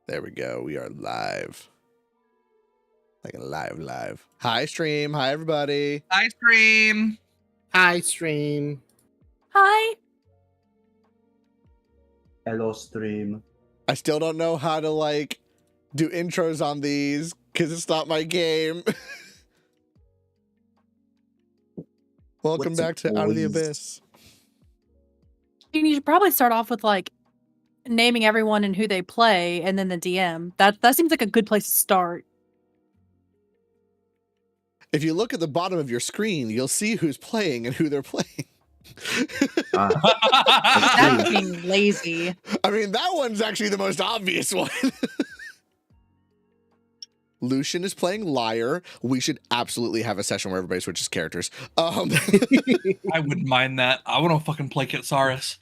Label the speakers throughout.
Speaker 1: There we go. We are live. Like a live. Hi, stream. Hi, everybody.
Speaker 2: Hi, stream.
Speaker 3: Hi, stream.
Speaker 4: Hi.
Speaker 5: Hello, stream.
Speaker 1: I still don't know how to, like, do intros on these because it's not my game. Welcome back to Out of the Abyss.
Speaker 4: You should probably start off with, like, naming everyone and who they play, and then the DM. That seems like a good place to start.
Speaker 1: If you look at the bottom of your screen, you'll see who's playing and who they're playing.
Speaker 4: That's being lazy.
Speaker 1: I mean, that one's actually the most obvious one. Lucian is playing Liar. We should absolutely have a session where everybody switches characters.
Speaker 2: I wouldn't mind that. I want to fucking play Kitsaris.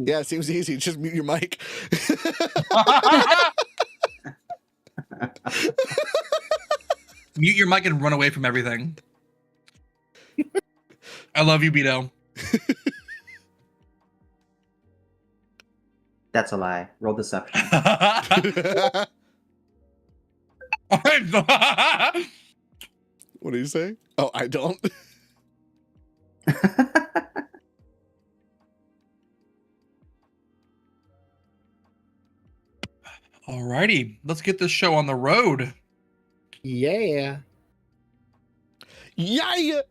Speaker 1: Yeah, it seems easy. Just mute your mic.
Speaker 2: Mute your mic and run away from everything. I love you, Beto.
Speaker 5: That's a lie. Roll deception.
Speaker 1: What do you say? Oh, I don't.
Speaker 2: Alrighty, let's get this show on the road.
Speaker 3: Yeah.
Speaker 1: Yeah.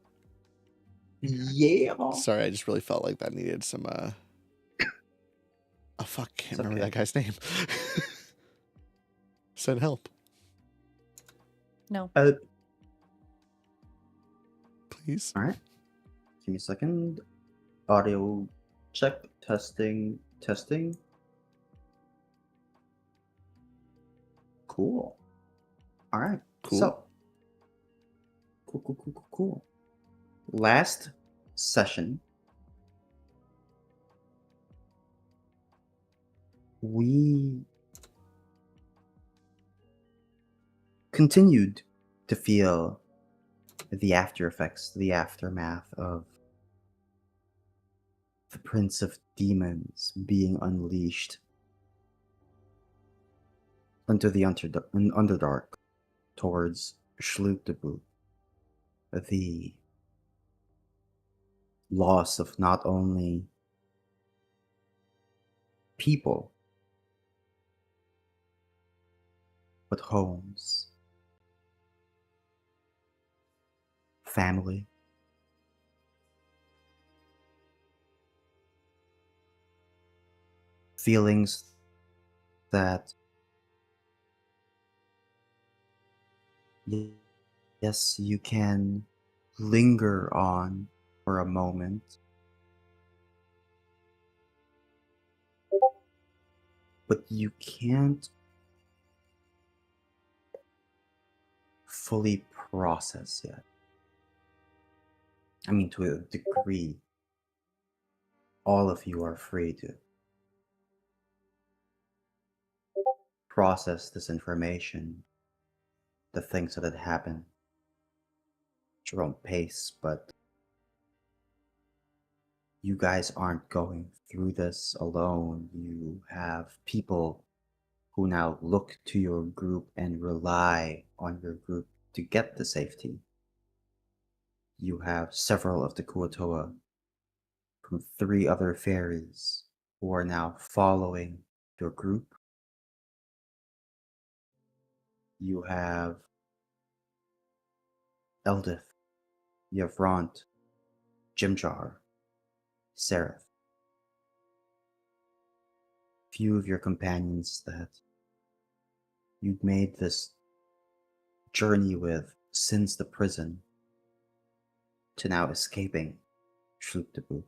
Speaker 5: Yeah.
Speaker 1: Sorry, I just really felt like that needed some oh fuck, can't remember that guy's name. Send help.
Speaker 4: No.
Speaker 1: Please.
Speaker 5: All right. Give me a second. Audio check. Testing. Cool. All right.
Speaker 1: Cool.
Speaker 5: So. Cool. Last session, we continued to feel the after effects, the aftermath of the Prince of Demons being unleashed into the Underdark towards Schlüterbuch. The loss of not only people, but homes, family, feelings that, yes, you can linger on for a moment, but you can't fully process yet. I mean, to a degree, all of you are free to process this information, the things that had happened at your own pace, but you guys aren't going through this alone. You have people who now look to your group and rely on your group to get the safety. You have several of the Kuatoa from 3 other fairies who are now following your group. You have Eldith, you have Ront, Jimjar, Seraph. Few of your companions that you'd made this journey with since the prison to now escaping Schlüterbuch.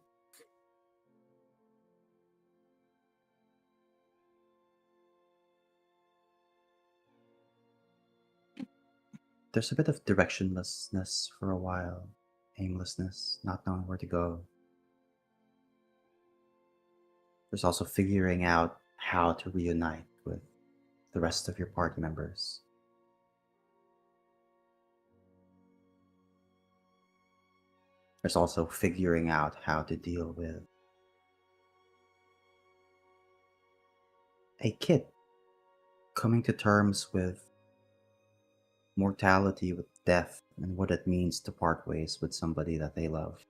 Speaker 5: There's a bit of directionlessness for a while, aimlessness, not knowing where to go. There's also figuring out how to reunite with the rest of your party members. There's also figuring out how to deal with a kid coming to terms with mortality, with death, and what it means to part ways with somebody that they love.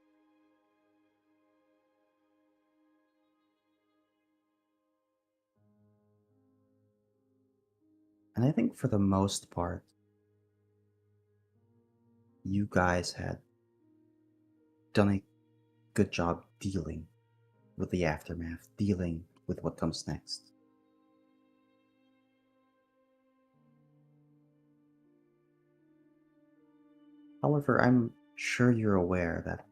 Speaker 5: And I think for the most part, you guys had done a good job dealing with the aftermath, dealing with what comes next. However, I'm sure you're aware that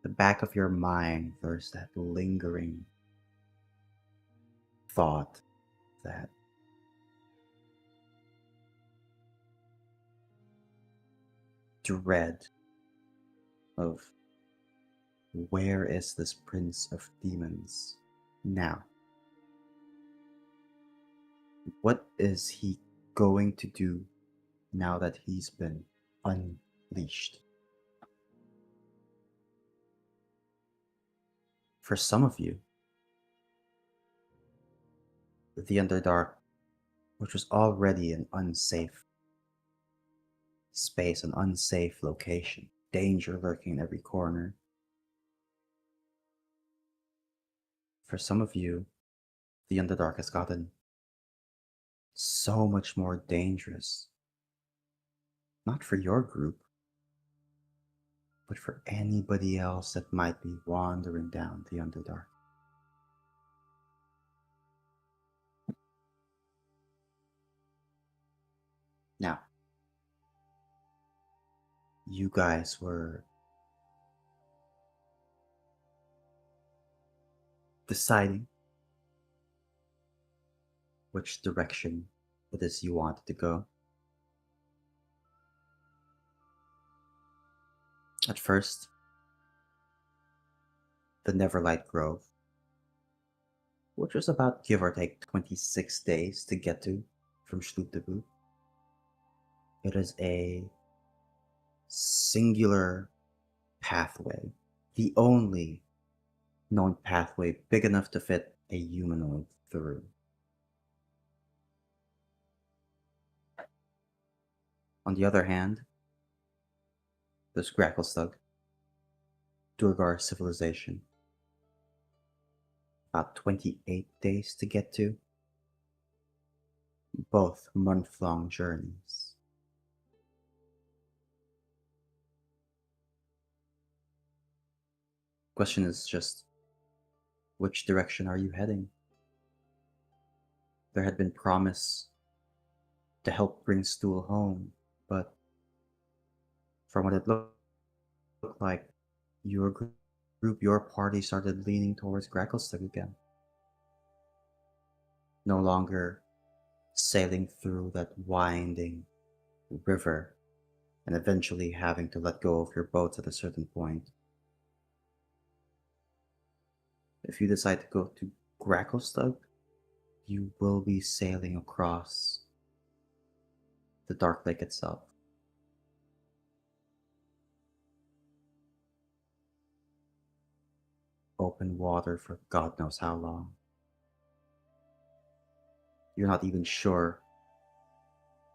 Speaker 5: the back of your mind, there's that lingering thought, that dread of where is this Prince of Demons now? What is he going to do now that he's been unleashed? For some of you, the Underdark, which was already an unsafe space, an unsafe location, danger lurking in every corner. For some of you, the Underdark has gotten so much more dangerous. Not for your group, but for anybody else that might be wandering down the Underdark. Now, you guys were deciding which direction it is you wanted to go. At first, the Neverlight Grove, which was about give or take 26 days to get to from Schlüterbuch. It is a singular pathway, the only known pathway big enough to fit a humanoid through. On the other hand, there's Gracklestug, Durgar civilization. About 28 days to get to. Both month-long journeys. Question is just, which direction are you heading? There had been promise to help bring Stool home, but from what it looked like, your group, your party started leaning towards Gracklestug again. No longer sailing through that winding river and eventually having to let go of your boats at a certain point. If you decide to go to Gracklestug, you will be sailing across the Dark Lake itself. Open water for God knows how long. You're not even sure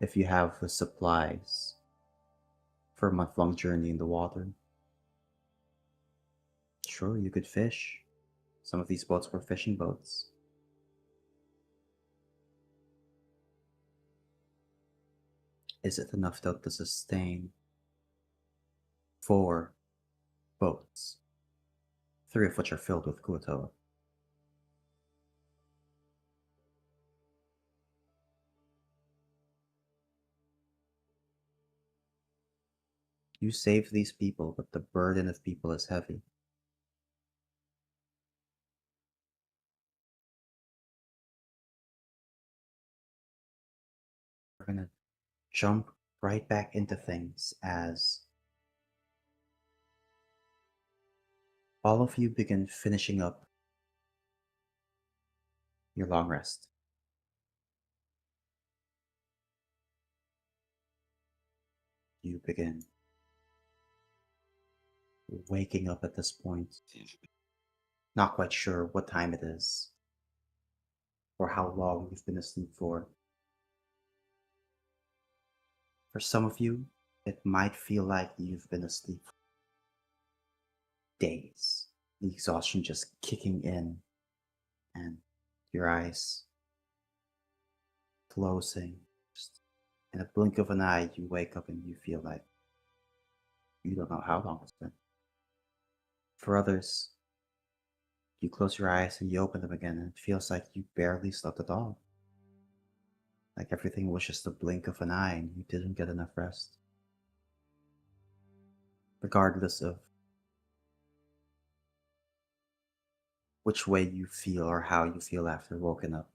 Speaker 5: if you have the supplies for a month-long journey in the water. Sure, you could fish. Some of these boats were fishing boats. Is it enough though to sustain 4 boats, 3 of which are filled with Kuatoa? You save these people, but the burden of people is heavy. We're gonna jump right back into things as all of you begin finishing up your long rest. You begin waking up at this point, not quite sure what time it is or how long you've been asleep for. For some of you, it might feel like you've been asleep for days, the exhaustion just kicking in and your eyes closing. Just in a blink of an eye, you wake up and you feel like you don't know how long it's been. For others, you close your eyes and you open them again and it feels like you barely slept at all. Like everything was just a blink of an eye and you didn't get enough rest. Regardless of which way you feel or how you feel after woken up,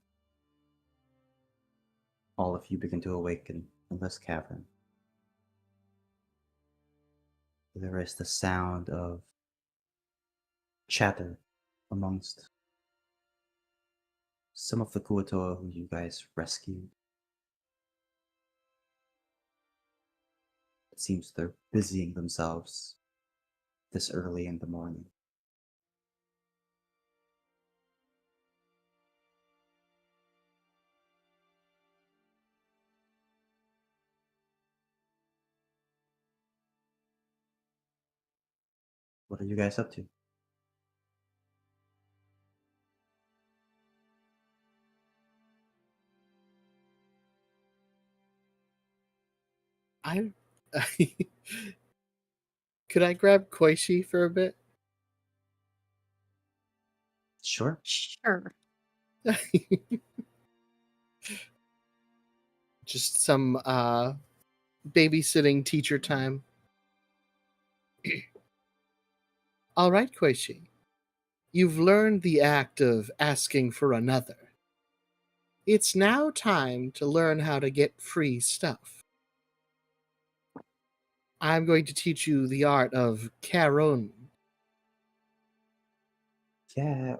Speaker 5: all of you begin to awaken in this cavern. There is the sound of chatter amongst some of the Kuatoa who you guys rescued. It seems they're busying themselves this early in the morning. What are you guys up to?
Speaker 3: I could I grab Koichi for a bit?
Speaker 5: Sure.
Speaker 4: Sure.
Speaker 3: Just some babysitting teacher time. All right, Koichi. You've learned the act of asking for another. It's now time to learn how to get free stuff. I'm going to teach you the art of Caron.
Speaker 5: Yeah,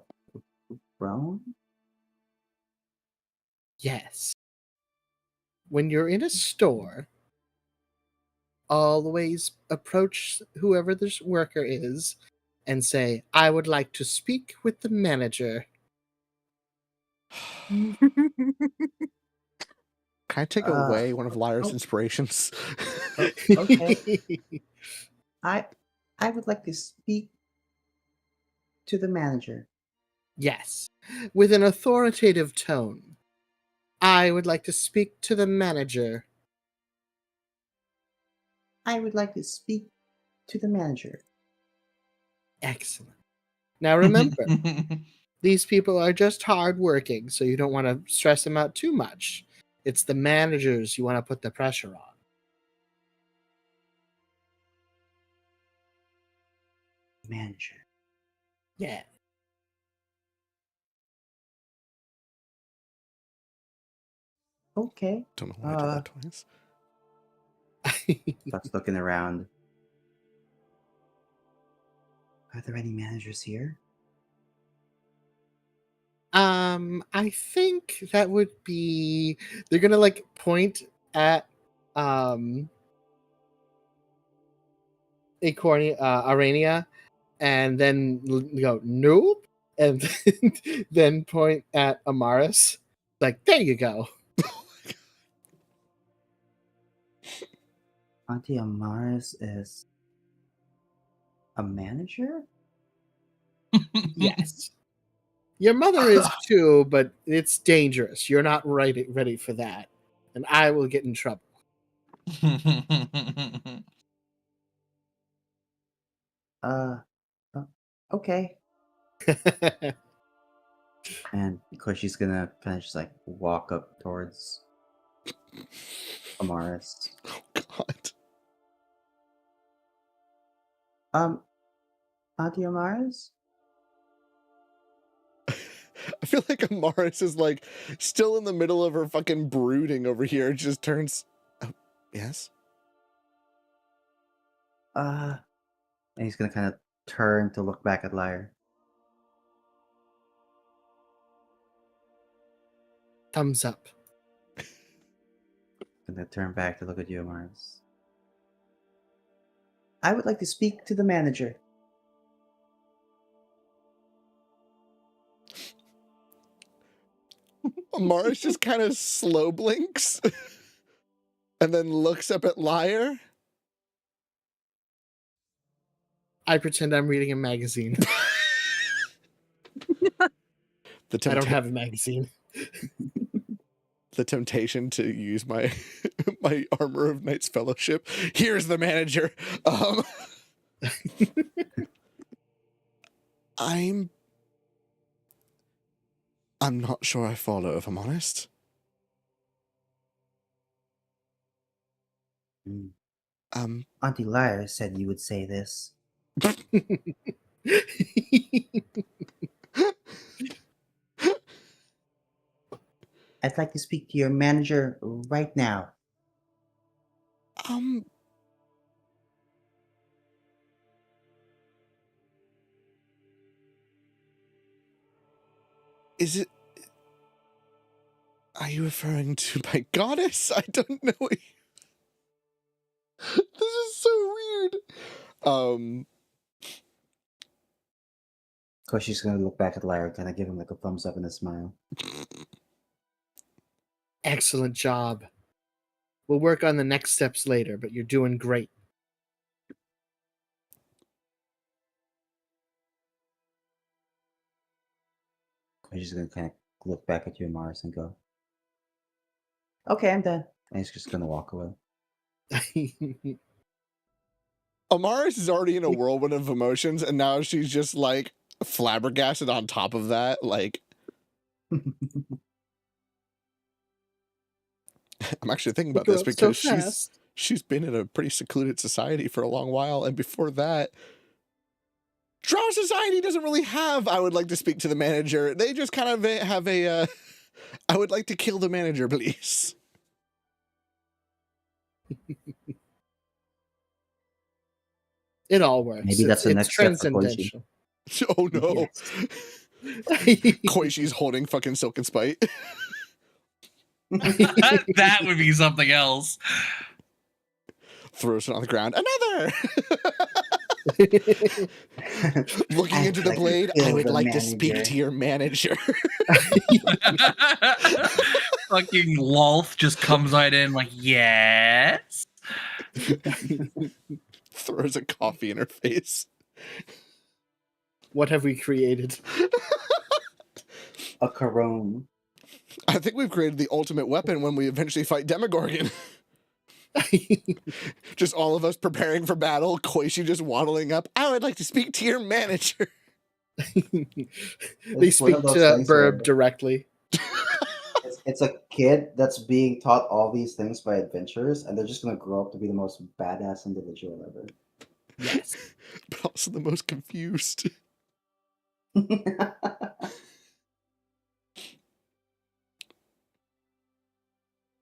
Speaker 5: Brown?
Speaker 3: Yes. When you're in a store, always approach whoever the worker is and say, I would like to speak with the manager.
Speaker 1: Can I take away one of Lyra's inspirations?
Speaker 5: Okay. I would like to speak to the manager.
Speaker 3: Yes, with an authoritative tone. I would like to speak to the manager.
Speaker 5: I would like to speak to the manager.
Speaker 3: Excellent. Now remember, these people are just hardworking, so you don't want to stress them out too much. It's the managers you want to put the pressure on.
Speaker 5: Manager.
Speaker 3: Yeah.
Speaker 5: Okay.
Speaker 1: Don't know why I did that twice.
Speaker 5: Starts looking around. Are there any managers here?
Speaker 3: I think that would be they're gonna like point at Arania and then go nope and then point at Amaris. Like, there you go.
Speaker 5: Auntie Amaris is a manager?
Speaker 3: Yes. Your mother is too, but it's dangerous. You're not ready for that. And I will get in trouble.
Speaker 5: Okay. And of course she's gonna kind of just like walk up towards Amaris.
Speaker 1: Oh, God.
Speaker 5: Auntie Amaris?
Speaker 1: I feel like Amaris is like still in the middle of her fucking brooding over here. It just turns. Oh, yes.
Speaker 5: And he's gonna kind of turn to look back at Lyre.
Speaker 3: Thumbs up.
Speaker 5: Gonna turn back to look at you, Amaris. I would like to speak to the manager.
Speaker 1: Amaris just kind of slow blinks and then looks up at Lyre.
Speaker 3: I pretend I'm reading a magazine. I don't have a magazine.
Speaker 1: The temptation to use my my Armor of Knights Fellowship. Here's the manager. I'm not sure I follow, if I'm honest.
Speaker 5: Auntie Lyre said you would say this. I'd like to speak to your manager right now.
Speaker 1: Is it... Are you referring to my goddess? I don't know. This is so weird.
Speaker 5: Of course, she's gonna look back at Lyre, kind of give him like a thumbs up and a smile.
Speaker 3: Excellent job. We'll work on the next steps later, but you're doing great.
Speaker 5: She's gonna kind of look back at you, Amaris, and go, "Okay, I'm done." And he's just gonna walk away.
Speaker 1: Amaris is already in a whirlwind of emotions, and now she's just like flabbergasted on top of that. Like, I'm actually thinking about this because she's been in a pretty secluded society for a long while, and before that, Drow society doesn't really have. I would like to speak to the manager. They just kind of have a. I would like to kill the manager, please.
Speaker 3: It all works.
Speaker 5: Maybe that's the next step for
Speaker 3: transcendental.
Speaker 1: Oh no. Koishi's holding fucking Silk and Spite.
Speaker 2: That would be something else.
Speaker 1: Throws it on the ground. Another. Looking into the
Speaker 5: like
Speaker 1: blade,
Speaker 5: kill
Speaker 1: I would
Speaker 5: the
Speaker 1: like to speak
Speaker 5: manager.
Speaker 1: to your manager.
Speaker 2: Fucking Lolth just comes right in like, yes.
Speaker 1: Throws a coffee in her face.
Speaker 3: What have we created?
Speaker 5: A Corone.
Speaker 1: I think we've created the ultimate weapon when we eventually fight Demogorgon. Just all of us preparing for battle, Koichi just waddling up. I would like to speak to your manager.
Speaker 3: They
Speaker 5: It's one
Speaker 3: speak
Speaker 5: of those
Speaker 3: to
Speaker 5: things where
Speaker 3: Burb directly.
Speaker 5: it's a kid that's being taught all these things by adventurers, and they're just gonna grow up to be the most badass individual ever.
Speaker 3: Yes.
Speaker 1: But also the most confused.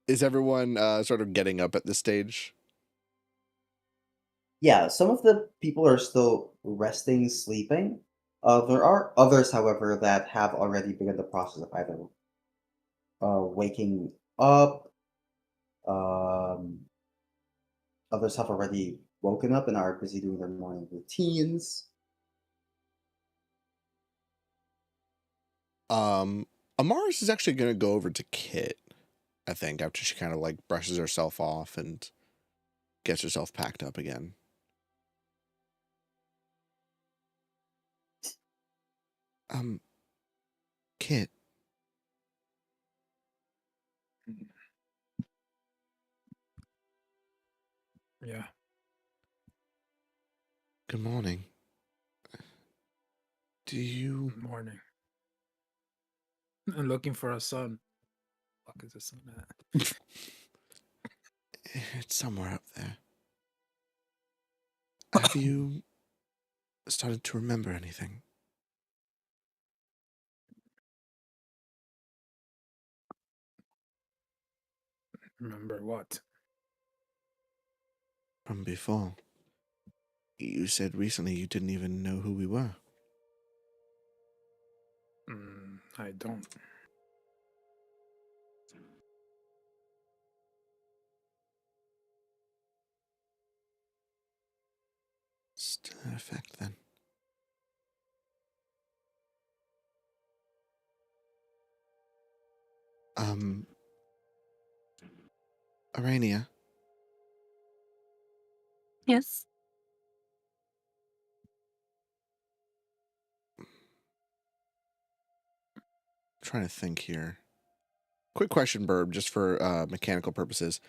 Speaker 1: Is everyone sort of getting up at this stage?
Speaker 5: Yeah, some of the people are still resting, sleeping. There are others, however, that have already begun the process of either waking up. Others have already woken up and are busy doing their morning routines.
Speaker 1: Amaris is actually going to go over to Kit, I think, after she kind of like brushes herself off and gets herself packed up again. Kit.
Speaker 6: Yeah.
Speaker 1: Good morning. Do you...
Speaker 6: Good morning. I'm looking for a son. Fuck is the sun at?
Speaker 1: It's somewhere up there. Have you started to remember anything?
Speaker 6: Remember what?
Speaker 1: From before. You said recently you didn't even know who we were.
Speaker 6: I don't.
Speaker 1: Still in effect then. Arania.
Speaker 4: Yes.
Speaker 1: Trying to think here. Quick question, Burb, just for mechanical purposes.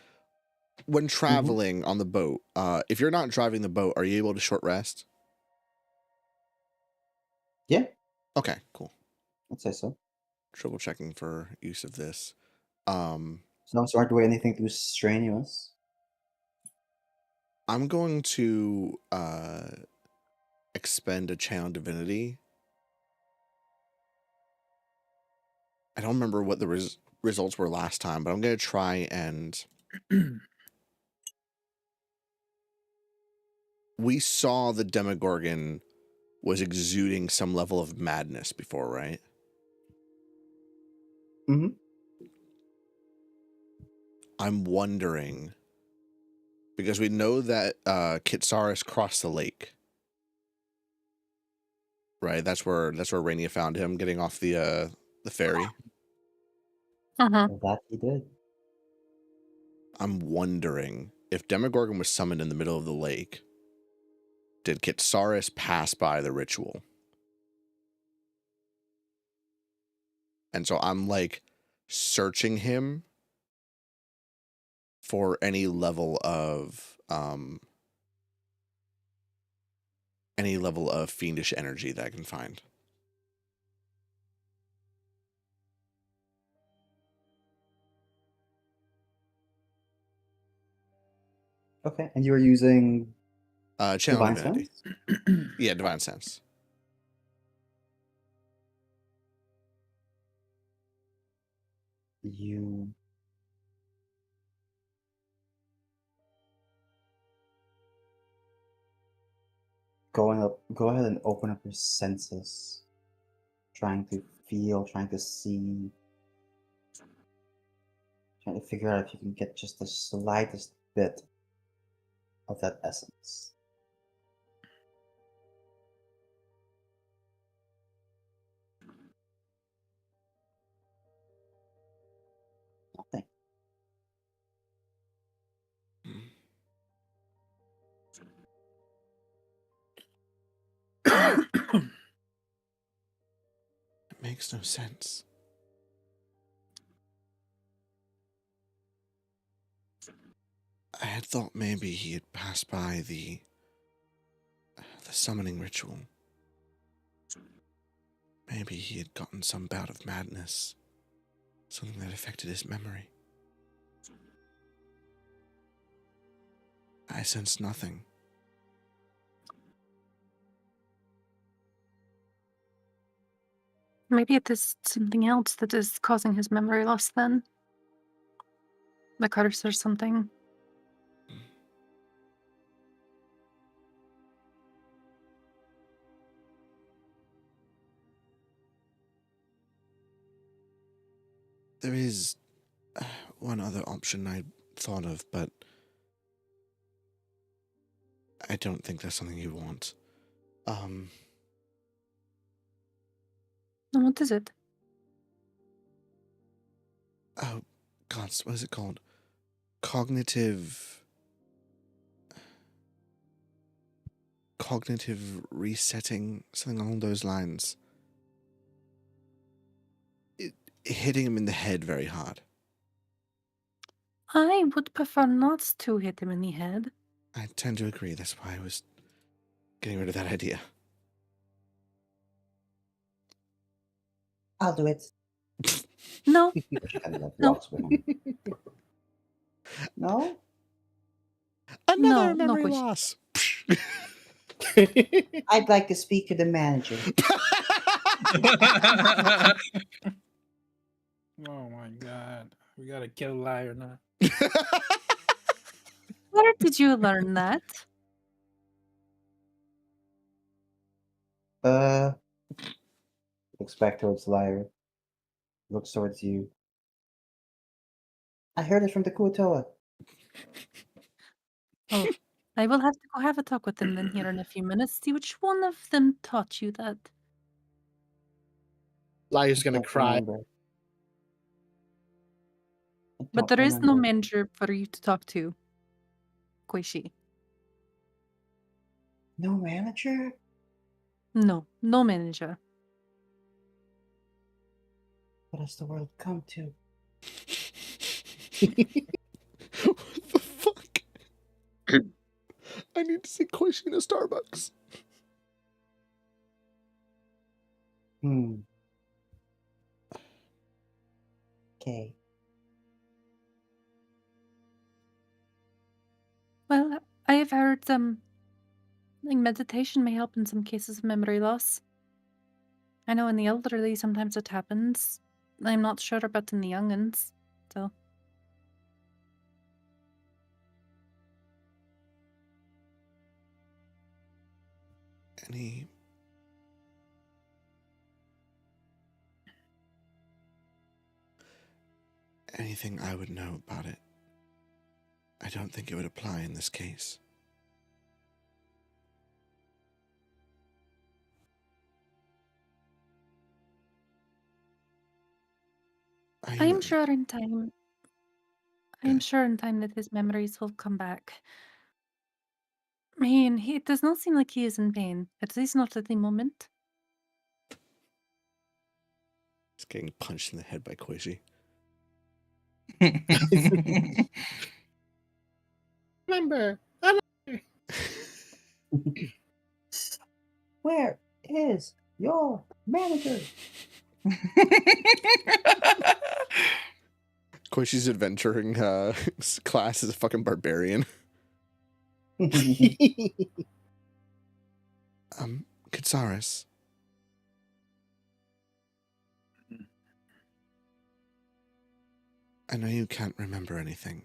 Speaker 1: When traveling on the boat, if you're not driving the boat, are you able to short rest?
Speaker 5: Yeah,
Speaker 1: Okay, cool.
Speaker 5: I'd say so.
Speaker 1: Triple checking for use of this.
Speaker 5: As long as you aren't doing anything too strenuous.
Speaker 1: I'm going to expend a channel divinity. I don't remember what the results were last time, but I'm going to try and... We saw the Demogorgon was exuding some level of madness before, right?
Speaker 5: Mm-hmm.
Speaker 1: I'm wondering, because we know that Kitsaris crossed the lake, right? That's where Rainia found him, getting off the ferry.
Speaker 5: That he did.
Speaker 1: I'm wondering if Demogorgon was summoned in the middle of the lake. Did Kitsaris pass by the ritual? And so I'm like searching him for any level of fiendish energy that I can find.
Speaker 5: Okay, and you were using
Speaker 1: Channel
Speaker 5: Divine
Speaker 1: Divinity.
Speaker 5: Sense?
Speaker 1: Yeah, Divine Sense.
Speaker 5: You go ahead and open up your senses. Trying to feel, trying to see, trying to figure out if you can get just the slightest bit of that essence.
Speaker 1: makes no sense. I had thought maybe he had passed by the summoning ritual. Maybe he had gotten some bout of madness, something that affected his memory. I sensed nothing.
Speaker 4: Maybe it is something else that is causing his memory loss then. The curse or something.
Speaker 1: There is one other option I thought of, but I don't think that's something you want.
Speaker 4: What is it?
Speaker 1: Oh, God, what is it called? Cognitive resetting, something along those lines. Hitting him in the head very hard.
Speaker 4: I would prefer not to hit him in the head.
Speaker 1: I tend to agree. That's why I was getting rid of that idea.
Speaker 5: I'll do it.
Speaker 4: No.
Speaker 5: And that
Speaker 4: No.
Speaker 5: walks with him. No?
Speaker 1: Another
Speaker 4: No
Speaker 1: memory
Speaker 4: question.
Speaker 1: loss.
Speaker 5: I'd like to speak to the manager.
Speaker 6: Oh my god. We gotta kill a liar now.
Speaker 4: Where did you learn that?
Speaker 5: Looks back towards Lyre. Looks towards you. I heard it from the Kuatoa.
Speaker 4: Oh, I will have to go have a talk with them then here in a few minutes. See which one of them taught you that.
Speaker 3: Lyre's gonna
Speaker 5: Don't
Speaker 3: cry.
Speaker 5: remember. I
Speaker 4: But
Speaker 5: don't
Speaker 4: there is no
Speaker 5: remember.
Speaker 4: manager for you to talk to, Koishi.
Speaker 5: No manager?
Speaker 4: No manager.
Speaker 5: What has the world come to?
Speaker 1: What the fuck? I need to see Koishi in a Starbucks.
Speaker 5: Okay.
Speaker 4: Well, I have heard like meditation may help in some cases of memory loss. I know in the elderly sometimes it happens. I'm not sure about in the youngins, so.
Speaker 1: Anything I would know about it? I don't think it would apply in this case.
Speaker 4: I'm sure in time. I'm sure in time that his memories will come back. I mean, it does not seem like he is in pain, at least not at the moment.
Speaker 1: He's getting punched in the head by Koishi.
Speaker 3: Remember.
Speaker 5: Where is your manager?
Speaker 1: Koishi's adventuring class is a fucking barbarian. Katsaris. I know you can't remember anything.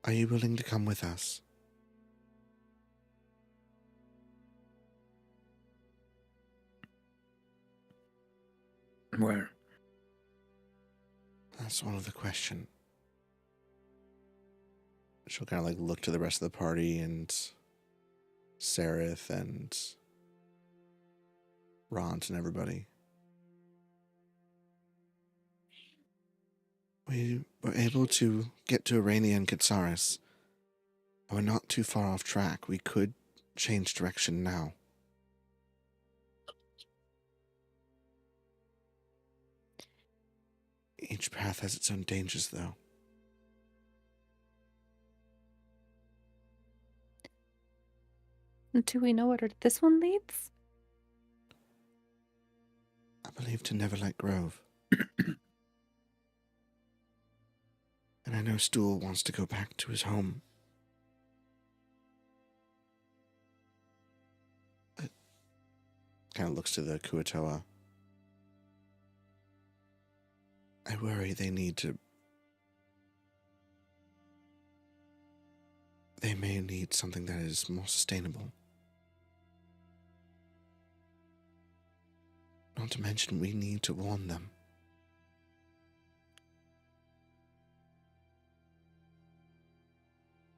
Speaker 1: Are you willing to come with us?
Speaker 6: Where?
Speaker 1: That's one of the question. She'll kind of like look to the rest of the party and Sereth and Ront and everybody. We were able to get to Arania and Katsaris We're not too far off track. We could change direction now. Each path has its own dangers, though.
Speaker 4: Do we know where this one leads?
Speaker 1: I believe to Neverlight Grove. And I know Stool wants to go back to his home. It kind of looks to the Kuatoa. I worry they may need something that is more sustainable. Not to mention, we need to warn them.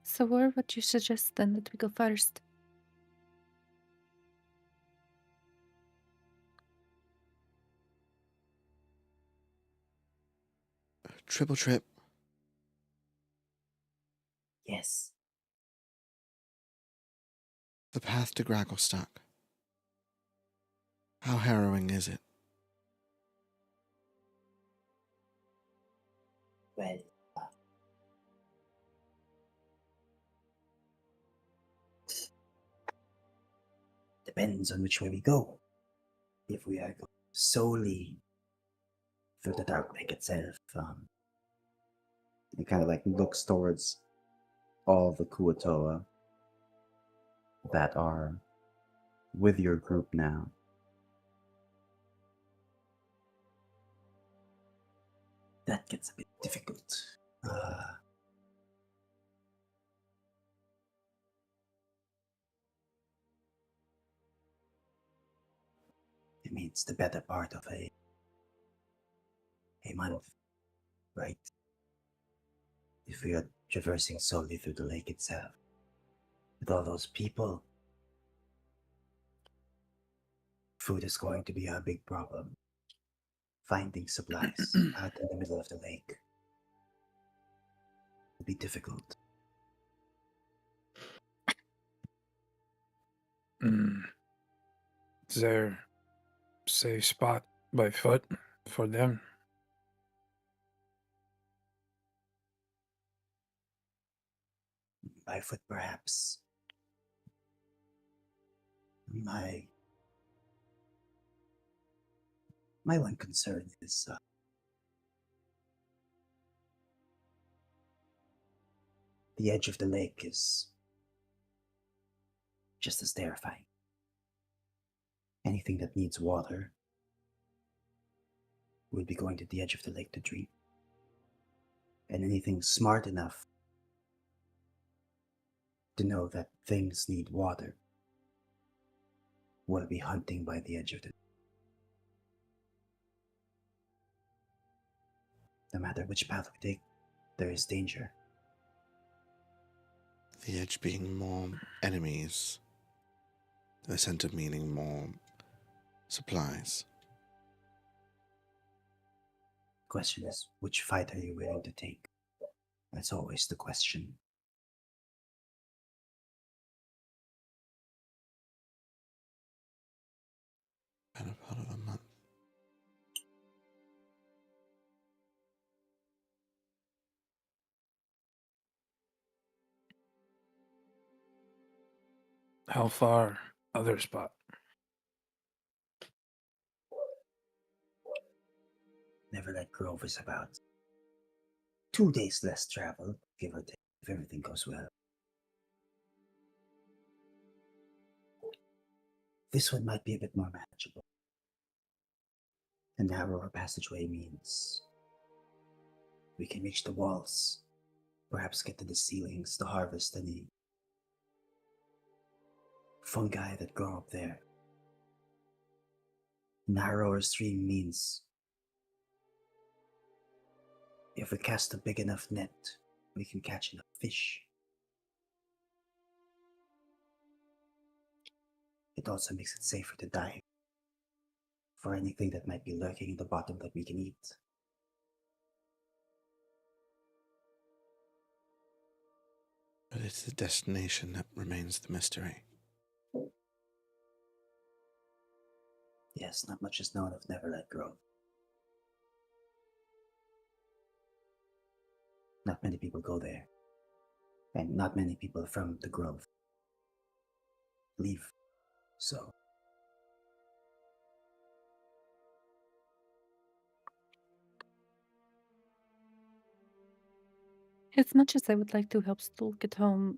Speaker 4: So where would you suggest then that we go first?
Speaker 1: Triple trip.
Speaker 5: Yes.
Speaker 1: The path to Gragglestock. How harrowing is it?
Speaker 5: Well, depends on which way we go. If we are going solely through the Dark Lake itself, it kind of like looks towards all the Kuatoa that are with your group now. That gets a bit difficult. It means the better part of a month, right? If we are traversing solely through the lake itself, with all those people, food is going to be a big problem. Finding supplies out in the middle of the lake will be difficult.
Speaker 6: Is there a safe spot by foot for them?
Speaker 5: By foot, perhaps. My one concern is the edge of the lake is just as terrifying. Anything that needs water would be going to the edge of the lake to drink. And anything smart enough to know that things need water will be hunting by the edge of the lake. No matter which path we take, there is danger.
Speaker 1: The edge being more enemies. The center meaning more supplies.
Speaker 5: The question is, which fight are you willing to take? That's always the question.
Speaker 1: Better part of a month.
Speaker 6: How far? Other spot.
Speaker 5: Neverlight Grove is about 2 days less travel, give or take, if everything goes well. This one might be a bit more manageable. A narrower passageway means we can reach the walls, perhaps get to the ceilings to harvest any fungi that grow up there. Narrower stream means if we cast a big enough net, we can catch enough fish. It also makes it safer to dive for anything that might be lurking in the bottom that we can eat.
Speaker 1: But But it's the destination that remains the mystery.
Speaker 5: Yes, not much is known of Neverland Grove. Not many people go there. And not many people from the Grove leave. So,
Speaker 4: As much as I would like to help Stool get home,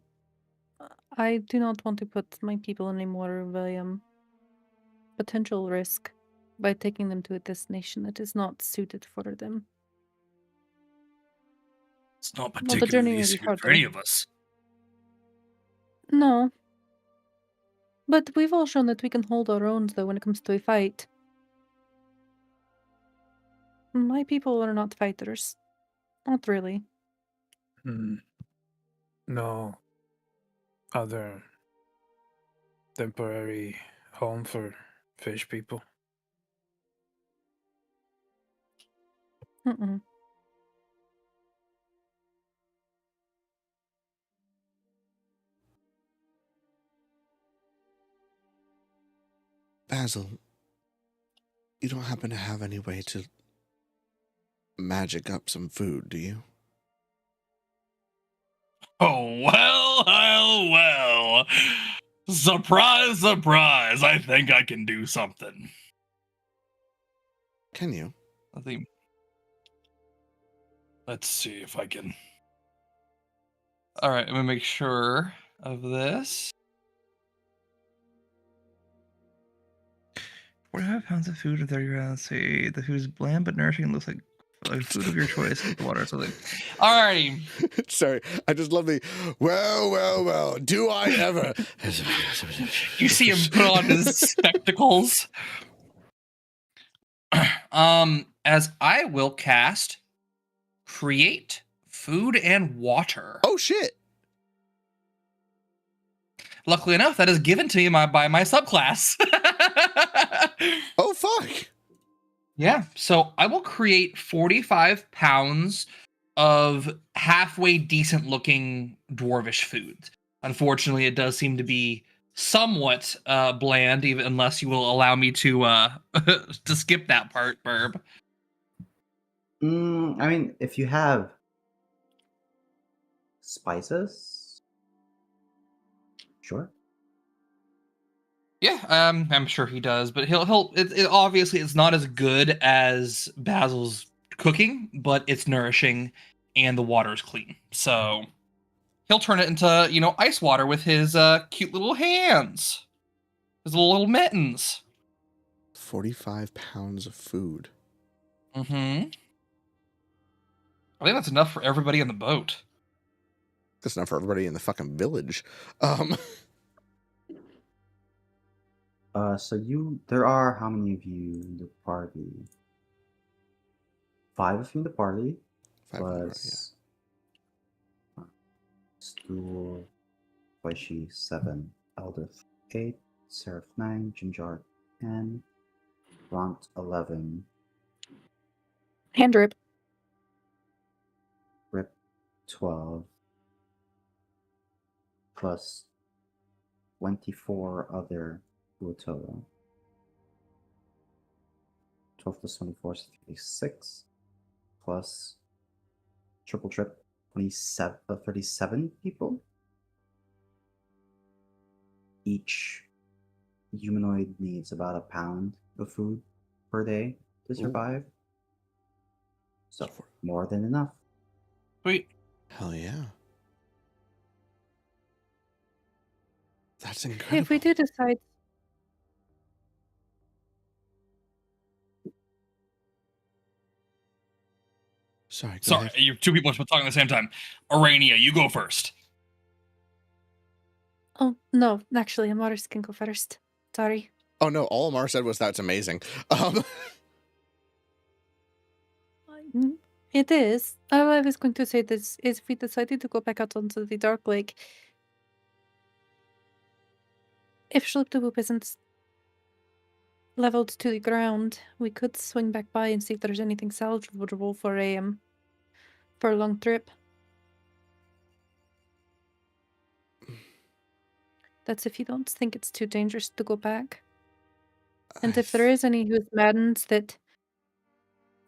Speaker 4: I do not want to put my people in any more of a potential risk by taking them to a destination that is not suited for them.
Speaker 2: It's not
Speaker 4: Well, the journey
Speaker 2: particularly
Speaker 4: may be
Speaker 2: suited
Speaker 4: hard,
Speaker 2: for
Speaker 4: though.
Speaker 2: any of us.
Speaker 4: No. But we've all shown that we can hold our own, though, when it comes to a fight. My people are not fighters. Not really.
Speaker 6: No other temporary home for fish people.
Speaker 4: Mm-mm.
Speaker 1: Basil, you don't happen to have any way to magic up some food, do you?
Speaker 2: Oh, well. Surprise, surprise. I think I can do something.
Speaker 1: Can you?
Speaker 2: I think. Let's see if I can. All right, I'm gonna make sure of this. 45 pounds of food or 30 grams. Say the food is bland but nourishing and looks like food of your choice. The water or something. Alrighty.
Speaker 1: Sorry, I just love the well. Do I ever?
Speaker 2: You see him put on his spectacles. As I will cast create food and water.
Speaker 1: Oh shit!
Speaker 2: Luckily enough, that is given to me by my subclass.
Speaker 1: Oh fuck!
Speaker 2: Yeah, so I will create 45 pounds of halfway decent looking dwarvish food. Unfortunately, it does seem to be somewhat bland, even unless you will allow me to to skip that part, Burb.
Speaker 5: I mean, if you have spices, sure.
Speaker 2: Yeah, I'm sure he does, but he'll. It obviously it's not as good as Basil's cooking, but it's nourishing, and the water's clean. So he'll turn it into ice water with his cute little hands, his little mittens.
Speaker 1: 45 pounds of food.
Speaker 2: Mm-hmm. I think that's enough for everybody in the boat.
Speaker 1: That's enough for everybody in the fucking village.
Speaker 5: So there are how many of you in the party? 5 of you in the party.
Speaker 1: 5 in the party,
Speaker 5: Plus Stool, Waishi 7, Eldith 8, Seraph 9, Jinjar 10, Ront 11,
Speaker 4: Hand drip.
Speaker 5: Rip 12, plus 24 other Uotoro. 12 plus 24 is 36, plus triple trip 37 people. Each humanoid needs about a pound of food per day to survive. So more than enough.
Speaker 2: Sweet.
Speaker 1: Hell yeah. That's incredible.
Speaker 4: If we do decide...
Speaker 1: Sorry,
Speaker 2: you two people are talking at the same time. Arania, you go first.
Speaker 4: Oh, no, actually, Amaris can go first. Sorry.
Speaker 1: Oh no, all Amar said was that's amazing.
Speaker 4: It is. All I was going to say this is if we decided to go back out onto the Dark Lake, if Shliptaboop isn't leveled to the ground, we could swing back by and see if there's anything salvageable for a long trip. That's if you don't think it's too dangerous to go back. And if there is any who's maddened that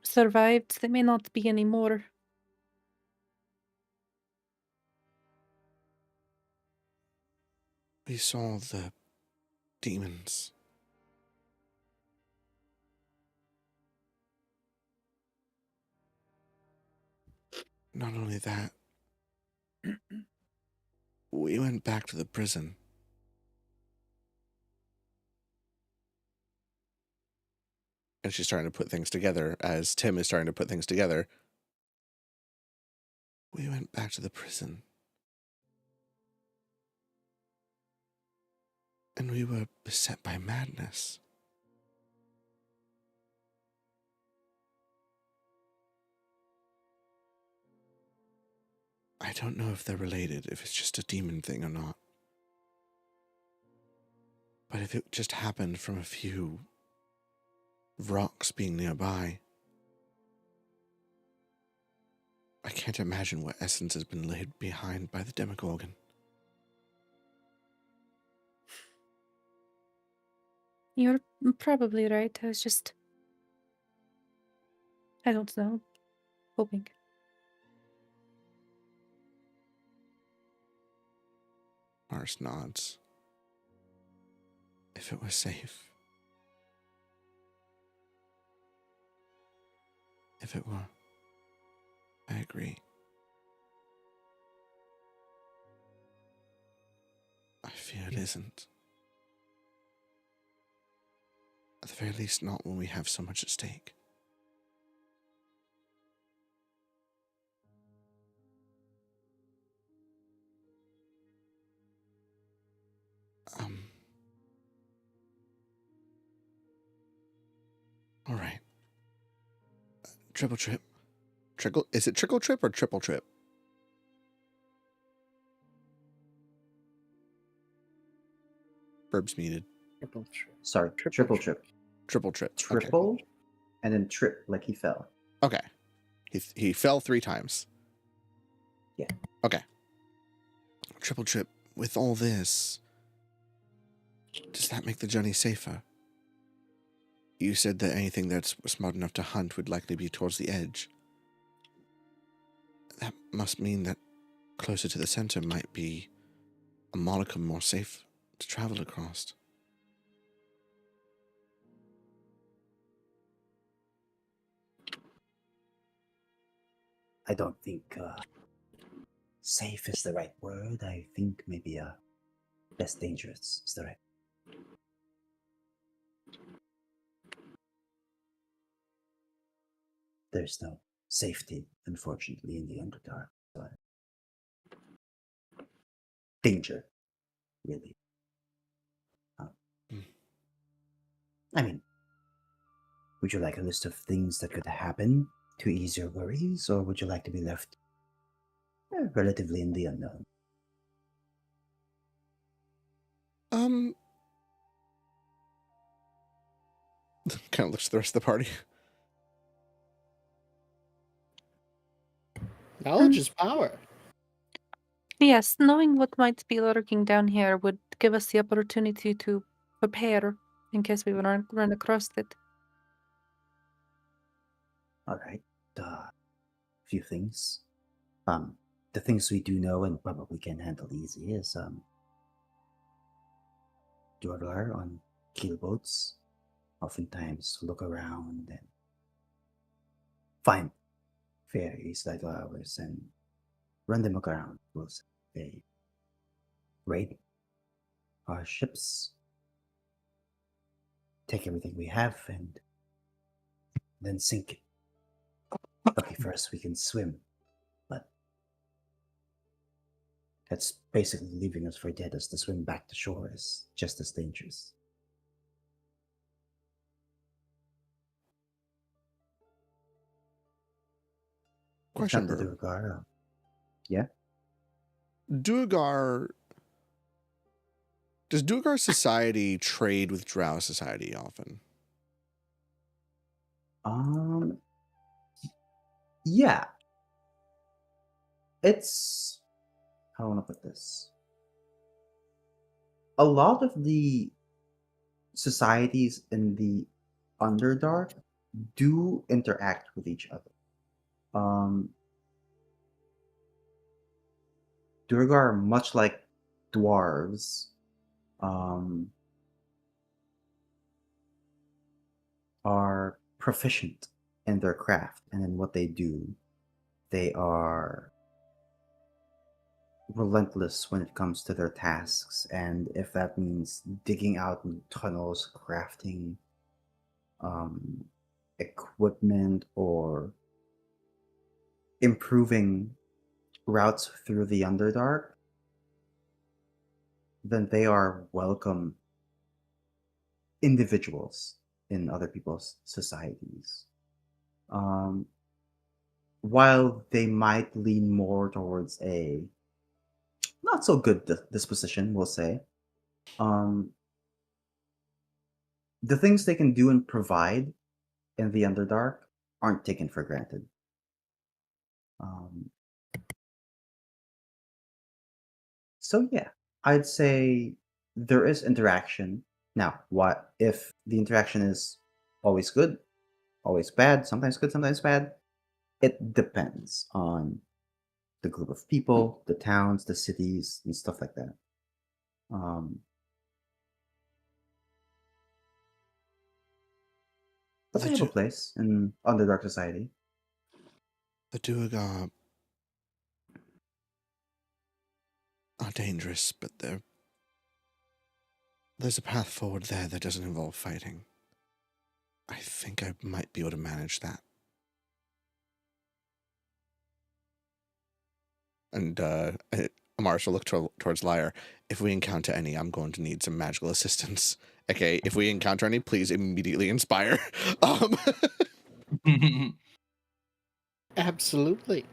Speaker 4: survived, there may not be any more.
Speaker 1: We saw the demons. Not only that, we went back to the prison. And she's starting to put things together as Tim is starting to put things together. We went back to the prison. And we were beset by madness. I don't know if they're related, if it's just a demon thing or not. But if it just happened from a few rocks being nearby, I can't imagine what essence has been laid behind by the Demogorgon.
Speaker 4: You're probably right. I don't know. Hoping.
Speaker 1: Mars nods. If it was safe. If it were. I agree. I fear it isn't. At the very least, not when we have so much at stake. All right. Triple trip. Is it trickle trip or triple trip? Verbs needed.
Speaker 3: Triple trip.
Speaker 5: Sorry, triple trip.
Speaker 1: Triple trip.
Speaker 5: Triple,
Speaker 1: okay.
Speaker 5: And then trip, like he fell.
Speaker 1: Okay. He fell 3 times.
Speaker 5: Yeah.
Speaker 1: Okay. Triple trip. With all this, does that make the journey safer? You said that anything that's smart enough to hunt would likely be towards the edge. That must mean that closer to the center might be a modicum more safe to travel across.
Speaker 5: I don't think safe is the right word. I think maybe less dangerous is the right. There's no safety, unfortunately, in the Underdark. But danger, really. I mean, would you like a list of things that could happen to ease your worries, or would you like to be left relatively in the unknown?
Speaker 1: Kind of looks at the rest of the party.
Speaker 3: Knowledge is power.
Speaker 4: Yes, knowing what might be lurking down here would give us the opportunity to prepare in case we run across it.
Speaker 5: All right. Few things. The things we do know and probably can handle easy is Durgar on keelboats. Oftentimes look around and find fairies like ours and run them around. We'll say they raid our ships, take everything we have, and then sink it. Lucky for us, we can swim, but that's basically leaving us for dead, as to swim back to shore is just as dangerous.
Speaker 1: Question,
Speaker 5: the Durgar. Yeah?
Speaker 1: Does Duergar society trade with Drow society often?
Speaker 5: Yeah. It's, how do I want to put this? a lot of the societies in the Underdark do interact with each other. Durgar, much like dwarves, are proficient in their craft and in what they do. They are relentless when it comes to their tasks, and if that means digging out tunnels, crafting equipment, or improving routes through the Underdark, then they are welcome individuals in other people's societies. While they might lean more towards a not so good disposition, we'll say, the things they can do and provide in the Underdark aren't taken for granted. So yeah, I'd say there is interaction. Now, what if the interaction is always good, always bad, sometimes good, sometimes bad? It depends on the group of people, the towns, the cities, and stuff like that. But they have a place in Underdark society.
Speaker 1: The Duergar are dangerous, but there's a path forward there that doesn't involve fighting. I think I might be able to manage that. And Amaris will look towards Lyre. If we encounter any, I'm going to need some magical assistance. Okay, if we encounter any, please immediately inspire.
Speaker 3: Absolutely.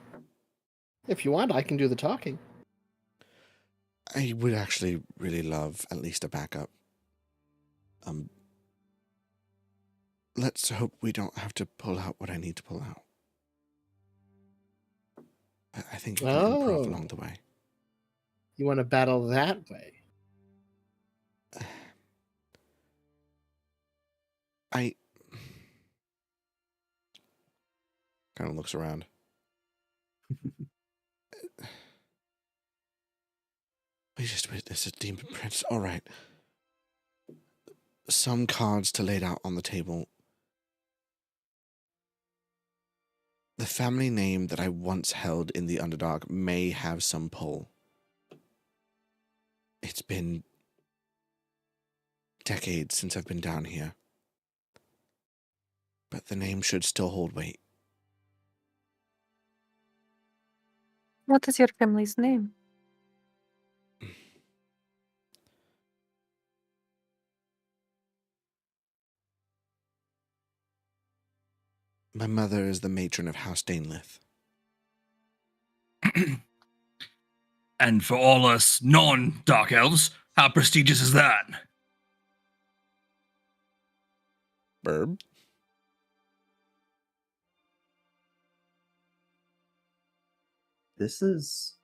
Speaker 3: If you want, I can do the talking.
Speaker 1: I would actually really love at least a backup. Let's hope we don't have to pull out what I need to pull out. I think you can improve along the way.
Speaker 3: You want to battle that way?
Speaker 1: I kind of looks around. We just witnessed a demon prince. All right. Some cards to lay out on the table. The family name that I once held in the Underdark may have some pull. It's been decades since I've been down here. But the name should still hold weight.
Speaker 4: What is your family's name?
Speaker 1: My mother is the matron of House Danelith.
Speaker 2: And for all us non-Dark Elves, how prestigious is that?
Speaker 1: Burb?
Speaker 5: This is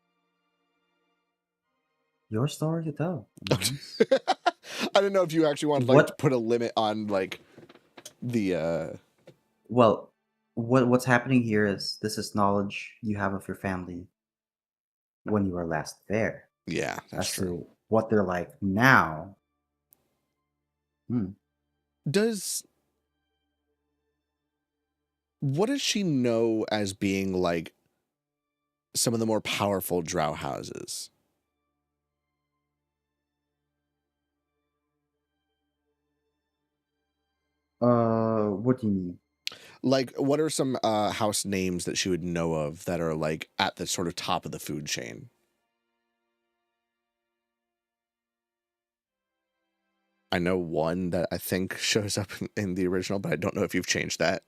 Speaker 5: your story to tell.
Speaker 1: I don't know if you actually wanted to put a limit on the
Speaker 5: Well, what's happening here is this is knowledge you have of your family when you were last there.
Speaker 1: Yeah, that's true.
Speaker 5: To what they're like now.
Speaker 1: What does she know as being like some of the more powerful drow houses?
Speaker 5: What do you mean?
Speaker 1: Like, what are some house names that she would know of that are like at the sort of top of the food chain? I know one that I think shows up in the original, but I don't know if you've changed that.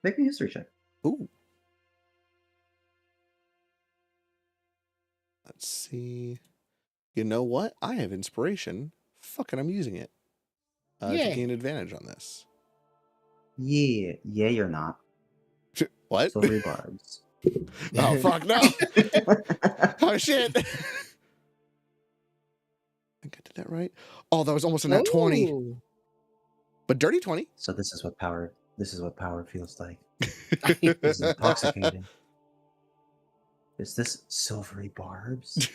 Speaker 5: Make me a history check.
Speaker 1: Ooh. Let's see. You know what? I have inspiration. Fucking, I'm using it to gain advantage on this.
Speaker 5: Yeah, yay or not.
Speaker 1: What?
Speaker 5: Silvery barbs.
Speaker 1: Oh, fuck, no. Oh, shit. I think I did that right. Oh, that was almost a nat 20.
Speaker 3: Oh.
Speaker 1: But dirty 20.
Speaker 5: So this is what power feels like. This is intoxicating. Is this silvery barbs?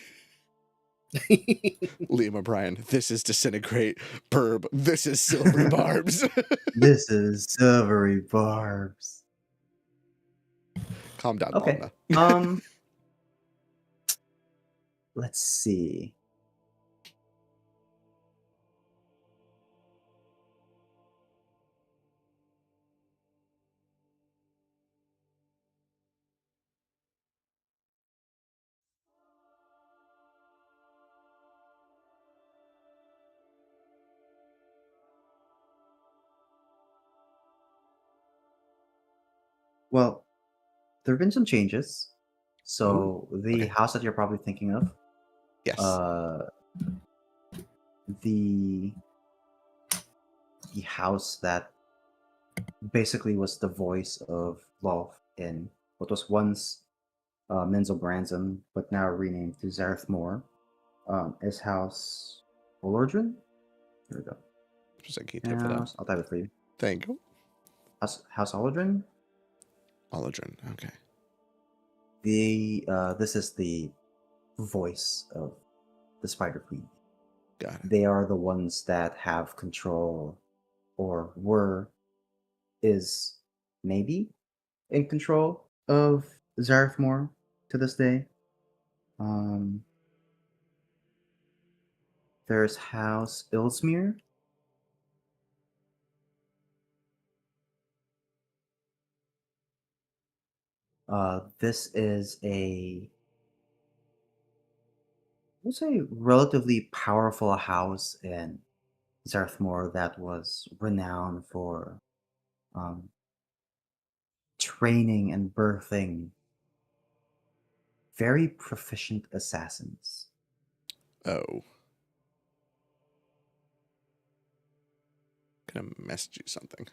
Speaker 1: Liam O'Brien, this is disintegrate. Burb, this is silvery barbs.
Speaker 5: This is silvery barbs.
Speaker 1: Calm down,
Speaker 5: Okay.
Speaker 1: Palma.
Speaker 5: Let's see. Well, there have been some changes. So the
Speaker 1: okay.
Speaker 5: house that you're probably thinking of,
Speaker 1: Yes.
Speaker 5: The house that basically was the voice of Lolth in what was once Menzel Branson, but now renamed to Zareth Moor, is House Olordrin. Here we go.
Speaker 1: Just like, can you type that out?
Speaker 5: I'll type it for you.
Speaker 1: Thank you.
Speaker 5: House Olordrin.
Speaker 1: Olordrin. Okay.
Speaker 5: This is the voice of the Spider Queen.
Speaker 1: Got it.
Speaker 5: They are the ones that have control, or is maybe in control of Zareth Moor to this day. There's House Ilsmere. This is let's say, relatively powerful house in Zareth Moor that was renowned for um, training and birthing very proficient assassins.
Speaker 1: Oh. Gonna message you something.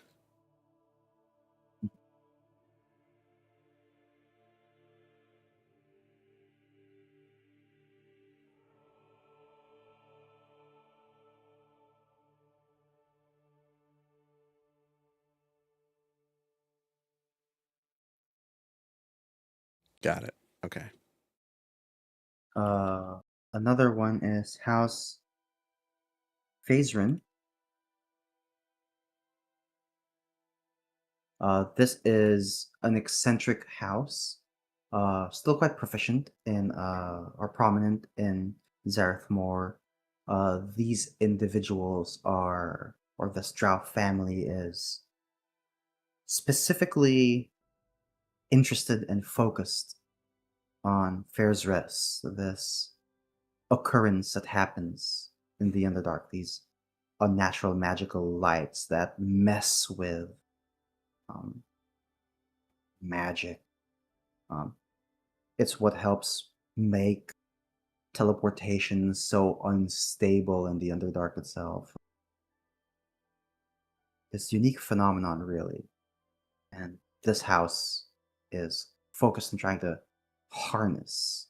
Speaker 1: Got it. Okay.
Speaker 5: Another one is House Phasrin. This is an eccentric house, still quite proficient in or prominent in Zareth Moor. These individuals or the Strauch family is specifically interested and focused on Fairs this occurrence that happens in the Underdark, these unnatural magical lights that mess with magic. It's what helps make teleportation so unstable in the Underdark itself. This unique phenomenon, really. And this house is focused on trying to harness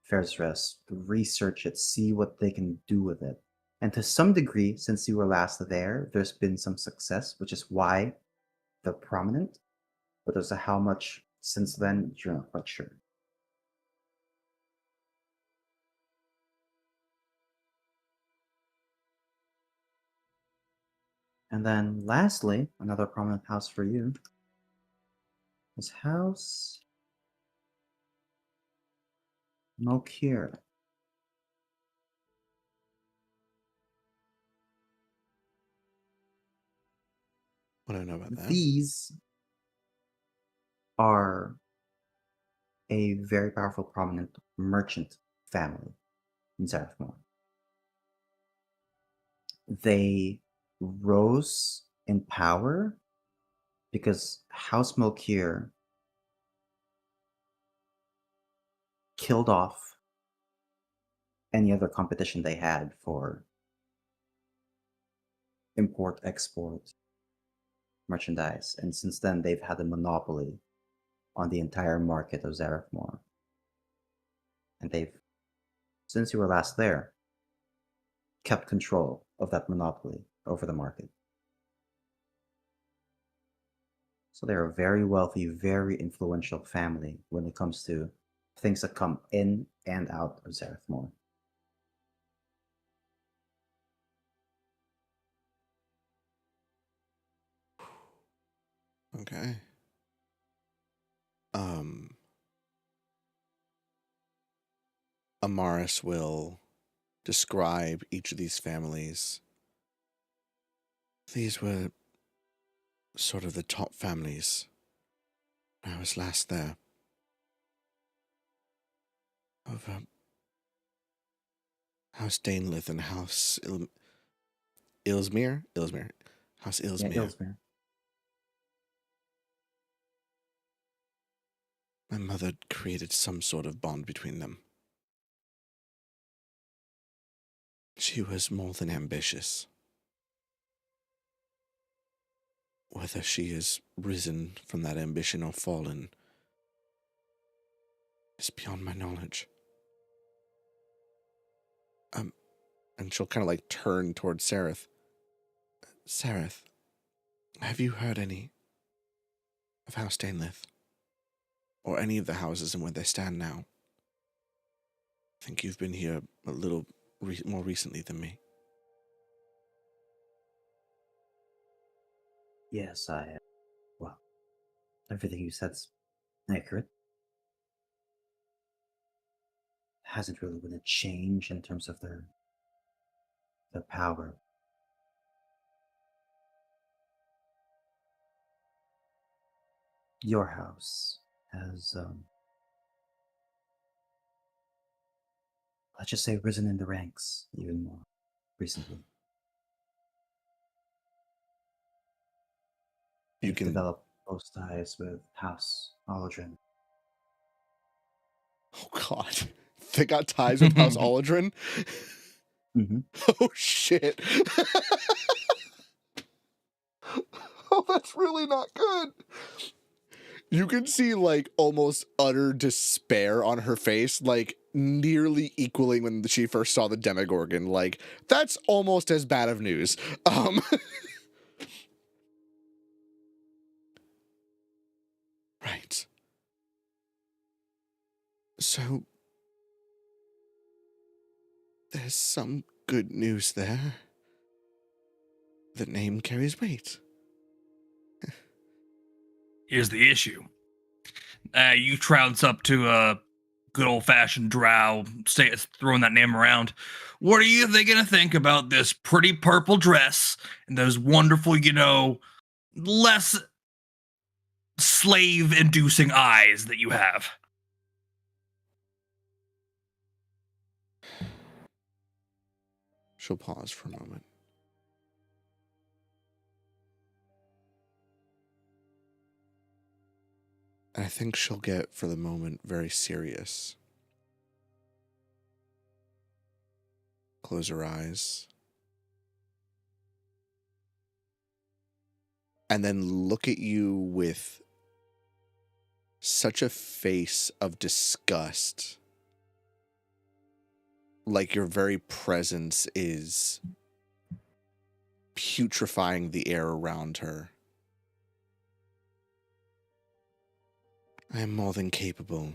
Speaker 5: Fair's Rest, research it, see what they can do with it. And to some degree, since you were last there, there's been some success, which is why they're prominent. But as to how much since then, you're not quite sure. And then lastly, another prominent house for you is House Mokir.
Speaker 1: What do I know about that?
Speaker 5: These are a very powerful, prominent merchant family in Zareth Moor. They rose in power because House Mokir killed off any other competition they had for import export merchandise, and since then they've had a monopoly on the entire market of Zarethmore. And they've, since you were last there, kept control of that monopoly over the market. So they're a very wealthy, very influential family when it comes to things that come in and out of Zarethmore.
Speaker 1: Okay. Amaris will describe each of these families. These were sort of the top families when I was last there. Of House Danelith and House Ilsmere? House Ilsmere.
Speaker 5: Yeah, Ilsmere.
Speaker 1: My mother created some sort of bond between them. She was more than ambitious. Whether she has risen from that ambition or fallen is beyond my knowledge. And she'll kind of like turn towards Sareth. Sareth, have you heard any of House Danelith? Or any of the houses and where they stand now? I think you've been here a little more recently than me.
Speaker 5: Yes, well, everything you said's accurate. Hasn't really been a change in terms of their power. Your house has, let's just say, risen in the ranks even more recently.
Speaker 1: You can
Speaker 5: develop close ties with House Aldrin.
Speaker 1: Oh God, they got ties with House Aldrin.
Speaker 5: Mm-hmm.
Speaker 1: Oh shit! Oh, that's really not good. You can see like almost utter despair on her face, like nearly equaling when she first saw the Demogorgon. Like that's almost as bad of news. Right. So there's some good news there. The name carries weight.
Speaker 2: Here's the issue. You trounce up to a good old-fashioned drow, throwing that name around. What are you gonna think about this pretty purple dress and those wonderful, less slave-inducing eyes that you have?
Speaker 1: She'll pause for a moment. I think she'll get, for the moment, very serious. Close her eyes. And then look at you with such a face of disgust. Like your very presence is putrefying the air around her. I am more than capable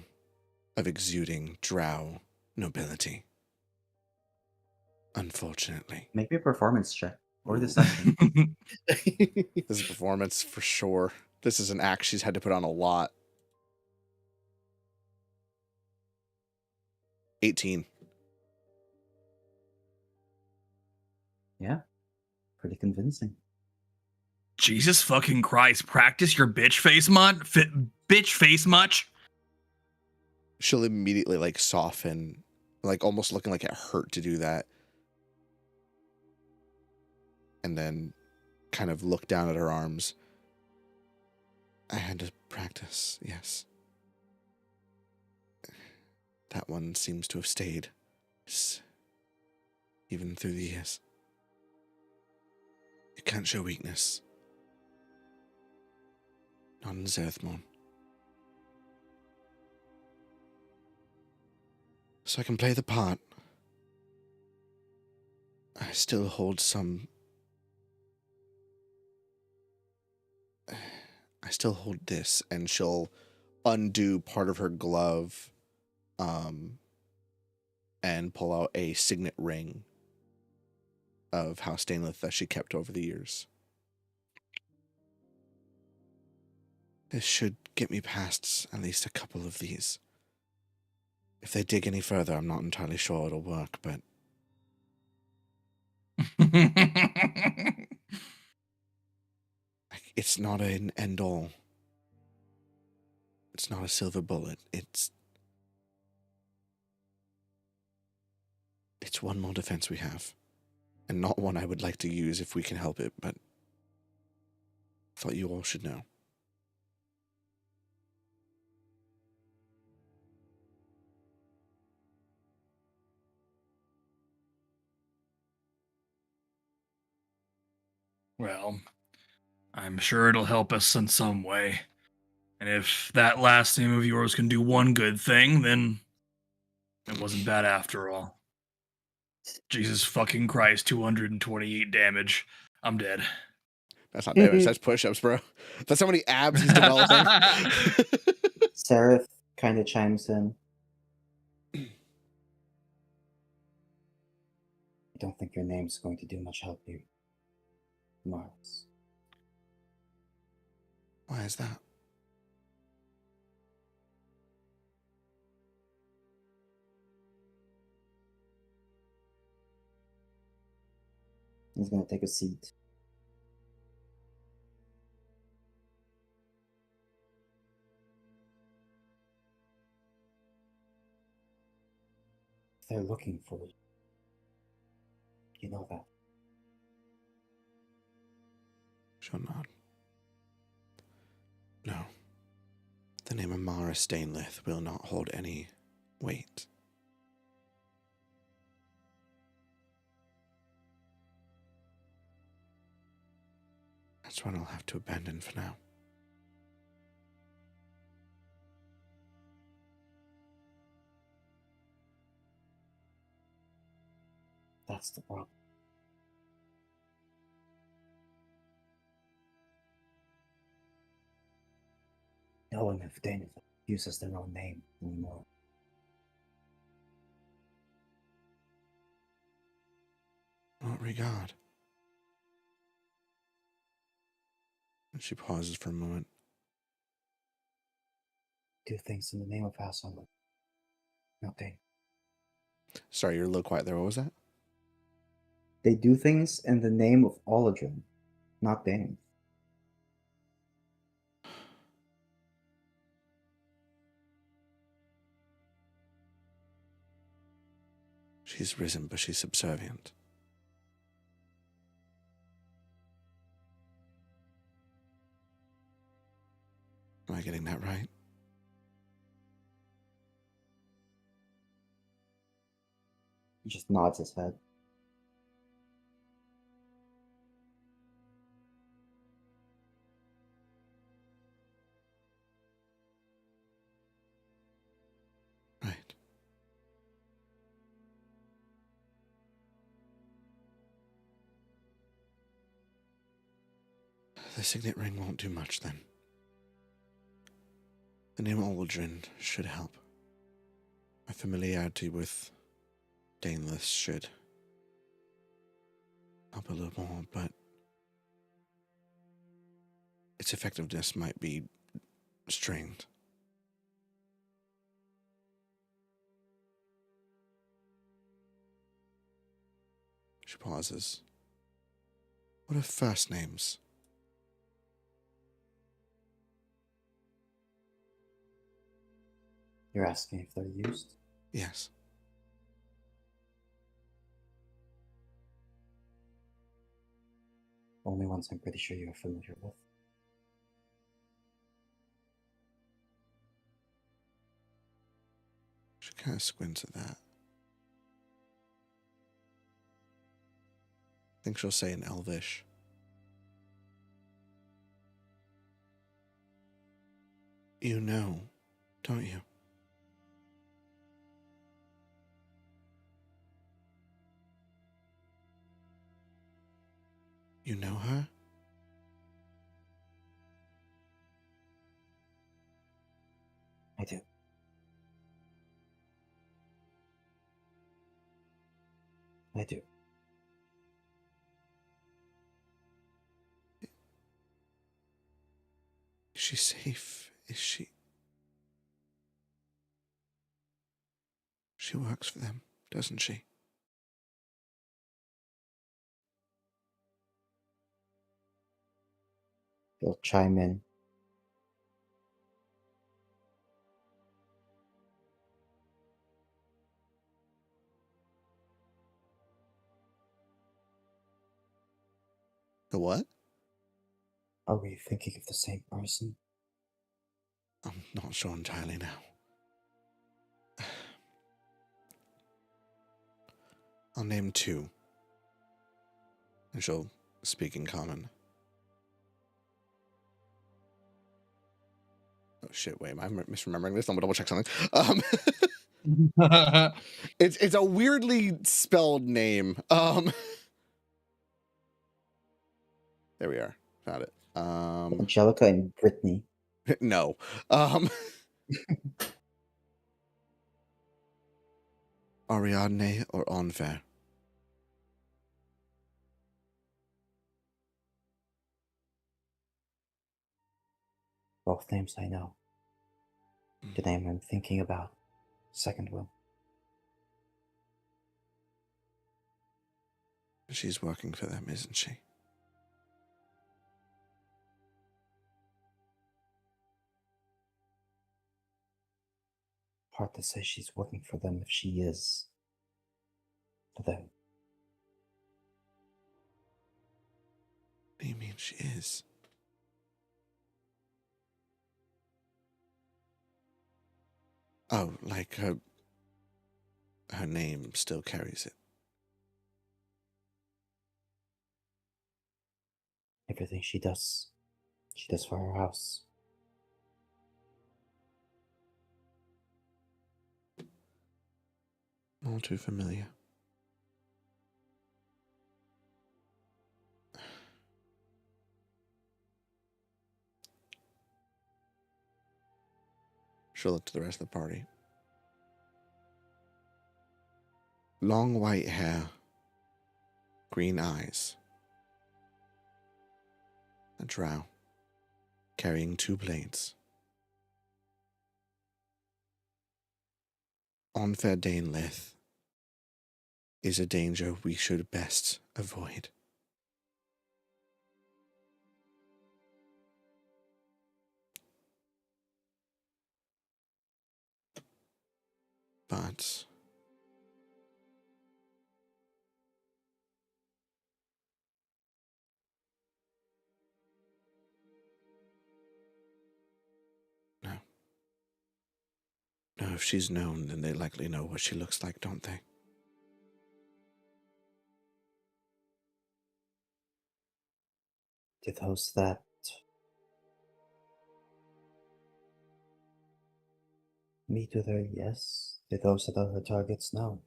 Speaker 1: of exuding drow nobility. Unfortunately.
Speaker 5: Make me a performance check or deception.
Speaker 1: This is a performance for sure. This is an act she's had to put on a lot. 18.
Speaker 5: Yeah, pretty convincing.
Speaker 2: Jesus fucking Christ! Practice your bitch face much.
Speaker 1: She'll immediately like soften, like almost looking like it hurt to do that. And then kind of look down at her arms. I had to practice, yes. That one seems to have stayed, even through the years. You can't show weakness. Not in Zerthmorn. So I can play the part. I still hold some... I still hold this, and she'll undo part of her glove, and pull out a signet ring of House Stainlith that she kept over the years. This should get me past at least a couple of these. If they dig any further, I'm not entirely sure it'll work, but... It's not an end-all. It's not a silver bullet. It's one more defense we have. And not one I would like to use if we can help it, but I thought you all should know.
Speaker 7: Well, I'm sure it'll help us in some way. And if that last name of yours can do one good thing, then it wasn't bad after all. Jesus fucking Christ, 228 damage. I'm dead.
Speaker 1: That's not damage, that's push-ups, bro. That's how many abs he's developing.
Speaker 5: Seraph kind of chimes in. I don't think your name's going to do much help you, Mars.
Speaker 1: Why is that?
Speaker 5: He's going to take a seat. They're looking for you. You know that.
Speaker 1: She'll nod. No. The name Amara Stainlith will not hold any weight. That's one I'll have to abandon for now.
Speaker 5: That's the problem. No one of Dana uses their own name anymore.
Speaker 1: What regard? And she pauses for a moment.
Speaker 5: Do things in the name of House Only. Nothing.
Speaker 1: Sorry, you're a little quiet there. What was that?
Speaker 5: They do things in the name of Oladrin, not Dane.
Speaker 1: She's risen, but she's subservient. Am I getting that right?
Speaker 5: He just nods his head.
Speaker 1: Right. The signet ring won't do much then. The name Aldrin should help. My familiarity with Daneless should help a little more, but its effectiveness might be strained. She pauses. What are first names?
Speaker 5: You're asking if they're used?
Speaker 1: Yes.
Speaker 5: Only ones I'm pretty sure you're familiar with.
Speaker 1: She kind of squints at that. I think she'll say in Elvish. You know, don't you? You know her?
Speaker 5: I do. I do.
Speaker 1: Is she safe? Is she... She works for them, doesn't she?
Speaker 5: He'll chime in.
Speaker 1: The what?
Speaker 5: Are we thinking of the same person?
Speaker 1: I'm not sure entirely now. I'll name two. And she'll speak in common. Oh shit, wait, am I misremembering this? I'm gonna double check something. It's a weirdly spelled name. There we are. Found it.
Speaker 5: Angelica and Brittany.
Speaker 1: No. Ariadne or Enfer?
Speaker 5: Both names I know. The name I'm thinking about, second one.
Speaker 1: She's working for them, isn't she?
Speaker 5: Hard to say she's working for them if she is for them.
Speaker 1: What do you mean she is? Oh, like her name still carries it.
Speaker 5: Everything she does for her house.
Speaker 1: All too familiar. She'll look to the rest of the party. Long white hair, green eyes. A drow, carrying two blades. Enfer Dainlith is a danger we should best avoid. But no. No, if she's known, then they likely know what she looks like, don't they?
Speaker 5: To those that meet with her, yes. To those that are her targets, no.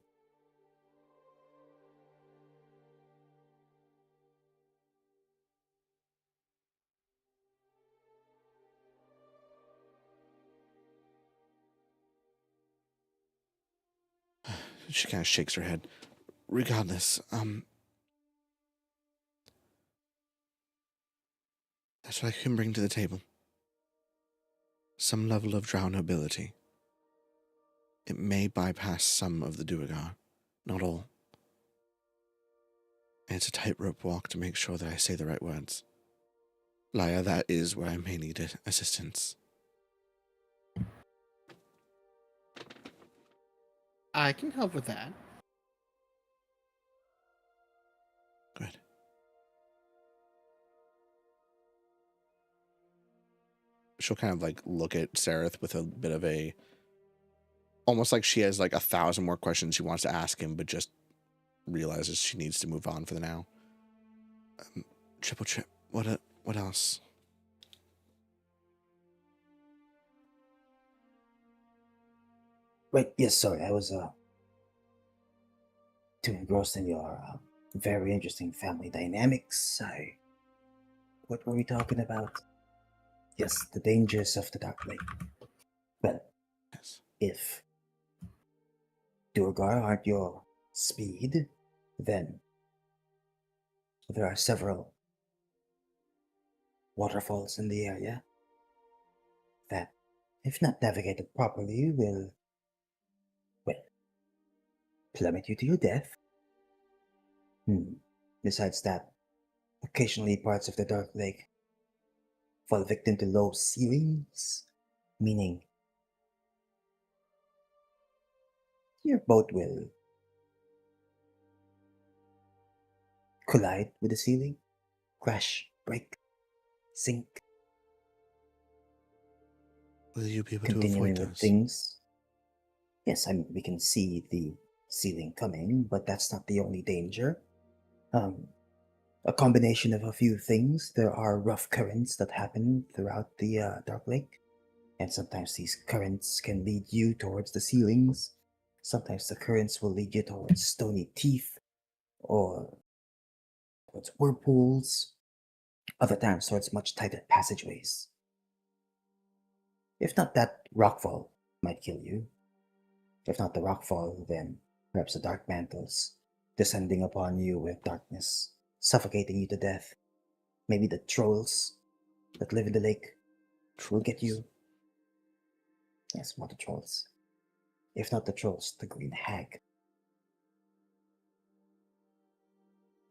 Speaker 1: She kind of shakes her head. Regardless, that's what I can bring to the table. Some level of drow nobility. It may bypass some of the Duergar, not all. And it's a tightrope walk to make sure that I say the right words. Laia, that is where I may need assistance.
Speaker 3: I can help with that.
Speaker 1: Good. She'll kind of like look at Sareth with a bit of a, almost like she has like 1,000 more questions she wants to ask him, but just realizes she needs to move on for the now. Triple Trip, what else?
Speaker 5: Wait, yes, sorry, I was too engrossed in your very interesting family dynamics. What were we talking about? Yes, the dangers of the Dark Lake. Well,
Speaker 1: Yes.
Speaker 5: if Durgar aren't your speed, then there are several waterfalls in the area that, if not navigated properly, will, well, plummet you to your death. Besides that, occasionally parts of the Dark Lake fall victim to low ceilings, meaning your boat will collide with the ceiling, crash, break, sink.
Speaker 1: Will you be able
Speaker 5: Continuing
Speaker 1: to avoid
Speaker 5: with
Speaker 1: those?
Speaker 5: things. Yes, we can see the ceiling coming, but that's not the only danger. A combination of a few things. There are rough currents that happen throughout the Dark Lake, and sometimes these currents can lead you towards the ceilings. Sometimes the currents will lead you towards stony teeth or towards whirlpools. Other times towards much tighter passageways. If not, that rockfall might kill you. If not the rockfall, then perhaps the dark mantles descending upon you with darkness, suffocating you to death. Maybe the trolls that live in the lake will get you. Yes, water trolls. If not the trolls, the green hag.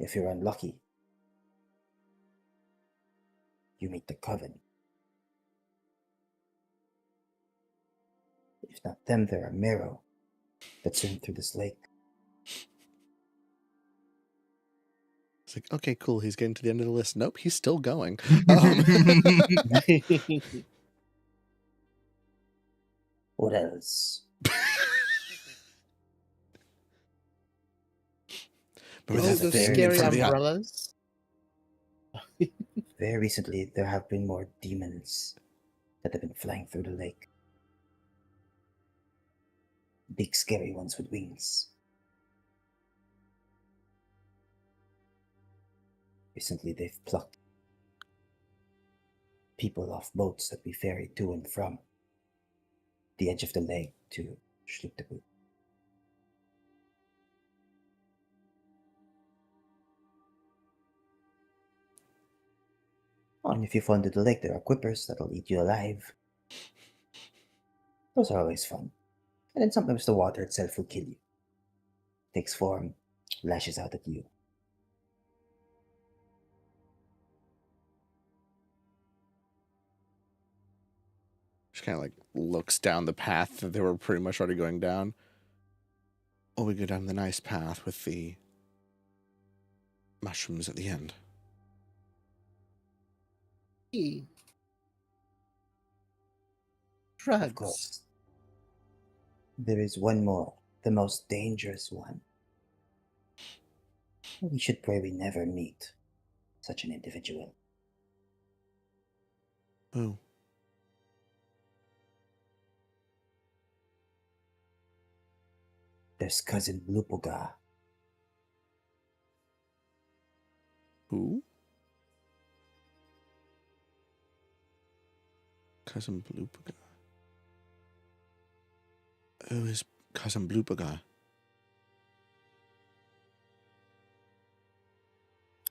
Speaker 5: If you're unlucky, you meet the coven. If not them, there are Mero that swim through this lake.
Speaker 1: It's like, okay, cool. He's getting to the end of the list. Nope, he's still going.
Speaker 5: What else?
Speaker 1: Remember
Speaker 3: Oh,
Speaker 1: that
Speaker 3: those
Speaker 1: thing in
Speaker 3: scary
Speaker 1: front of the
Speaker 3: umbrellas.
Speaker 5: Very recently, there have been more demons that have been flying through the lake. Big, scary ones with wings. Recently, they've plucked people off boats that we ferried to and from the edge of the lake to Schlüterboot. And if you fall into the lake, there are quippers that'll eat you alive. Those are always fun. And then sometimes the water itself will kill you. Takes form, lashes out at you.
Speaker 1: She kind of like looks down the path that they were pretty much already going down. Oh, we go down the nice path with the mushrooms at the end.
Speaker 3: Drugs.
Speaker 5: Of course. There is one more, the most dangerous one. We should pray we never meet such an individual.
Speaker 1: Who?
Speaker 5: There's cousin Lupoga.
Speaker 1: Who? Cousin Bloopaga. Who is Cousin Bloopaga?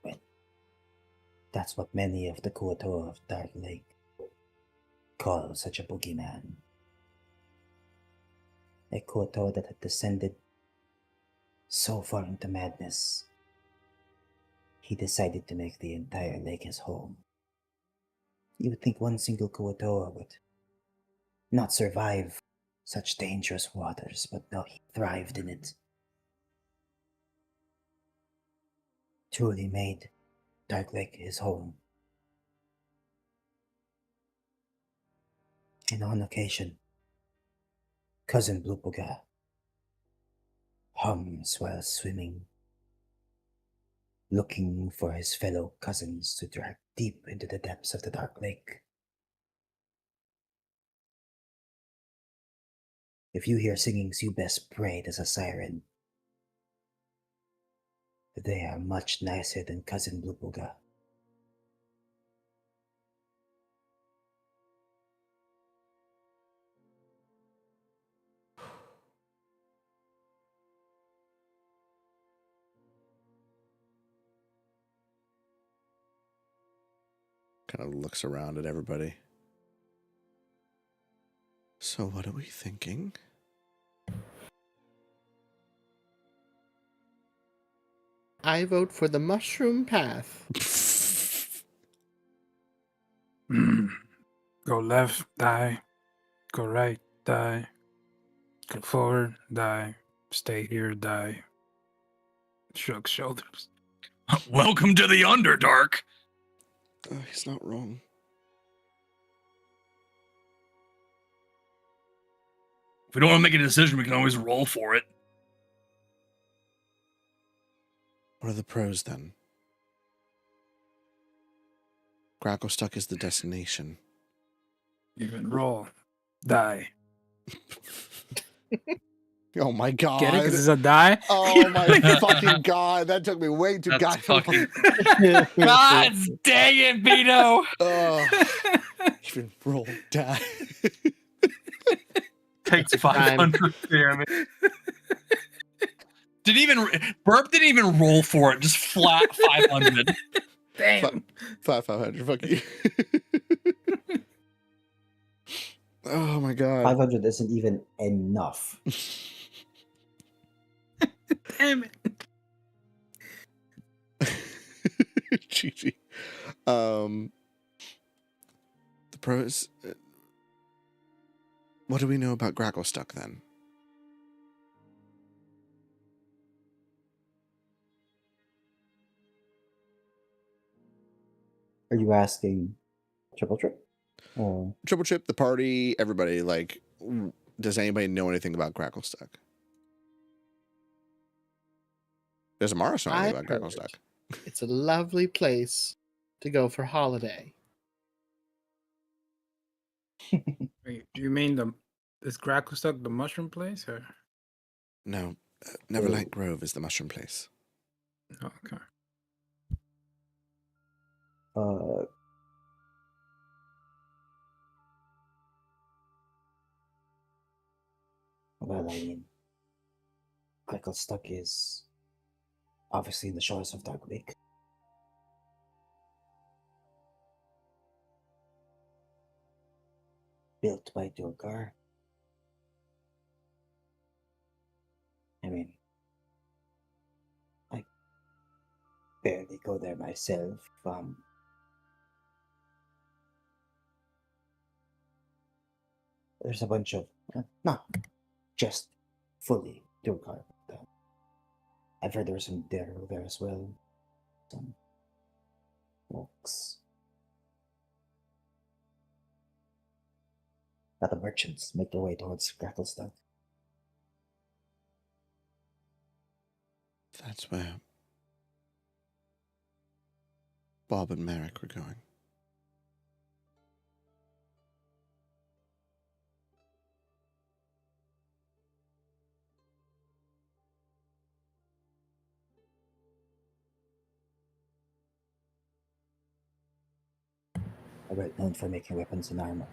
Speaker 5: Well, that's what many of the Kuato of Dark Lake call such a boogeyman. A Kuato that had descended so far into madness, he decided to make the entire lake his home. You would think one single Kuatoa would not survive such dangerous waters, but no, he thrived in it. Truly made Dark Lake his home. And on occasion, cousin Blupoga hums while swimming, looking for his fellow cousins to drag deep into the depths of the Dark Lake. If you hear singings, you best pray there's a siren. They are much nicer than Cousin Blue Booga.
Speaker 1: Kind of looks around at everybody. So what are we thinking?
Speaker 3: I vote for the mushroom path.
Speaker 6: Go left, die. Go right, die. Go forward, die. Stay here, die. Shrugs shoulders.
Speaker 7: Welcome to the Underdark.
Speaker 1: He's not wrong.
Speaker 7: If we don't want to make a decision, we can always roll for it.
Speaker 1: What are the pros then? Gracklestuck is the destination.
Speaker 6: Even roll, die.
Speaker 1: Oh my god.
Speaker 6: Get it? Because it's a die?
Speaker 1: Oh my fucking god. That took me way too
Speaker 2: That's
Speaker 1: goddamn
Speaker 2: fucking- God dang it, Vito!
Speaker 1: Even roll die.
Speaker 2: Takes 500 damage. Burp didn't even roll for it, just flat 500.
Speaker 6: Damn.
Speaker 1: 500. Fuck you. Oh my god.
Speaker 5: 500 isn't even enough.
Speaker 6: Damn it.
Speaker 1: GG. The pros. What do we know about Gracklestuck then?
Speaker 5: Are you asking Triple Trip? Or
Speaker 1: Triple Chip, the party, everybody, like, does anybody know anything about Gracklestuck? Does Amara know anything about Gracklestuck?
Speaker 3: It's a lovely place to go for holiday.
Speaker 6: Wait, do you mean is Gracklestuck the mushroom place? Or?
Speaker 1: No. Neverlight Grove is the mushroom place.
Speaker 6: Oh, okay.
Speaker 5: Well, I mean, Gracklestuck is obviously in the shores of Dark Lake. Built by Durgar. I mean, I barely go there myself. There's a bunch of, not just fully Durgar. I've heard there's some Darrow there as well. Some folks. Now the merchants make their way towards Gracklestuck.
Speaker 1: That's where Bob and Merrick were going.
Speaker 5: Are well known for making weapons and armor.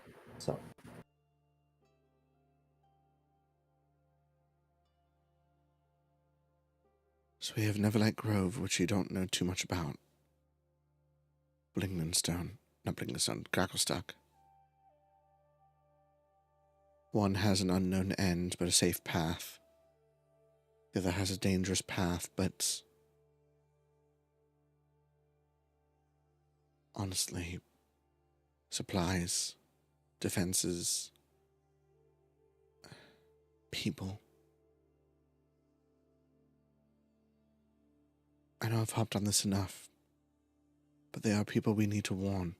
Speaker 5: So
Speaker 1: we have Neverlight Grove, which you don't know too much about. Gracklestuck. One has an unknown end, but a safe path. The other has a dangerous path, but honestly, supplies, defenses, people. I know I've hopped on this enough, but they are people we need to warn.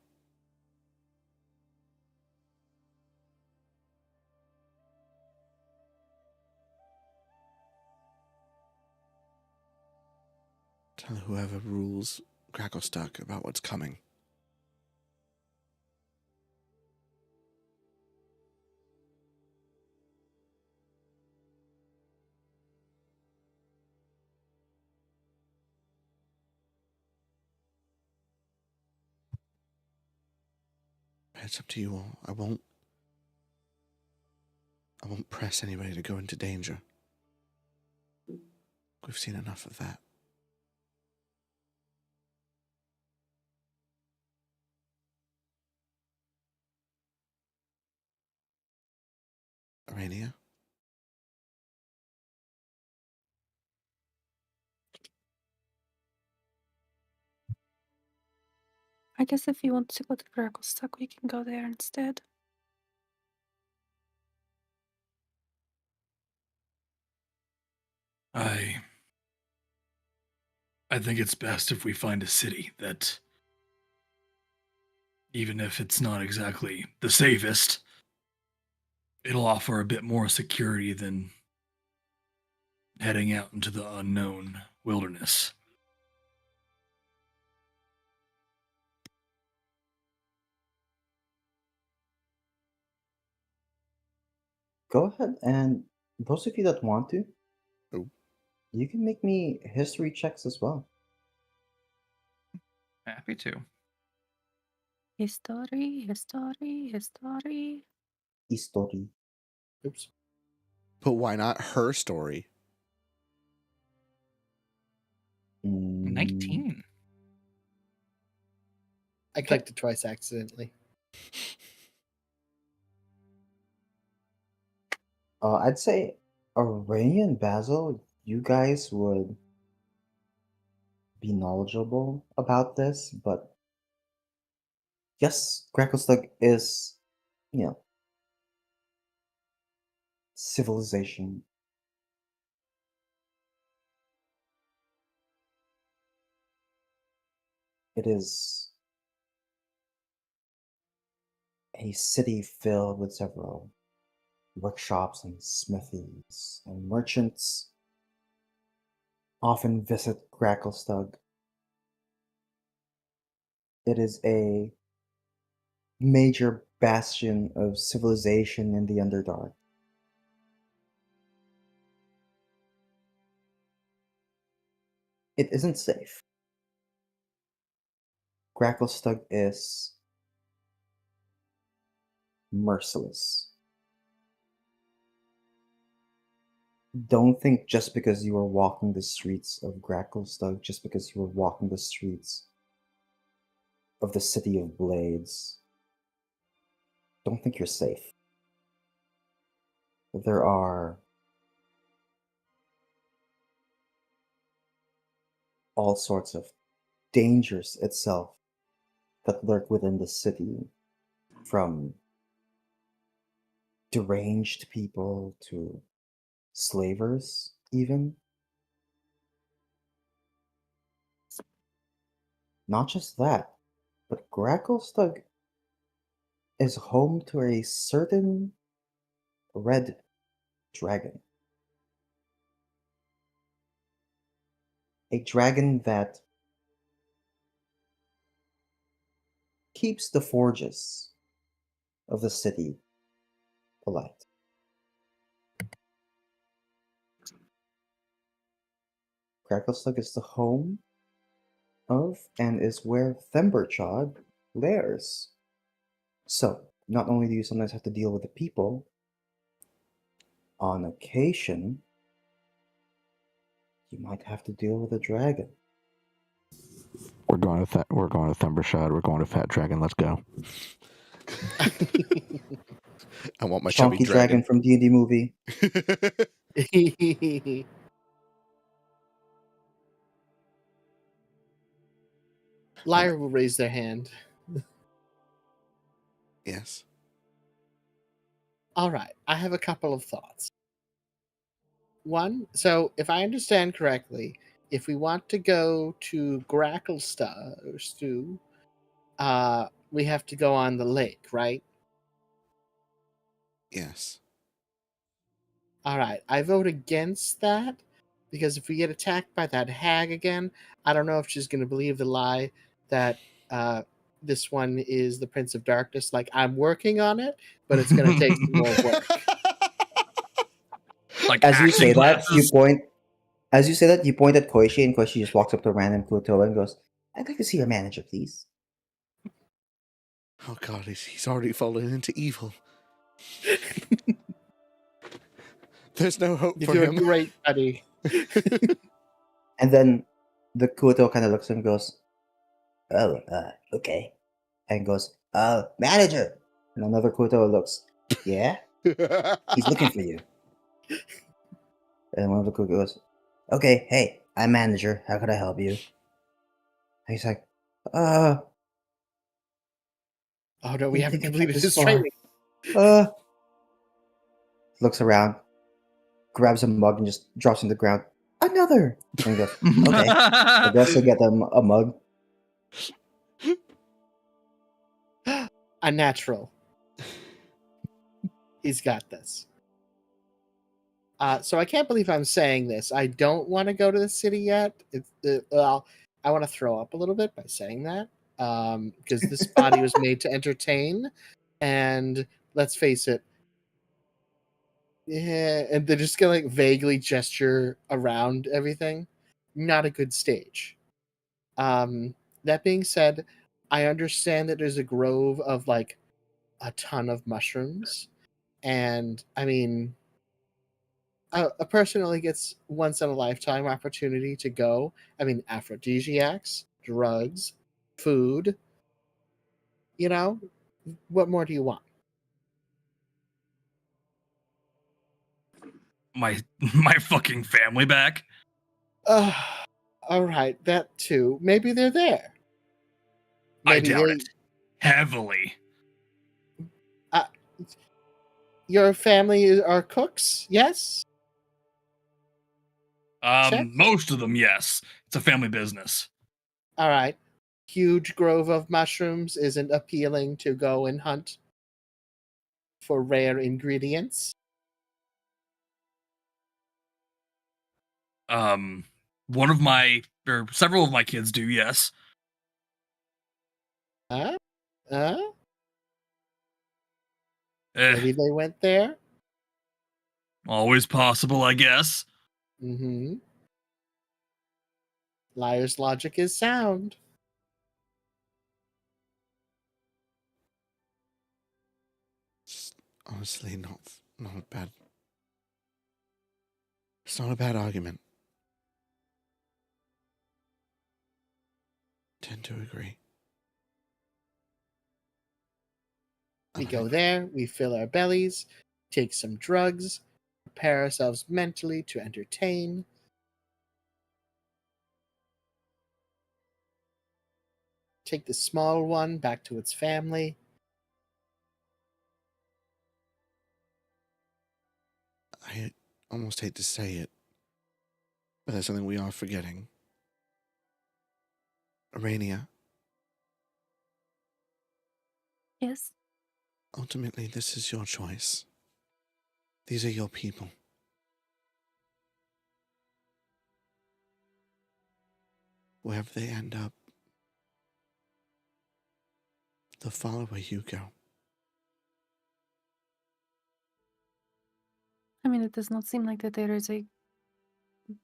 Speaker 1: Tell whoever rules Gracklestuck about what's coming. It's up to you all. I won't press anybody to go into danger. We've seen enough of that. Arania?
Speaker 4: I guess if you want to go to Gracklestuck, we can go there instead.
Speaker 7: I think it's best if we find a city that, even if it's not exactly the safest, it'll offer a bit more security than heading out into the unknown wilderness.
Speaker 5: Go ahead, and those of you that want to,
Speaker 1: Oh.
Speaker 5: you can make me history checks as well.
Speaker 2: Happy to.
Speaker 4: History.
Speaker 5: History.
Speaker 3: Oops.
Speaker 1: But why not her story?
Speaker 2: 19.
Speaker 3: I clicked it twice accidentally.
Speaker 5: I'd say Arania and Basil, you guys would be knowledgeable about this, but yes, Gracklestug is, civilization. It is a city filled with several workshops and smithies, and merchants often visit Gracklestug. It is a major bastion of civilization in the Underdark. It isn't safe. Gracklestug is merciless. Don't think just because you are walking the streets of Gracklestug, just because you are walking the streets of the City of Blades, don't think you're safe. There are all sorts of dangers itself that lurk within the city, from deranged people to slavers, even. Not just that, but Gracklestug is home to a certain red dragon. A dragon that keeps the forges of the city alight. Gracklestug is the home of and is where Themberchog lairs. So, not only do you sometimes have to deal with the people, on occasion, you might have to deal with a dragon.
Speaker 1: We're going to Thumbershot. We're going to Fat Dragon. Let's go. I want my chubby
Speaker 5: Chunky dragon from D&D movie.
Speaker 3: Lyre will raise their hand.
Speaker 1: Yes.
Speaker 3: All right, I have a couple of thoughts. One, so if I understand correctly, if we want to go to Gracklestug, we have to go on the lake, right?
Speaker 1: Yes.
Speaker 3: All right, I vote against that because if we get attacked by that hag again, I don't know if she's going to believe the lie that this one is the Prince of Darkness. Like, I'm working on it, but it's going to take some more work.
Speaker 7: Like
Speaker 5: As you say that,
Speaker 7: glasses.
Speaker 5: you point at Koichi, and Koichi just walks up to random Kuto and goes, "I'd like to see your manager, please."
Speaker 1: Oh God, he's already fallen into evil. There's no hope
Speaker 3: You're
Speaker 1: for
Speaker 3: doing
Speaker 1: him.
Speaker 3: great, buddy.
Speaker 5: And then the Kuto kind of looks and goes, "Oh, okay," and goes, "Manager." And another Kuto looks, "Yeah, he's looking for you." And one of the Kuto goes, "Okay, hey, I'm manager. How could I help you?" And he's like,
Speaker 3: Oh no, we
Speaker 5: didn't
Speaker 3: haven't
Speaker 5: think I'd get
Speaker 3: completed
Speaker 5: this
Speaker 3: his
Speaker 5: far.
Speaker 3: training.
Speaker 5: Looks around, grabs a mug and just drops on the ground. Another. And he goes, okay, I guess I get them a mug.
Speaker 3: A natural. He's got this. So I can't believe I'm saying this. I don't want to go to the city yet. Well, I want to throw up a little bit by saying that because this body was made to entertain, and let's face it, yeah, and they're just gonna like vaguely gesture around everything. Not a good stage. That being said, I understand that there's a grove of like a ton of mushrooms, and I mean, a person only gets once in a lifetime opportunity to go. I mean, aphrodisiacs, drugs, food. You know, what more do you want?
Speaker 7: My fucking family back.
Speaker 3: All right, that too. Maybe they're there.
Speaker 7: I
Speaker 3: Maybe
Speaker 7: doubt
Speaker 3: they.
Speaker 7: it. Heavily.
Speaker 3: Your family are cooks, yes? Check.
Speaker 7: Most of them, yes. It's a family business.
Speaker 3: All right. Huge grove of mushrooms isn't appealing to go and hunt for rare ingredients.
Speaker 7: One of my or several of my kids do, yes.
Speaker 3: Huh?
Speaker 7: Eh,
Speaker 3: Maybe they went there.
Speaker 7: always possible, I guess.
Speaker 3: Mm-hmm. Liar's logic is sound.
Speaker 1: It's honestly not a bad. It's not a bad argument. Tend to agree.
Speaker 3: We go there, we fill our bellies, take some drugs, prepare ourselves mentally to entertain. Take the small one back to its family.
Speaker 1: I almost hate to say it, but there's something we are forgetting. Arania,
Speaker 4: Yes.
Speaker 1: ultimately, this is your choice. These are your people. Wherever they end up, they'll follow where you go.
Speaker 4: I mean, it does not seem like that there is a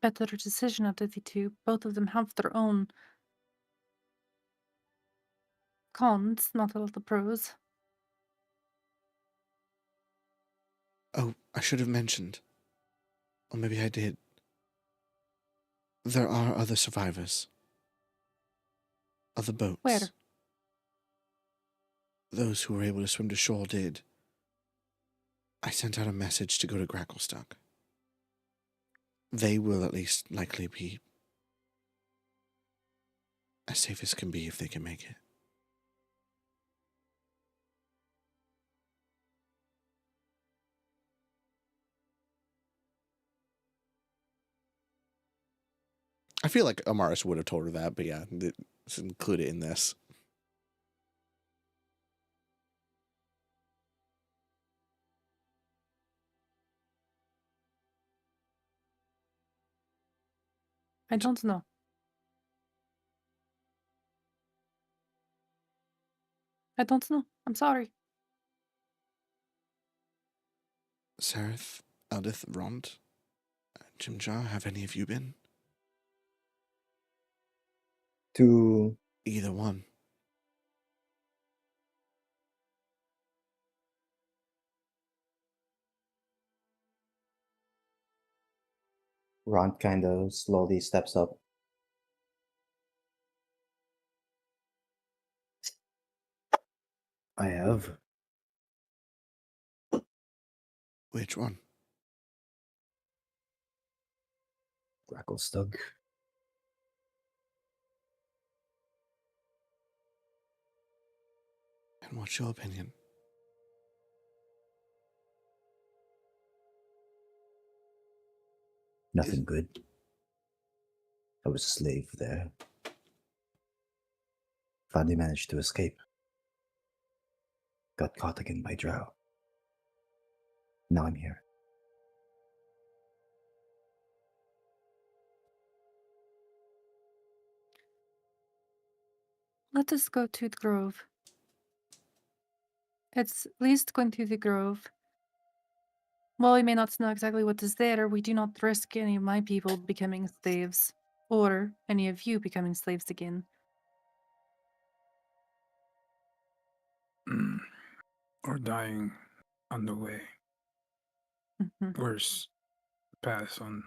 Speaker 4: better decision out of the two. Both of them have their own cons, not a lot of pros.
Speaker 1: Oh, I should have mentioned. Or maybe I did. There are other survivors. Other boats.
Speaker 4: Where?
Speaker 1: Those who were able to swim to shore did. I sent out a message to go to Gracklestock. They will at least likely be as safe as can be if they can make it. I feel like Amaris would have told her that, but yeah, it's included in this.
Speaker 4: I don't know. I don't know. I'm sorry.
Speaker 1: Sereth, Eldith, Rond, Jimjar, have any of you been?
Speaker 5: To
Speaker 1: Either one.
Speaker 5: Ron kind of slowly steps up. I have.
Speaker 1: Which one?
Speaker 5: Gracklestug.
Speaker 1: And what's your opinion?
Speaker 5: Nothing good. I was a slave there. Finally managed to escape. Got caught again by Drow. Now I'm here.
Speaker 4: Let us go to the grove. It's at least going to the grove. While we may not know exactly what is there, we do not risk any of my people becoming slaves, or any of you becoming slaves again.
Speaker 6: Or dying on the way. Worse, pass on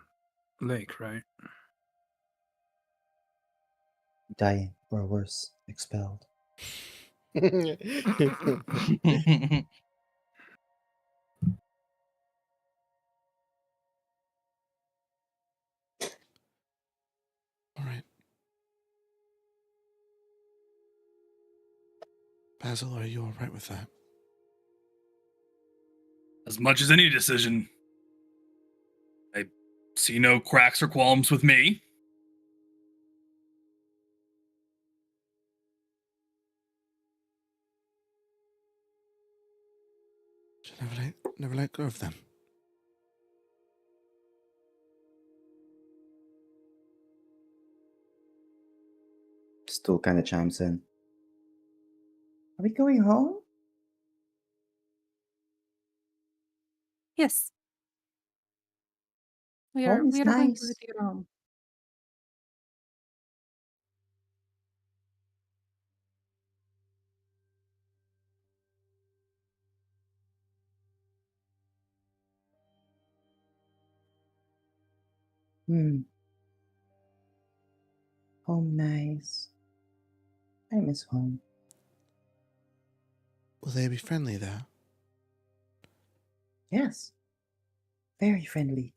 Speaker 6: lake, right?
Speaker 5: Dying, or worse, expelled.
Speaker 1: All right. Basil, are you all right with that?
Speaker 7: As much as any decision. I see no cracks or qualms with me.
Speaker 1: Should never let go of them.
Speaker 5: Still kind of chimes in. Are we going home?
Speaker 4: Yes. We are
Speaker 5: Home is
Speaker 4: going to
Speaker 5: nice.
Speaker 4: get home.
Speaker 5: Home nice. I miss home.
Speaker 1: Will they be friendly there?
Speaker 5: Yes. Very friendly.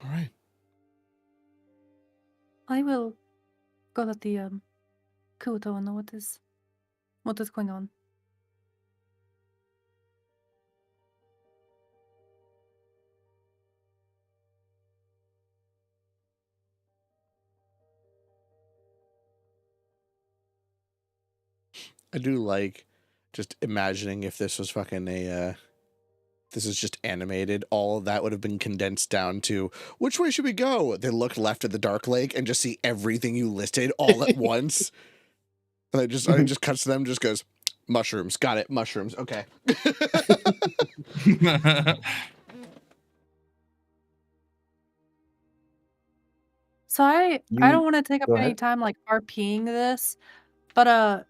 Speaker 1: All right.
Speaker 4: I will go let the Kuoto know what is going on.
Speaker 1: I do like just imagining if this was fucking this is just animated, all of that would have been condensed down to which way should we go? They look left at the Dark Lake and just see everything you listed all at once. And it just cuts to them, just goes, mushrooms, got it, mushrooms, okay.
Speaker 4: So I don't want to take up
Speaker 5: go
Speaker 4: any
Speaker 5: ahead.
Speaker 4: time like RPing this, but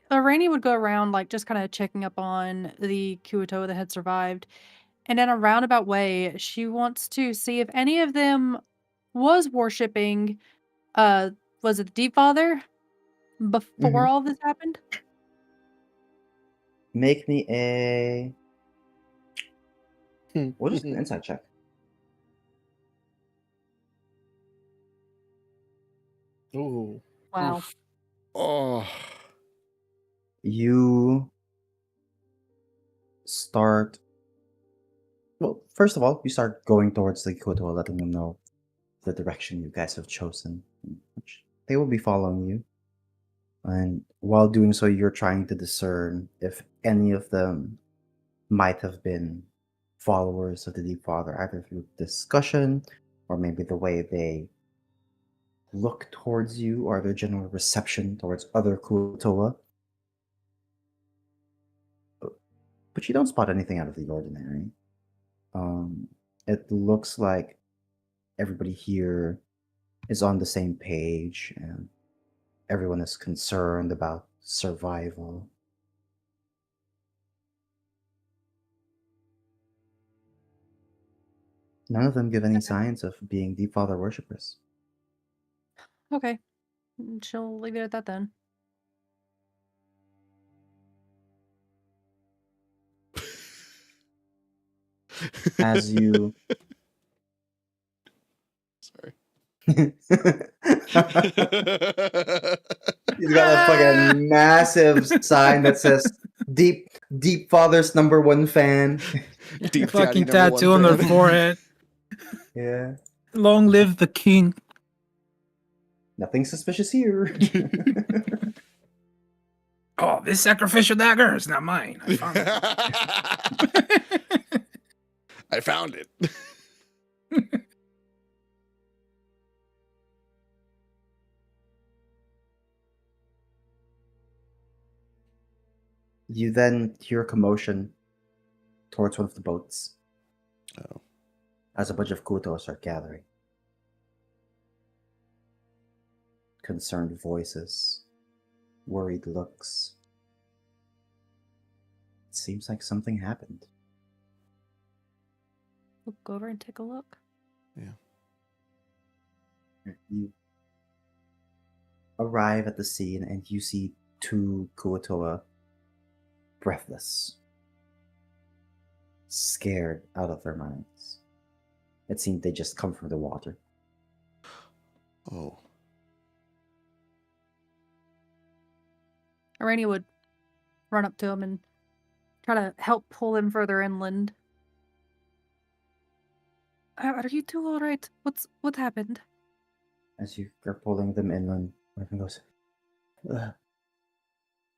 Speaker 4: Rainey would go around like just kind of checking up on the Kuoto that had survived. And in a roundabout way, she wants to see if any of them was worshipping was it the Deep Father before all this happened?
Speaker 5: Make me a... What is an insight check?
Speaker 3: Ooh.
Speaker 4: Wow.
Speaker 7: Oof.
Speaker 1: Oh.
Speaker 5: You start... Well, first of all, you start going towards the Kyoto, letting them know the direction you guys have chosen, which they will be following you. And while doing so, you're trying to discern if any of them might have been followers of the Deep Father, either through discussion or maybe the way they look towards you or their general reception towards other Kuotoa. But you don't spot anything out of the ordinary. It looks like everybody here is on the same page, and Everyone is concerned about survival. None of them give any signs of being Deep Father worshippers.
Speaker 4: Okay. She'll leave it at that then.
Speaker 5: As you...
Speaker 1: Sorry.
Speaker 5: He's got a fucking massive sign that says Deep Father's #1 fan.
Speaker 1: Deep
Speaker 6: Fucking
Speaker 1: Daddy
Speaker 6: tattoo on their forehead.
Speaker 5: Yeah.
Speaker 6: Long live the king.
Speaker 5: Nothing suspicious here.
Speaker 6: Oh, this sacrificial dagger is not mine. I found it.
Speaker 1: I found it.
Speaker 5: You then hear a commotion towards one of the boats.
Speaker 1: Oh.
Speaker 5: As a bunch of kutos are gathering. Concerned voices, worried looks. It seems like something happened.
Speaker 4: We'll go over and take a look.
Speaker 1: Yeah.
Speaker 5: You arrive at the scene and you see 2 Kuotoa breathless, scared out of their minds. It seemed they just come from the water.
Speaker 1: Oh.
Speaker 4: Arania would run up to him and try to help pull him further inland. Are you two all right? What happened?
Speaker 5: As you are pulling them inland, one of them goes,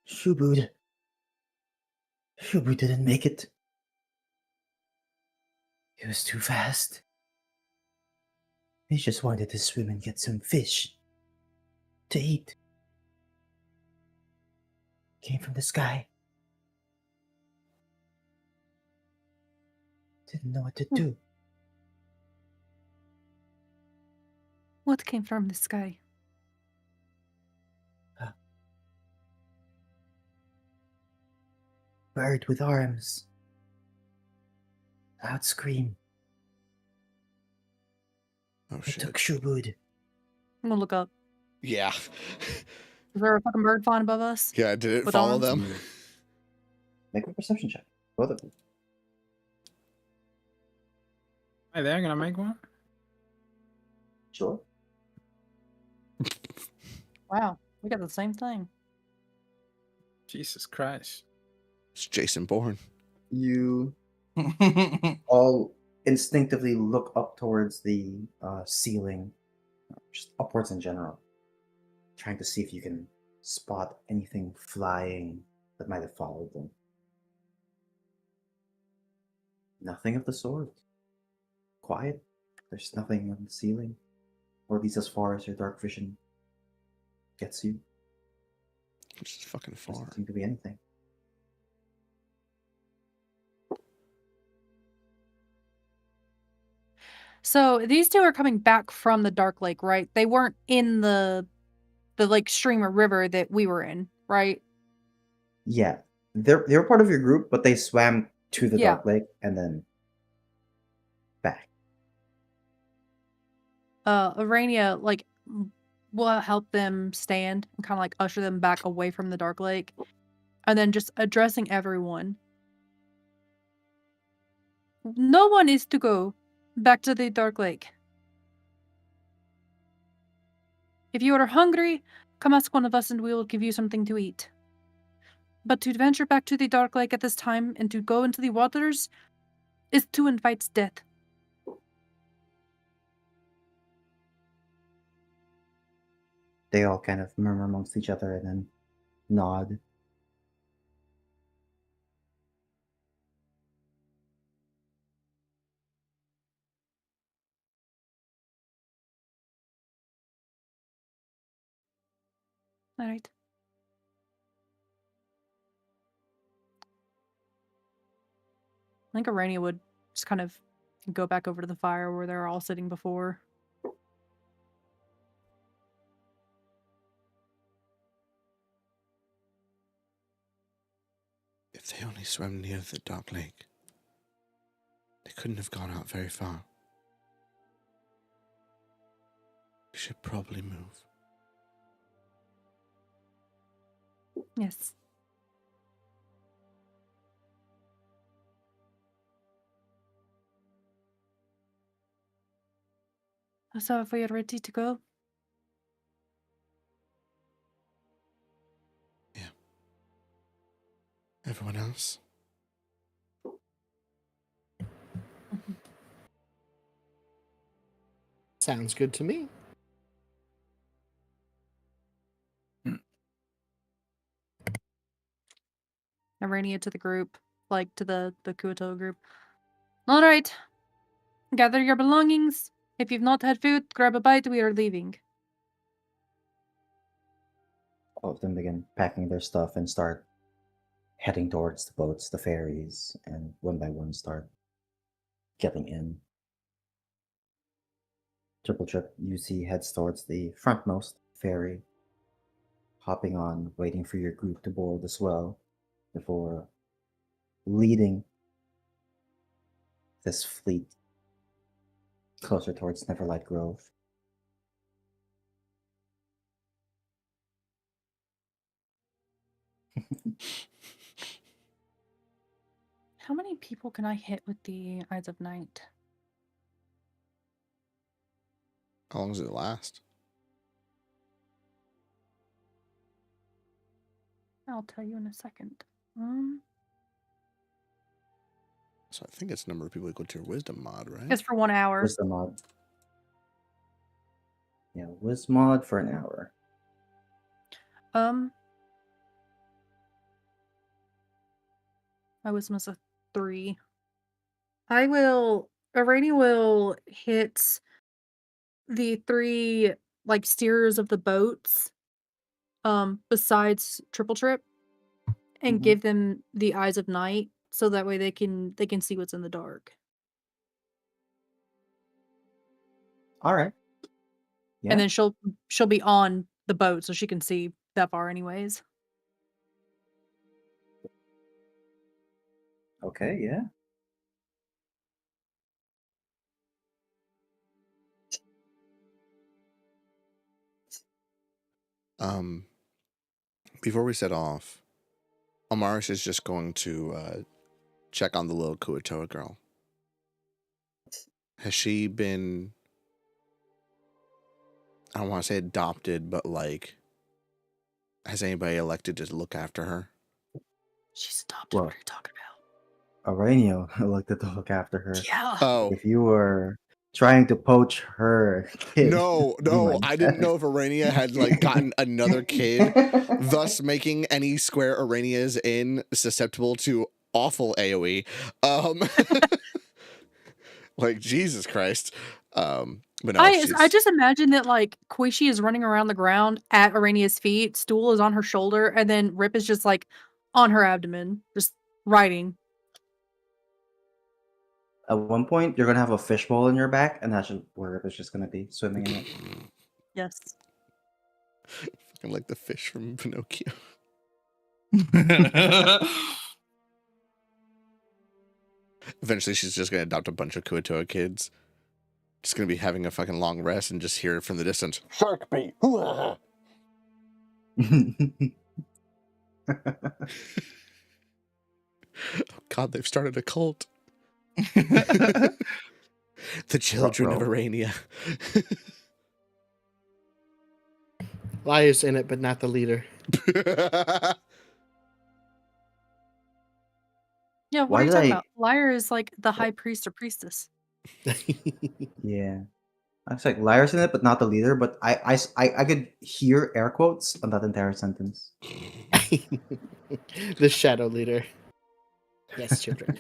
Speaker 5: Shubud didn't make it. He was too fast. He just wanted to swim and get some fish to eat. Came from the sky. Didn't know what to do.
Speaker 4: What came from the sky?
Speaker 5: Bird with arms. Loud scream.
Speaker 1: Oh
Speaker 5: It
Speaker 1: shit.
Speaker 5: took Shubud.
Speaker 4: I'm gonna look up.
Speaker 1: Yeah.
Speaker 4: Is there a fucking bird flying above us?
Speaker 1: Yeah, did it
Speaker 4: With
Speaker 1: follow
Speaker 4: arms?
Speaker 1: them?
Speaker 5: Make a perception check. Both of them.
Speaker 6: Hey, they're gonna make one?
Speaker 5: Sure.
Speaker 4: Wow, we got the same thing.
Speaker 6: Jesus Christ.
Speaker 1: It's Jason Bourne.
Speaker 5: You all instinctively look up towards the ceiling, just upwards in general, trying to see if you can spot anything flying that might have followed them. Nothing of the sort. Quiet. There's nothing on the ceiling, or at least as far as your dark vision gets you.
Speaker 1: It's just fucking far.
Speaker 5: Doesn't seem to be anything.
Speaker 4: So these two are coming back from the Dark Lake, right? They weren't in the like stream or river that we were in, right?
Speaker 5: Yeah, they're part of your group, but they swam to the
Speaker 4: Yeah.
Speaker 5: Dark Lake and then back.
Speaker 4: Arania, like, will help them stand and kind of like usher them back away from the Dark Lake. And then just addressing everyone. No one is to go back to the Dark Lake. If you are hungry, come ask one of us and we will give you something to eat. But to venture back to the Dark Lake at this time and to go into the waters is to invite death.
Speaker 5: They all kind of murmur amongst each other and then nod.
Speaker 4: All right. I think Arania would just kind of go back over to the fire where they're all sitting before.
Speaker 1: They only swam near the dark lake. They couldn't have gone out very far. We should probably move.
Speaker 4: Yes. So if we are ready to go.
Speaker 1: Yeah. Everyone else?
Speaker 3: Sounds good to me.
Speaker 4: Arania to the group, like to the Kuoto group. All right. Gather your belongings. If you've not had food, grab a bite. We are leaving.
Speaker 5: All of them begin packing their stuff and start heading towards the boats, the ferries, and one by one start getting in. Triple Trip, you see, heads towards the frontmost ferry, hopping on, waiting for your group to board as well, before leading this fleet closer towards Neverlight Grove.
Speaker 4: How many people can I hit with the Eyes of Night?
Speaker 1: How long does it last?
Speaker 4: I'll tell you in a second.
Speaker 1: So I think it's the number of people equal to your wisdom mod, right?
Speaker 4: It's for 1 hour.
Speaker 5: Wisdom mod. Yeah, Wiz mod for an hour.
Speaker 4: My wisdom is a 3. Irani will hit the 3 like steerers of the boats, besides Triple Trip, and give them the Eyes of Night, so that way they can see what's in the dark.
Speaker 5: All right. Yeah.
Speaker 4: And then she'll be on the boat, so she can see that far anyways.
Speaker 5: Okay, yeah.
Speaker 1: Before we set off, Amaris is just going to check on the little Kuatoa girl. Has she been, I don't want to say adopted, but like, has anybody elected to look after her?
Speaker 4: She's adopted.
Speaker 5: Well,
Speaker 4: What are you talking
Speaker 5: Aurelio elected to look after her.
Speaker 4: about? Yeah.
Speaker 1: Oh.
Speaker 5: If you were trying to poach her kid.
Speaker 1: No, I didn't know if Arania had like gotten another kid, thus making any square Arania is in susceptible to awful AoE. Like Jesus Christ. But no,
Speaker 4: I just imagine that like Koishi is running around the ground at Arania's feet, Stool is on her shoulder, and then Rip is just like on her abdomen, just riding.
Speaker 5: At one point, you're going to have a fishbowl in your back, and that's where Rip is just going to be swimming in it.
Speaker 4: Yes.
Speaker 1: Fucking like the fish from Pinocchio. Eventually, she's just going to adopt a bunch of Kuatoa kids. Just going to be having a fucking long rest and just hear it from the distance. Shark bait! Oh, God, they've started a cult. The children of Arania.
Speaker 3: Liar's in it, but not the leader.
Speaker 4: Yeah, what
Speaker 5: Why
Speaker 4: are you
Speaker 5: did
Speaker 4: talking
Speaker 5: I-
Speaker 4: about? Liar is like the high priest or priestess.
Speaker 5: Yeah. I was like, liar's in it, but not the leader. But I could hear air quotes on that entire sentence.
Speaker 3: The shadow leader. Yes, children.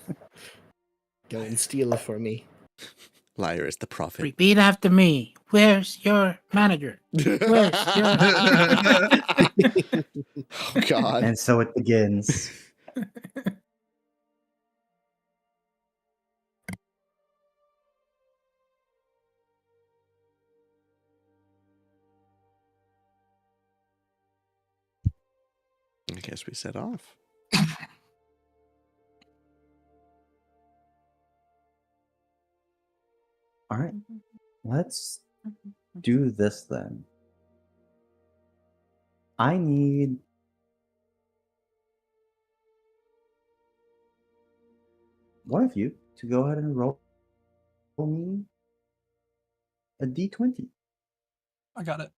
Speaker 3: Go and steal it for me.
Speaker 1: Liar is the prophet.
Speaker 6: Repeat after me. Where's your manager? Where's your...
Speaker 1: Oh, God.
Speaker 5: And so it begins.
Speaker 1: I guess we set off.
Speaker 5: All right. Let's do this then. I need one of you to go ahead and roll me a d20.
Speaker 7: I got it.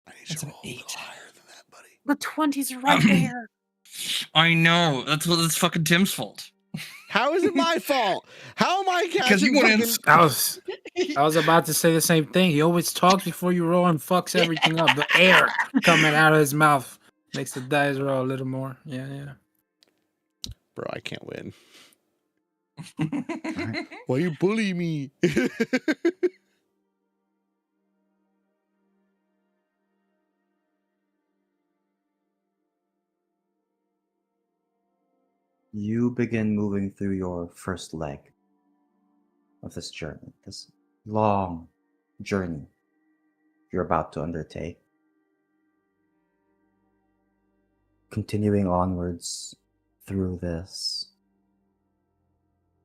Speaker 1: I need
Speaker 7: That's
Speaker 1: to
Speaker 7: an
Speaker 1: roll a little
Speaker 7: 8.
Speaker 1: higher than that, buddy.
Speaker 4: The 20's right there.
Speaker 7: I know. That's fucking Tim's fault.
Speaker 1: How is it my fault? How am I
Speaker 7: Because you
Speaker 1: catching
Speaker 7: went
Speaker 1: fucking...
Speaker 6: I was about to say the same thing. He always talks before you roll and fucks everything up. The air coming out of his mouth makes the dice roll a little more. Yeah.
Speaker 1: Bro, I can't win.
Speaker 5: Right.
Speaker 1: Why you bully me?
Speaker 5: You begin moving through your first leg of this journey, this long journey you're about to undertake. Continuing onwards through this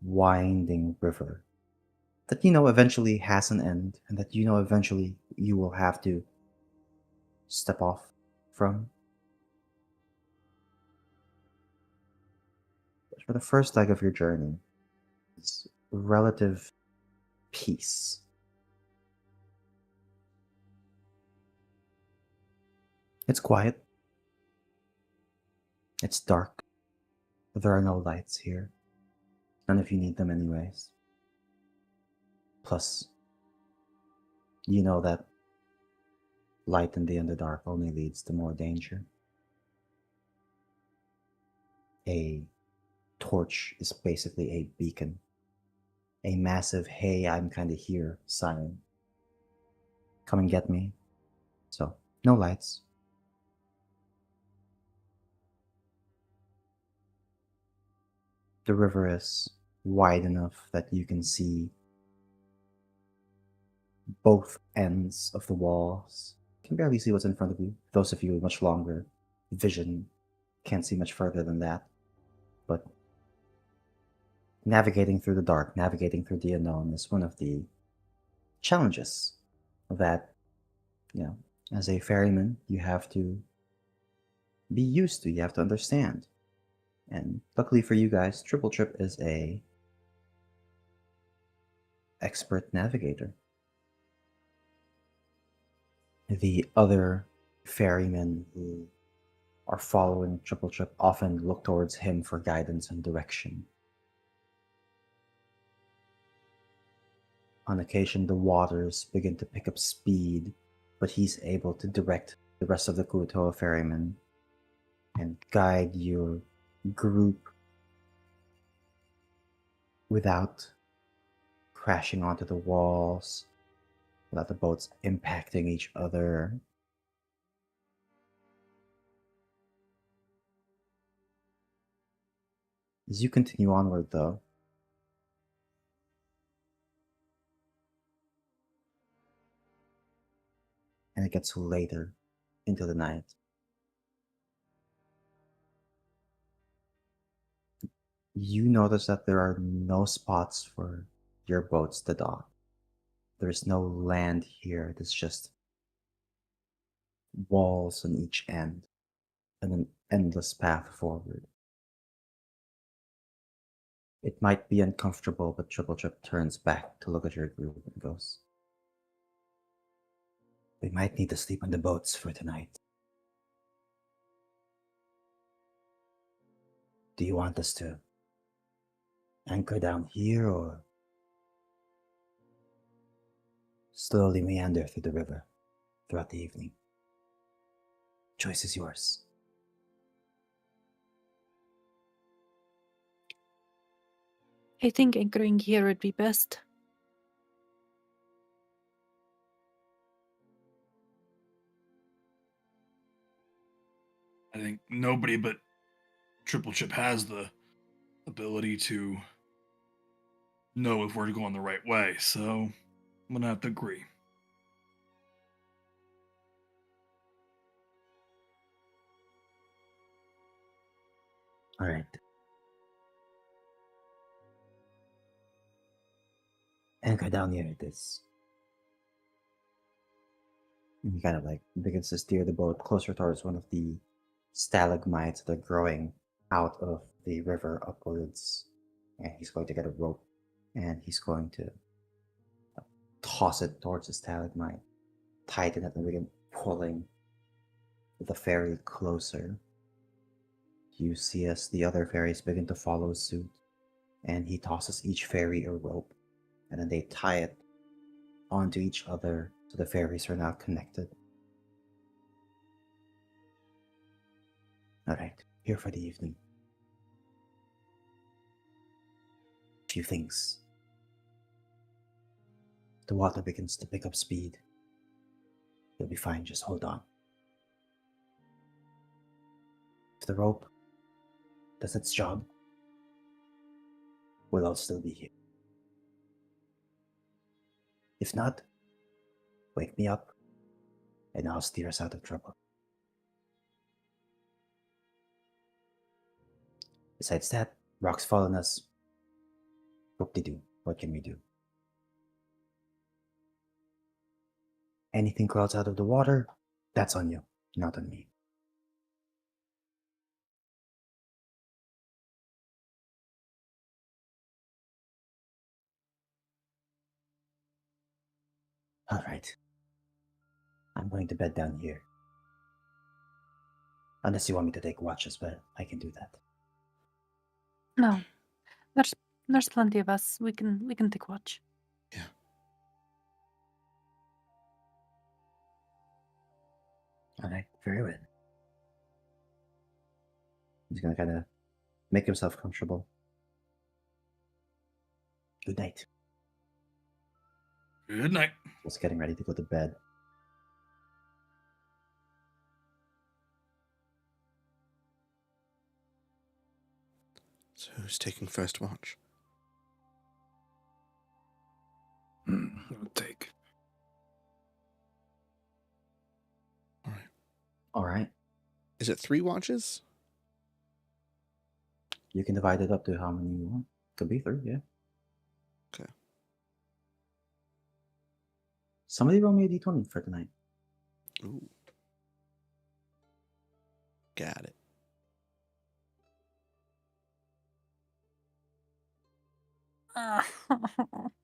Speaker 5: winding river that you know eventually has an end, and that you know eventually you will have to step off from. But for the first leg of your journey, it's relative peace. It's quiet. It's dark. There are no lights here. None of you need them anyways. Plus, you know that light in the underdark only leads to more danger. A torch is basically a beacon. A massive, hey, I'm kinda here sign. Come and get me. So, no lights. The river is wide enough that you can see both ends of the walls. You can barely see what's in front of you. Those of you with much longer vision can't see much further than that. But navigating through the dark, navigating through the unknown is one of the challenges that, as a ferryman, you have to be used to, you have to understand. And luckily for you guys, Triple Trip is a expert navigator. The other ferrymen who are following Triple Trip often look towards him for guidance and direction. On occasion, the waters begin to pick up speed, but he's able to direct the rest of the Kutoa ferrymen and guide your group without crashing onto the walls, without the boats impacting each other. As you continue onward, though, and it gets later into the night, you notice that there are no spots for your boats to dock. There's no land here. There's just walls on each end and an endless path forward. It might be uncomfortable, but Triple Trip turns back to look at your group and goes, "We might need to sleep on the boats for tonight. Do you want us to anchor down here or slowly meander through the river throughout the evening? Choice is yours."
Speaker 4: I think anchoring here would be best.
Speaker 7: I think nobody but Triple Chip has the ability to know if we're going the right way, so I'm gonna have to agree.
Speaker 5: All right. anchor down here at this. And he kind of like begins to steer the boat closer towards one of the stalagmites that are growing out of the river upwards. And he's going to get a rope and he's going to toss it towards the stalagmite, tighten it, and begin pulling the ferry closer. You see as the other ferries begin to follow suit, and he tosses each ferry a rope, and then they tie it onto each other so the ferries are now connected. Alright, here for the evening. Few things. The water begins to pick up speed. You'll be fine, just hold on. If the rope does its job, we'll all still be here. If not, wake me up, and I'll steer us out of trouble. Besides that, rocks fall on us. Whoop-de-doo, what can we do? Anything crawls out of the water, that's on you, not on me. Alright. I'm going to bed down here. Unless you want me to take watch as well, I can do that.
Speaker 4: No, there's plenty of us. We can take watch.
Speaker 1: Yeah.
Speaker 5: Alright, very well. He's gonna kind of make himself comfortable. Good night.
Speaker 7: Good night.
Speaker 5: Just getting ready to go to bed.
Speaker 1: So who's taking first watch?
Speaker 6: I'll take.
Speaker 1: All right.
Speaker 5: Alright.
Speaker 1: Is it 3 watches?
Speaker 5: You can divide it up to how many you want. Could be 3, yeah.
Speaker 1: Okay.
Speaker 5: Somebody roll me a d20 for tonight.
Speaker 1: Ooh. Got it.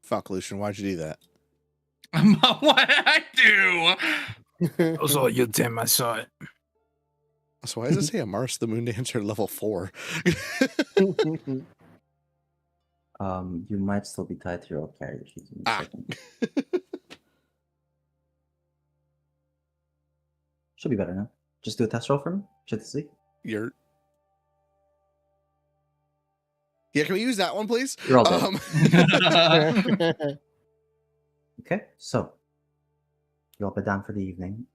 Speaker 1: Fuck, Lucian, why'd you do that?
Speaker 7: What did I do?
Speaker 6: That was all you, Tim. I saw it.
Speaker 1: So why does it say a Mars the Moon Dancer level 4?
Speaker 5: You might still be tied to your old carrier sheet in a second. Should be better now. Just do a test roll for me. Should to see.
Speaker 1: Yeah, can we use that one, please?
Speaker 5: You're all dead. Okay, so you'll bed down for the evening.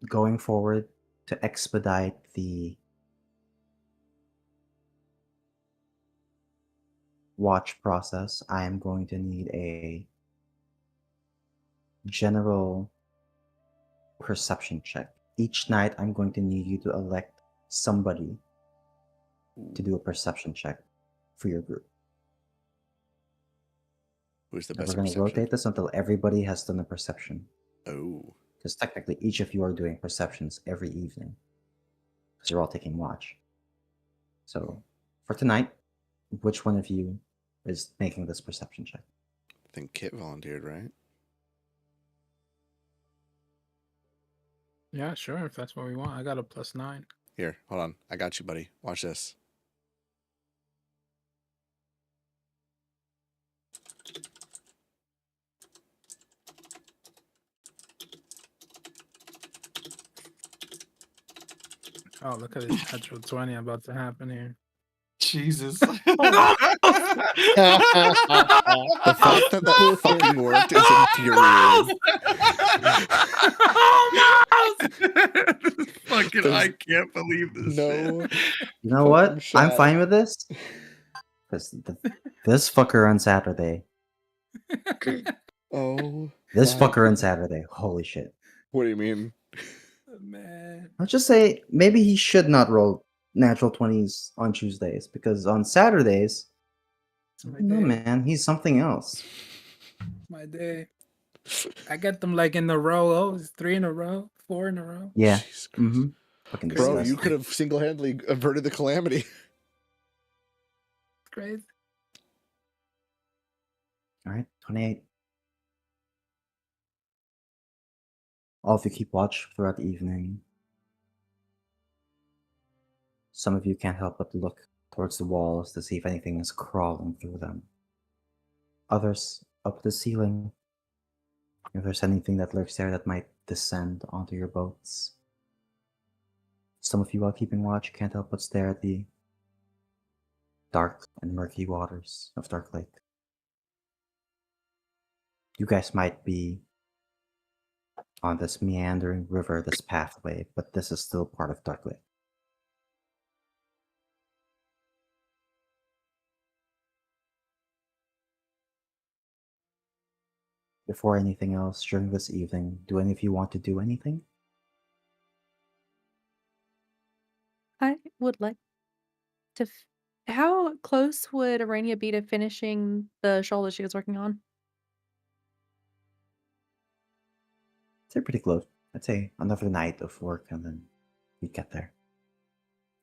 Speaker 5: Going forward to expedite the watch process, I am going to need a general perception check. Each night, I'm going to need you to elect somebody to do a perception check for your group.
Speaker 1: Who's the
Speaker 5: And
Speaker 1: best?
Speaker 5: we're going to rotate this until everybody has done a perception.
Speaker 1: Oh.
Speaker 5: Because technically, each of you are doing perceptions every evening. Because you're all taking watch. So, for tonight, which one of you is making this perception check?
Speaker 1: I think Kit volunteered, right?
Speaker 6: Yeah, sure. If that's what we want, I got a +9.
Speaker 1: Here, hold on. I got you, buddy. Watch this.
Speaker 6: Oh, look at this natural 20 about to happen here.
Speaker 2: Jesus.
Speaker 1: The fact that that fucking worked is infuriating.
Speaker 7: Fucking, I can't believe this.
Speaker 1: No.
Speaker 5: You know what?
Speaker 1: Fucking
Speaker 5: I'm
Speaker 1: shot.
Speaker 5: fine with this. Because this fucker on Saturday.
Speaker 1: Oh.
Speaker 5: This
Speaker 1: my
Speaker 5: fucker on
Speaker 1: God.
Speaker 5: Saturday. Holy shit.
Speaker 1: What do you mean?
Speaker 6: Man.
Speaker 5: I'll just say, maybe he should not roll natural 20s on Tuesdays, because on Saturdays, no man, he's something else.
Speaker 6: My day. I got them like in a row. Oh, it's 3 in a row, 4 in a row.
Speaker 5: Yeah.
Speaker 1: Jesus Christ.
Speaker 5: Mm-hmm. Fucking
Speaker 1: Bro, you
Speaker 5: disgusting.
Speaker 1: could have single-handedly averted the calamity.
Speaker 6: It's crazy.
Speaker 5: All right, 28. All of you keep watch throughout the evening. Some of you can't help but look towards the walls to see if anything is crawling through them. Others up at the ceiling, if there's anything that lurks there that might descend onto your boats. Some of you, while keeping watch, can't help but stare at the dark and murky waters of Dark Lake. You guys might be on this meandering river, this pathway, but this is still part of Dark Lake. Before anything else, during this evening, do any of you want to do anything?
Speaker 4: I would like to. How close would Arania be to finishing the shawl that she was working on?
Speaker 5: They're pretty close. I'd say another night of work and then we get there.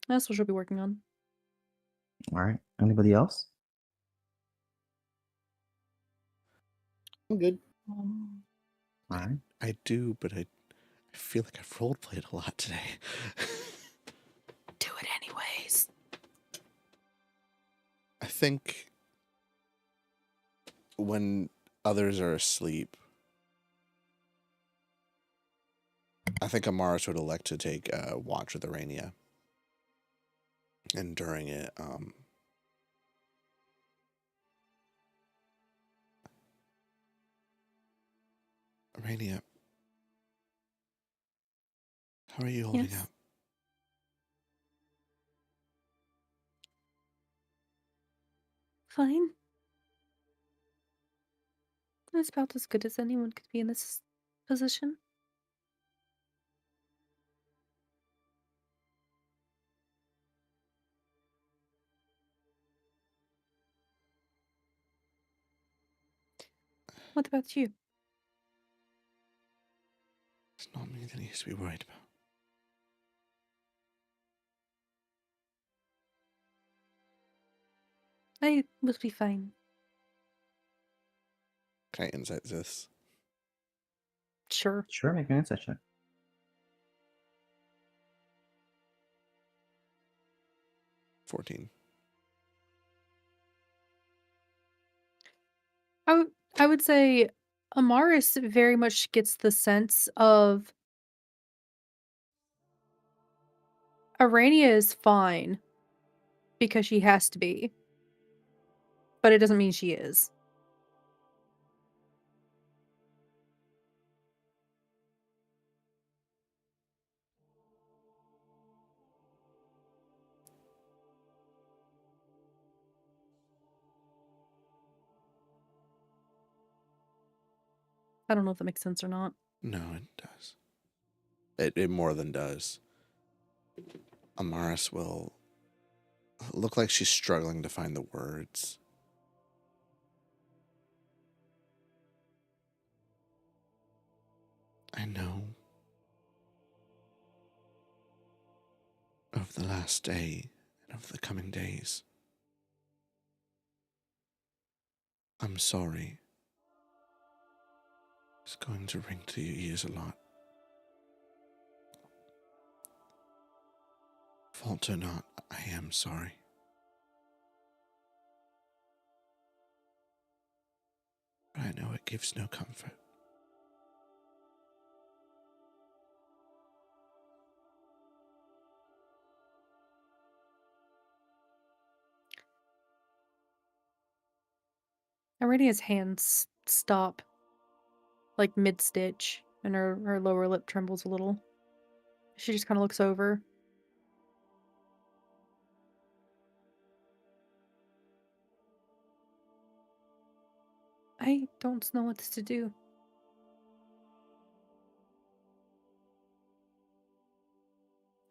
Speaker 4: That's what she'll be working on.
Speaker 5: All right. Anybody else?
Speaker 3: I'm good.
Speaker 5: All right.
Speaker 1: I do, but I feel like I've roleplayed a lot today.
Speaker 4: Do it anyways.
Speaker 1: I think when others are asleep, I think Amaris would elect to take a watch with Arania. And during it, Arania, how are you holding
Speaker 4: Yes.
Speaker 1: up?
Speaker 4: Fine. It's about as good as anyone could be in this position. What about you?
Speaker 1: It's not me that he has to be worried about.
Speaker 4: I will be fine.
Speaker 1: Can I insight this?
Speaker 4: Sure.
Speaker 5: Sure, make an insight check.
Speaker 1: $14.
Speaker 4: I would say Amaris very much gets the sense of Arania is fine because she has to be, but it doesn't mean she is. I don't know if that makes sense or not.
Speaker 1: No, it does. It more than does. Amaris will look like she's struggling to find the words. I know of the last day and of the coming days. I'm sorry. It's going to ring to your ears a lot. Fault or not, I am sorry. But I know it gives no comfort.
Speaker 4: Arania's hands stop, like mid-stitch, and her lower lip trembles a little. She just kind of looks over. I don't know what to do.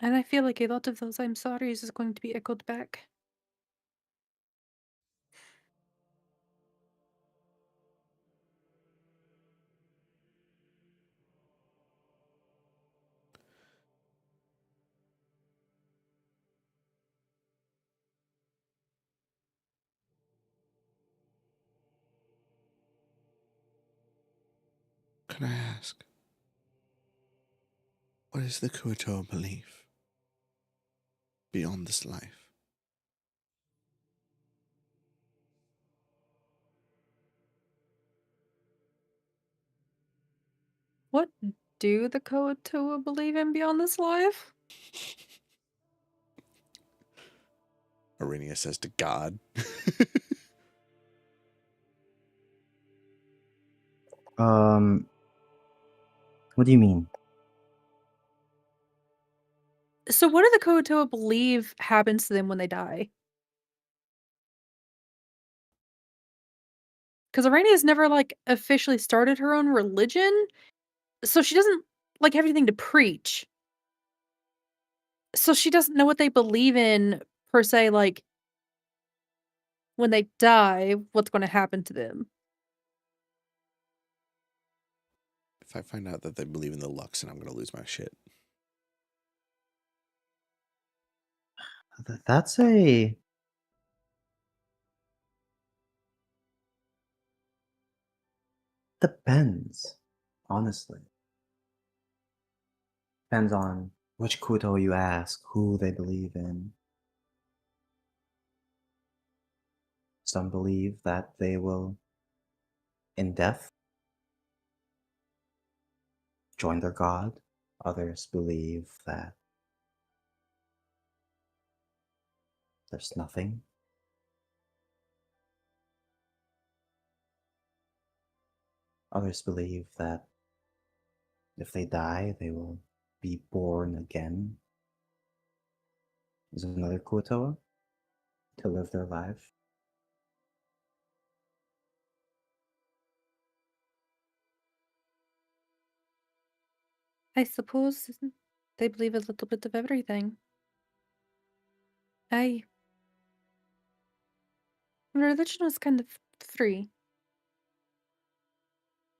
Speaker 4: And I feel like a lot of those I'm sorry's is going to be echoed back.
Speaker 1: Can I ask, what is the Kuotoa belief beyond this life?
Speaker 4: What do the Koatoa believe in beyond this life?
Speaker 1: Arrhenius says to God.
Speaker 5: What do you mean?
Speaker 4: So what do the Koatoa believe happens to them when they die? Because Arania has never, like, officially started her own religion, so she doesn't, like, have anything to preach. So she doesn't know what they believe in, per se, like, when they die, what's gonna happen to them.
Speaker 1: If I find out that they believe in the Luxon, I'm going to lose my shit.
Speaker 5: That's a depends, honestly. Depends on which Kuto you ask, who they believe in. Some believe that they will, in death, join their god. Others believe that there's nothing. Others believe that if they die, they will be born again. Is another Kuotoa to live their life.
Speaker 4: I suppose they believe a little bit of everything. I Religion was kind of free.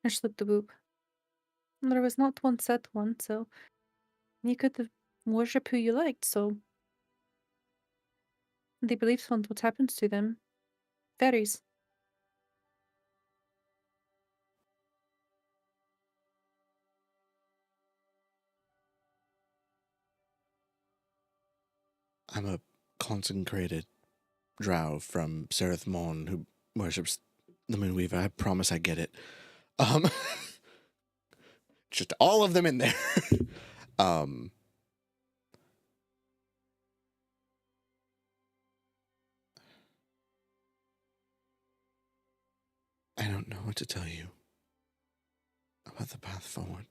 Speaker 4: I slipped the boop. There was not one set one, so you could worship who you liked, so the beliefs on what happens to them varies.
Speaker 1: I'm a consecrated drow from Sereth Mon who worships the Moonweaver. I promise I get it. Just all of them in there. I don't know what to tell you about the path forward.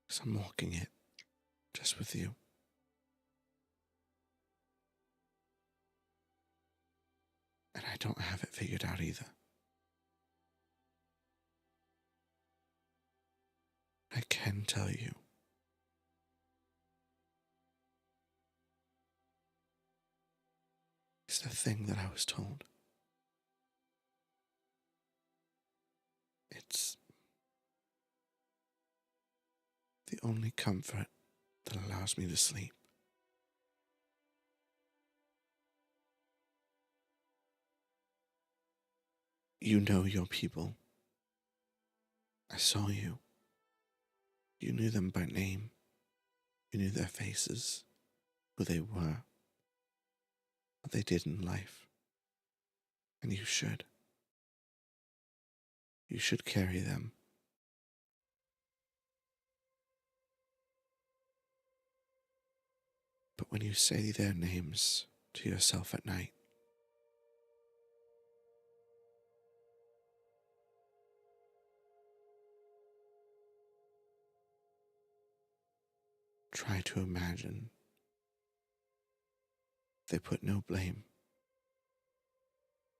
Speaker 1: Because I'm walking it just with you. And I don't have it figured out either. I can tell you. It's the thing that I was told. It's the only comfort that allows me to sleep. You know your people. I saw you. You knew them by name. You knew their faces, who they were, what they did in life. And you should. You should carry them. But when you say their names to yourself at night, try to imagine they put no blame.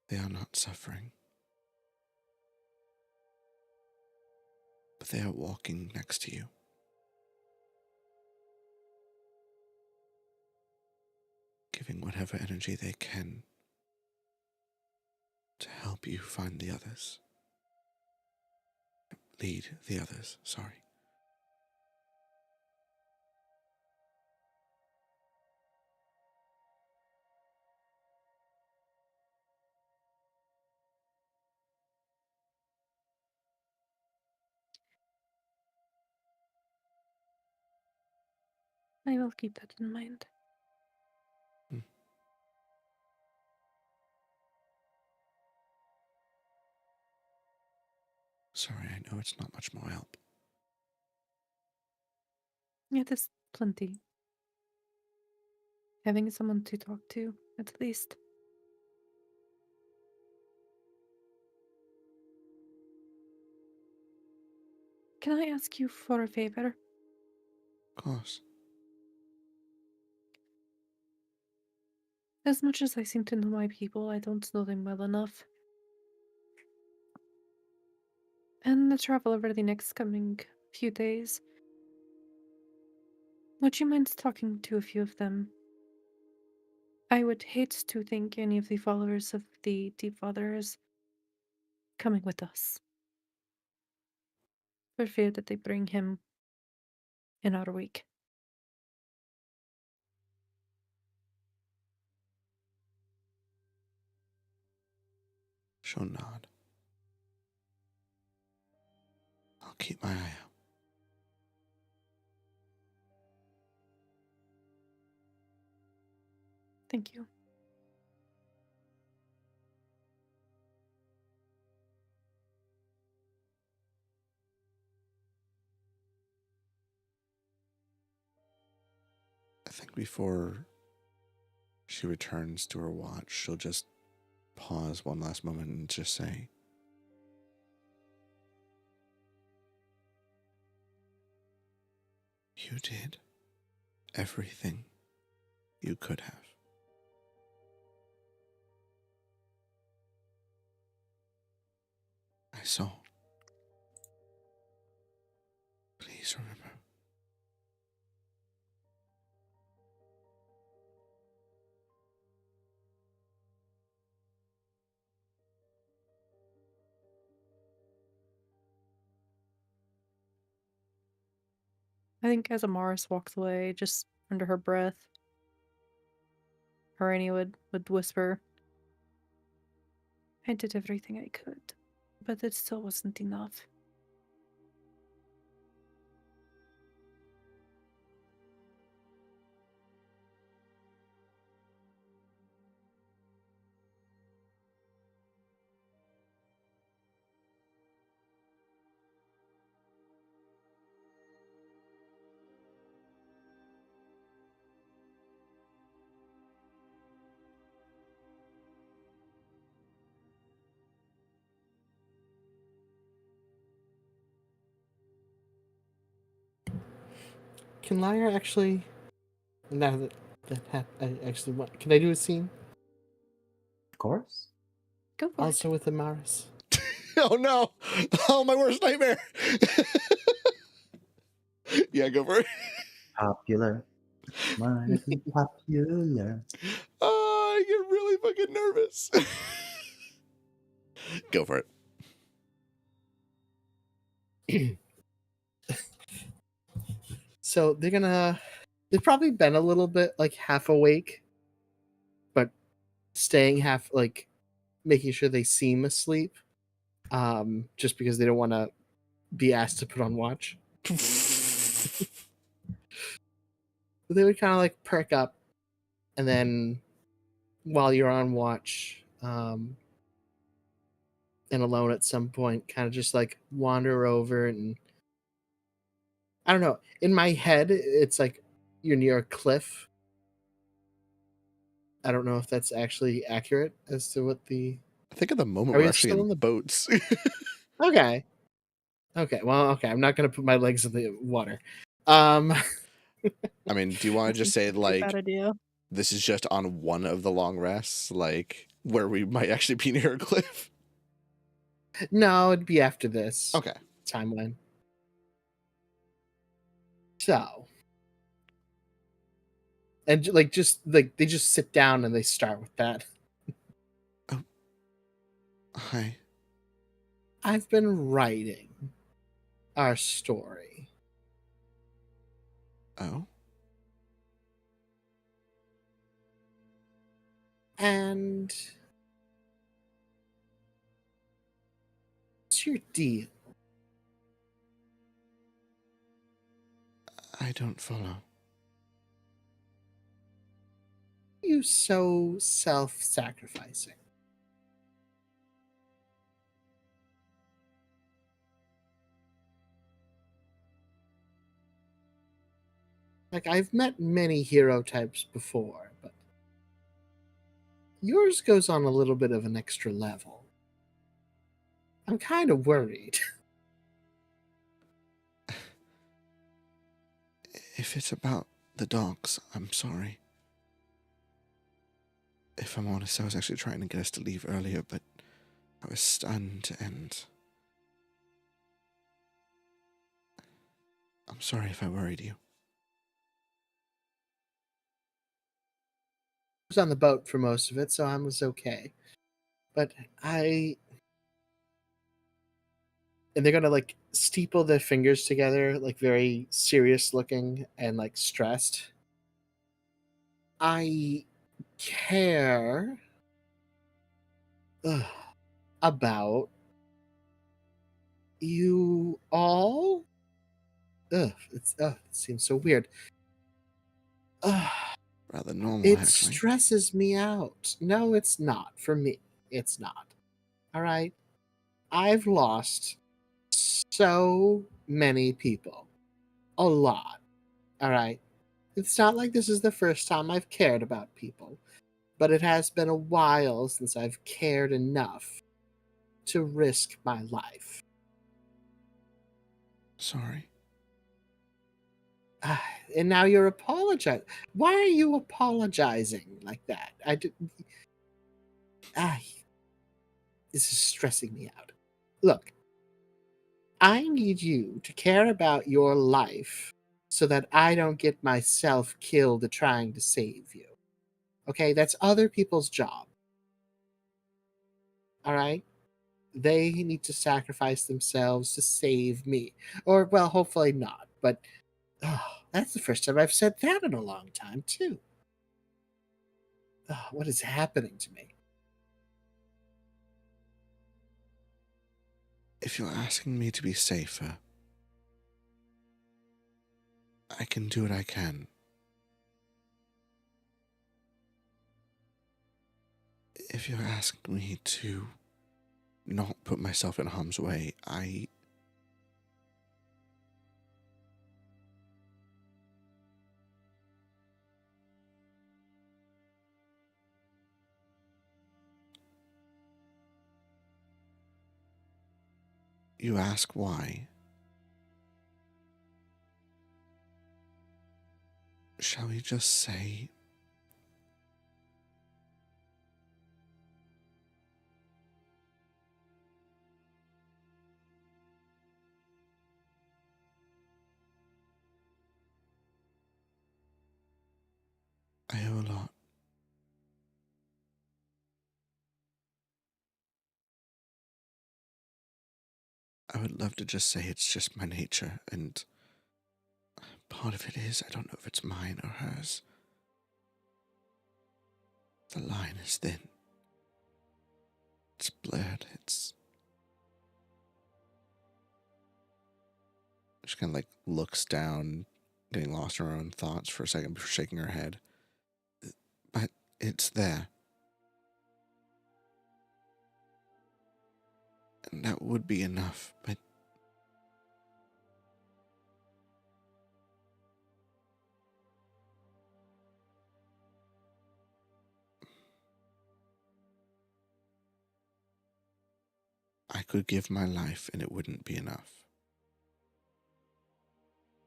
Speaker 1: They are not suffering. But they are walking next to you. bring whatever energy they can to help you find the others. Lead the others, sorry.
Speaker 4: I will keep that in mind.
Speaker 1: Sorry, I know it's not much more help.
Speaker 4: It is plenty. Having someone to talk to, at least. Can I ask you for a favor?
Speaker 1: Of course.
Speaker 4: As much as I seem to know my people, I don't know them well enough. And the travel over the next coming few days. Would you mind talking to a few of them? I would hate to think any of the followers of the Deep Father is coming with us. For fear that they bring him in our wake.
Speaker 1: She'll nod. I'll keep my eye out.
Speaker 4: Thank you.
Speaker 1: I think before she returns to her watch, she'll just pause one last moment and just say, "You did everything you could have. I saw. Please remember."
Speaker 4: I think as Amaris walks away, just under her breath, Hermione would whisper, I did everything I could, but it still wasn't enough.
Speaker 3: Can Lyra actually? Now that I actually want, can I do a scene?
Speaker 5: Of course.
Speaker 4: Go for
Speaker 3: Also
Speaker 4: it.
Speaker 3: with Amaris.
Speaker 1: Oh no! Oh, my worst nightmare! Yeah, go for it.
Speaker 5: Popular. Wanna be popular.
Speaker 1: Oh, I get really fucking nervous. Go for it.
Speaker 3: So they've probably been a little bit like half awake, but staying half, like making sure they seem asleep, just because they don't want to be asked to put on watch. They would kind of like perk up, and then while you're on watch, and alone at some point, kind of just like wander over, and I don't know. In my head, it's like you're near a cliff. I don't know if that's actually accurate as to what the.
Speaker 1: I think at the moment
Speaker 3: Are we
Speaker 1: we're actually
Speaker 3: still
Speaker 1: in
Speaker 3: in the
Speaker 1: boats.
Speaker 3: Okay. Okay. Well, okay. I'm not gonna put my legs in the water. I
Speaker 1: mean, do you want to just say like
Speaker 4: bad idea.
Speaker 1: this is just on one of the long rests, like where we might actually be near a cliff?
Speaker 3: No, it'd be after this.
Speaker 1: Okay.
Speaker 3: Timeline. So, And they just sit down and they start with that.
Speaker 1: Oh, hi.
Speaker 3: I've been writing our story.
Speaker 1: Oh?
Speaker 3: And what's your deal?
Speaker 1: I don't follow.
Speaker 3: You so self-sacrificing. Like, I've met many hero types before, but yours goes on a little bit of an extra level. I'm kind of worried.
Speaker 1: If it's about the dogs, I'm sorry. If I'm honest, I was actually trying to get us to leave earlier, but I was stunned and... I'm sorry if I worried you.
Speaker 3: I was on the boat for most of it, so I was okay. But and they're gonna like steeple their fingers together, like very serious looking and like stressed. I care about you all. It seems so weird.
Speaker 1: Rather normal,
Speaker 3: It
Speaker 1: actually.
Speaker 3: stresses me out. No, it's not for me. It's not. All right. I've lost so many people. A lot. All right. It's not like this is the first time I've cared about people, but it has been a while since I've cared enough to risk my life.
Speaker 1: Sorry.
Speaker 3: And now you're apologizing. Why are you apologizing like that? I didn't. This is stressing me out. Look, I need you to care about your life so that I don't get myself killed trying to save you. Okay, that's other people's job. All right? They need to sacrifice themselves to save me. Or, well, hopefully not. But that's the first time I've said that in a long time, too. What is happening to me?
Speaker 1: If you're asking me to be safer, I can do what I can. If you're asking me to not put myself in harm's way, You ask why? Shall we just say... I owe a lot. I would love to just say it's just my nature, and part of it is, I don't know if it's mine or hers. The line is thin. It's blurred, She kind of like looks down, getting lost in her own thoughts for a second before shaking her head. But it's there. And that would be enough, but... I could give my life and it wouldn't be enough.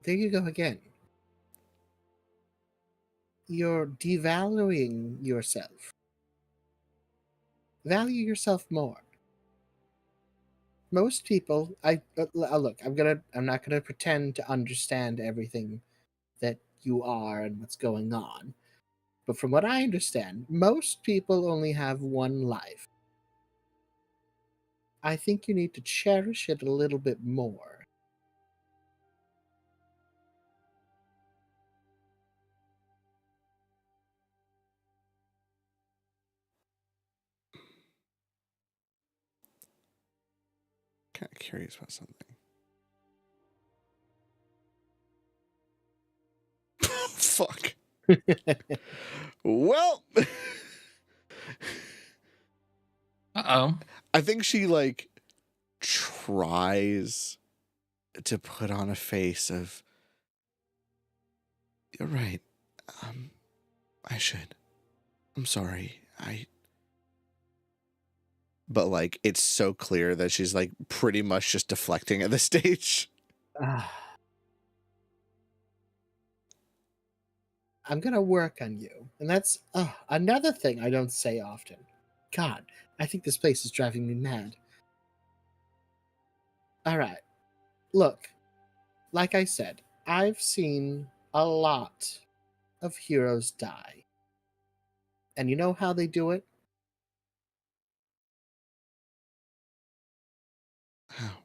Speaker 3: There you go again. You're devaluing yourself. Value yourself more. Most people, look. I'm not gonna pretend to understand everything that you are and what's going on. But from what I understand, most people only have one life. I think you need to cherish it a little bit more.
Speaker 1: Kind of curious about something. Fuck. Well,
Speaker 2: Uh-oh.
Speaker 1: I think she like tries to put on a face of, you're right. I should. I'm sorry. But like it's so clear that she's like pretty much just deflecting at this stage.
Speaker 3: I'm going to work on you. And that's another thing I don't say often. God, I think this place is driving me mad. All right. Look, like I said, I've seen a lot of heroes die. And you know how they do it?
Speaker 1: How?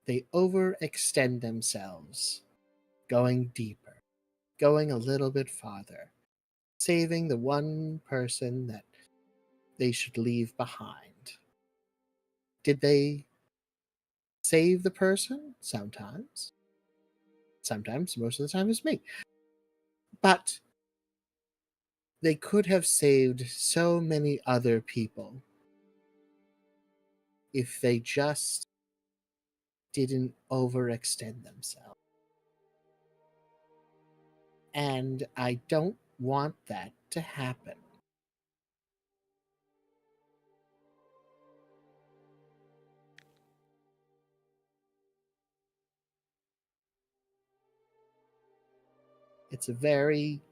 Speaker 3: They overextend themselves, going deeper, going a little bit farther, saving the one person that they should leave behind. Did they save the person? Sometimes. Sometimes, most of the time, it's me. But they could have saved so many other people if they just didn't overextend themselves. And I don't want that to happen. It's a very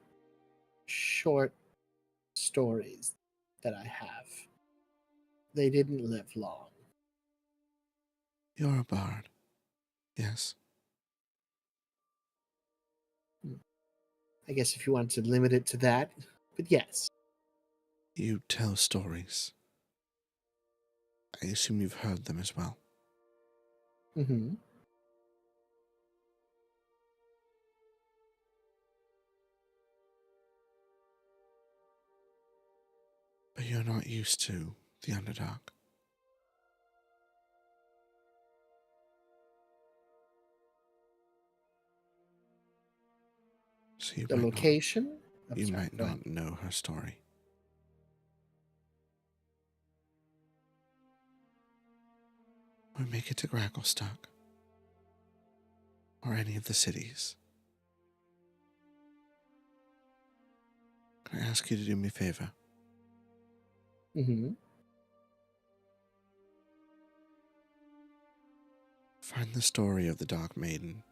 Speaker 3: short stories that I have. They didn't live long.
Speaker 1: You're a bard. Yes.
Speaker 3: I guess if you want to limit it to that, but yes.
Speaker 1: You tell stories. I assume you've heard them as well.
Speaker 3: Mm-hmm.
Speaker 1: But you're not used to the Underdark. So you
Speaker 3: The
Speaker 1: might
Speaker 3: location?
Speaker 1: not, you might not know her story. Or make it to Gragglestock. Or any of the cities. Can I ask you to do me a favor?
Speaker 3: Mm-hmm.
Speaker 1: Find the story of the Dark Maiden.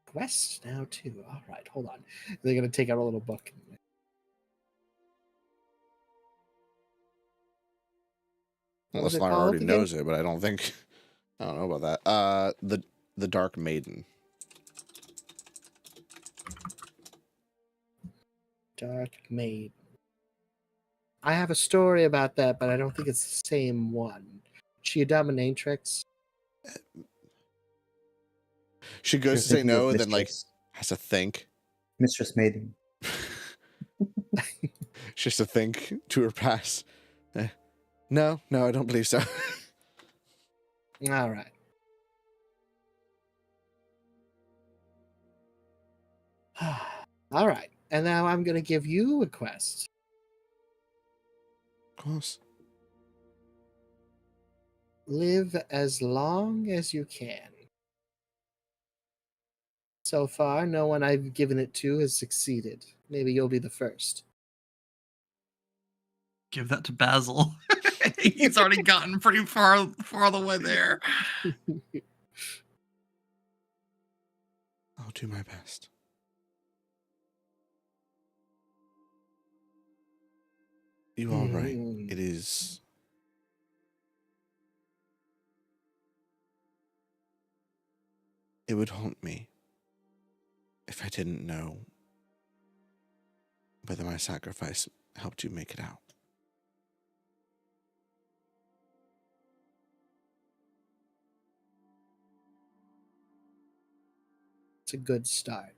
Speaker 3: Quest now too. All right, hold on. They're gonna take out a little book. What was
Speaker 1: Unless
Speaker 3: it
Speaker 1: Lara
Speaker 3: called
Speaker 1: already
Speaker 3: again?
Speaker 1: knows it, but I don't think... I don't know about that. The Dark Maiden.
Speaker 3: Dark Maid. I have a story about that, but I don't think it's the same one. She a dominatrix?
Speaker 1: She goes
Speaker 5: You're
Speaker 1: to say
Speaker 5: thinking of
Speaker 1: no, and then like
Speaker 5: Mistress.
Speaker 1: has to think.
Speaker 5: Mistress Maiden.
Speaker 1: She has to think to her pass. No, I don't believe so.
Speaker 3: All right. All right. And now I'm going to give you a quest.
Speaker 1: Of course.
Speaker 3: Live as long as you can. So far, no one I've given it to has succeeded. Maybe you'll be the first.
Speaker 2: Give that to Basil. He's already gotten pretty far the way there.
Speaker 1: I'll do my best. You are right. It is. It would haunt me if I didn't know whether my sacrifice helped you make it out.
Speaker 3: It's a good start.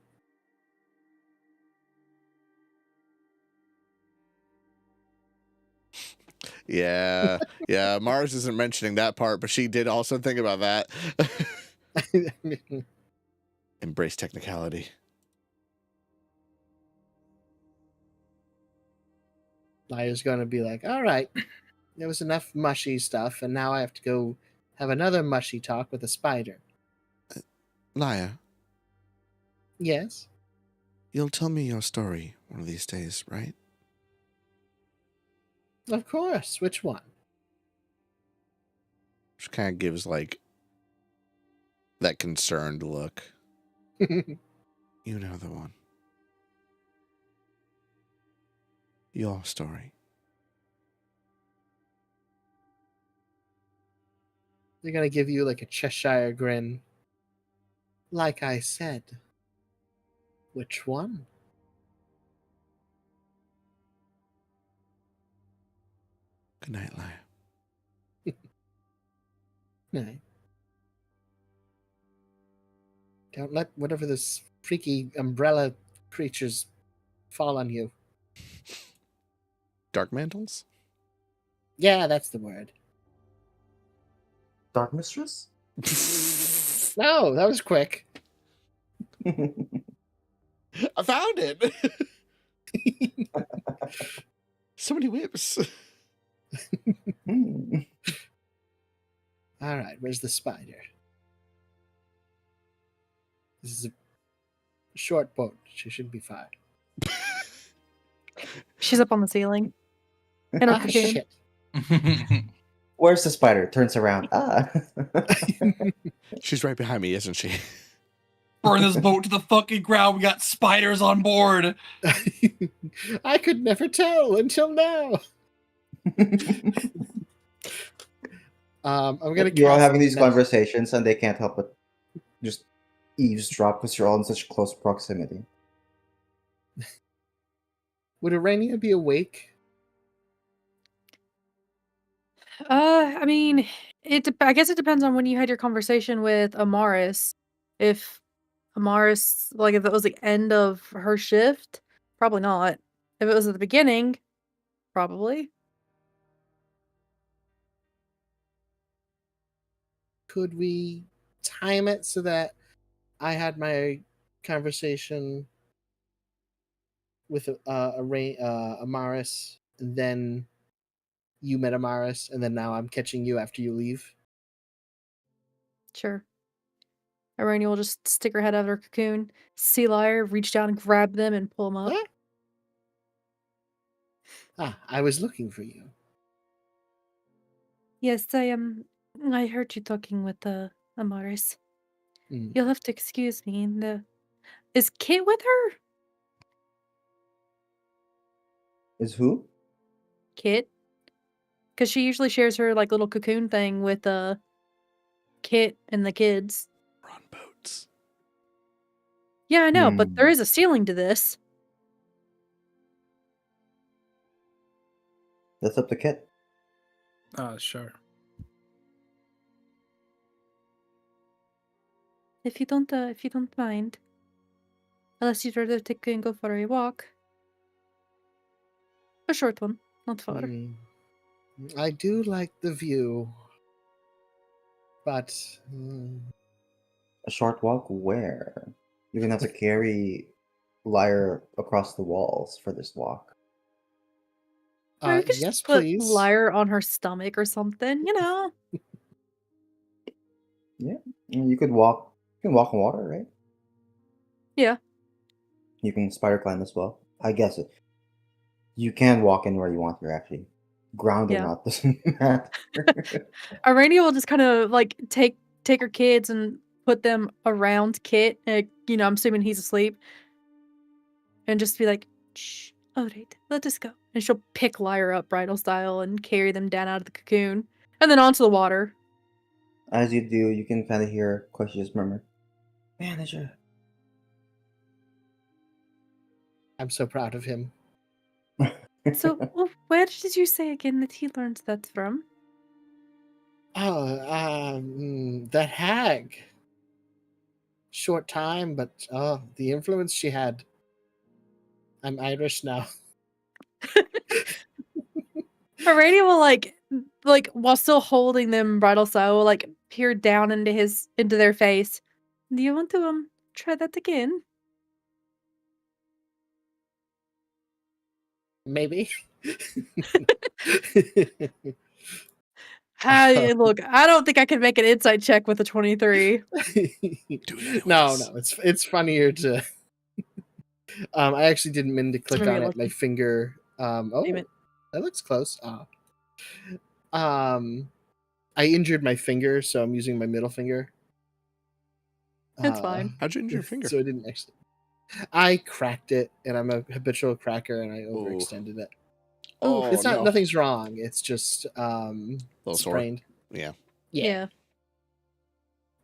Speaker 1: Yeah, yeah. Mars isn't mentioning that part, but she did also think about that. Embrace technicality.
Speaker 3: Liar's going to be like, all right, there was enough mushy stuff, and now I have to go have another mushy talk with a spider.
Speaker 1: Liar.
Speaker 3: Yes?
Speaker 1: You'll tell me your story one of these days, right?
Speaker 3: Of course. Which one?
Speaker 1: She kind of gives, like, that concerned look. You know the one. Your story.
Speaker 3: They're going to give you like a Cheshire grin. Like I said. Which one?
Speaker 1: Good night, Liar.
Speaker 3: No. Don't let whatever this freaky umbrella creatures fall on you.
Speaker 1: Dark mantles?
Speaker 3: Yeah, that's the word.
Speaker 5: Dark Mistress?
Speaker 3: No, that was quick.
Speaker 1: I found it! So many whips.
Speaker 3: All right, where's the spider? This is a short boat. She should be fine.
Speaker 4: She's up on the ceiling. In her
Speaker 3: Ah,
Speaker 4: cocoon.
Speaker 3: shit.
Speaker 5: Where's the spider? Turns around. Ah.
Speaker 1: She's right behind me, isn't she?
Speaker 2: Burn this boat to the fucking ground. We got spiders on board.
Speaker 3: I could never tell until now. I'm gonna.
Speaker 5: You're all
Speaker 3: cast
Speaker 5: having these
Speaker 3: Nest-
Speaker 5: conversations, and they can't help but just eavesdrop because you're all in such close proximity.
Speaker 3: Would Arania be awake?
Speaker 4: I mean, I guess it depends on when you had your conversation with Amaris. If Amaris, like, if it was the end of her shift, probably not. If it was at the beginning, probably.
Speaker 3: Could we time it so that I had my conversation with Amaris, and then you met Amaris, and then now I'm catching you after you leave?
Speaker 4: Sure. Irania will just stick her head out of her cocoon, see Liar, reach down and grab them and pull them up.
Speaker 3: Huh? Ah, I was looking for you.
Speaker 4: Yes, I heard you talking with Amaris.
Speaker 3: Hmm.
Speaker 4: You'll have to excuse me. Is Kit with her?
Speaker 5: Is who?
Speaker 4: Kit? Because she usually shares her, like, little cocoon thing with Kit and the kids.
Speaker 1: We're on boats.
Speaker 4: Yeah, I know, but there is a ceiling to this.
Speaker 5: That's up to Kit.
Speaker 6: Sure.
Speaker 4: If you don't mind. Unless you'd rather take and go for a walk. A short one, not far.
Speaker 3: Hmm. I do like the view, but
Speaker 5: A short walk where? You're gonna have to carry Liar across the walls for this walk.
Speaker 4: Or you could
Speaker 3: yes,
Speaker 4: just put
Speaker 3: please.
Speaker 4: Liar on her stomach or something, you know?
Speaker 5: Yeah. You could walk. You can walk on water, right?
Speaker 4: Yeah.
Speaker 5: You can spider climb as well. I guess it. You can walk anywhere you want here, actually. Ground or
Speaker 4: Yeah.
Speaker 5: not doesn't matter.
Speaker 4: Irania will just kind of, like, take her kids and put them around Kit. I'm assuming he's asleep. And just be like, shh, All right, let us go. And she'll pick Lyra up bridal style and carry them down out of the cocoon and then onto the water.
Speaker 5: As you do, you can kind of hear Koshi just murmur, "Manager."
Speaker 3: I'm so proud of him.
Speaker 4: So, where did you say again that he learned that from?
Speaker 3: Oh, that hag. Short time, but the influence she had. I'm Irish now.
Speaker 4: Alrighty, will like while still holding them bridal style, will like peer down into their face. Do you want to try that again?
Speaker 3: Maybe.
Speaker 4: Look, I don't think I can make an insight check with a 23.
Speaker 3: No, it's funnier to. I actually didn't mean to click
Speaker 4: gonna be
Speaker 3: on it.
Speaker 4: lucky.
Speaker 3: My finger.
Speaker 4: Damn it.
Speaker 3: That looks close. I injured my finger, so I'm using my middle finger.
Speaker 4: It's fine.
Speaker 1: How'd you injure your finger?
Speaker 3: So I didn't actually. I cracked it, and I'm a habitual cracker, and I
Speaker 1: Ooh.
Speaker 3: overextended it.
Speaker 1: Oh,
Speaker 3: It's not.
Speaker 1: no.
Speaker 3: Nothing's wrong. It's just
Speaker 1: Little sore.
Speaker 3: sprained.
Speaker 1: Yeah.
Speaker 3: Yeah.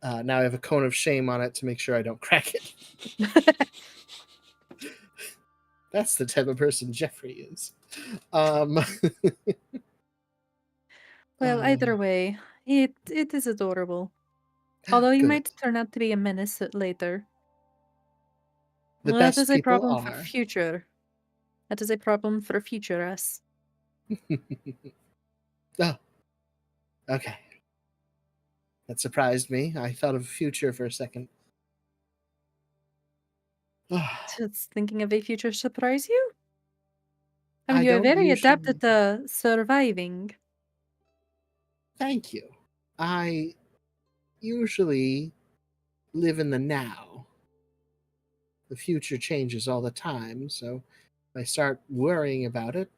Speaker 3: Now I have a cone of shame on it to make sure I don't crack it. That's the type of person Jeffrey is.
Speaker 4: Well, either way, it is adorable. Although he
Speaker 3: Good.
Speaker 4: might turn out to be a menace later.
Speaker 3: The
Speaker 4: That
Speaker 3: best
Speaker 4: is a
Speaker 3: people
Speaker 4: problem for
Speaker 3: are.
Speaker 4: future. That is a problem for future us.
Speaker 3: Oh. Okay. That surprised me. I thought of future for a second.
Speaker 4: Does thinking of a future surprise you? I mean,
Speaker 3: I
Speaker 4: you are
Speaker 3: don't
Speaker 4: very
Speaker 3: usually-
Speaker 4: adapted to surviving.
Speaker 3: Thank you. I usually live in the now. The future changes all the time, so if I start worrying about it.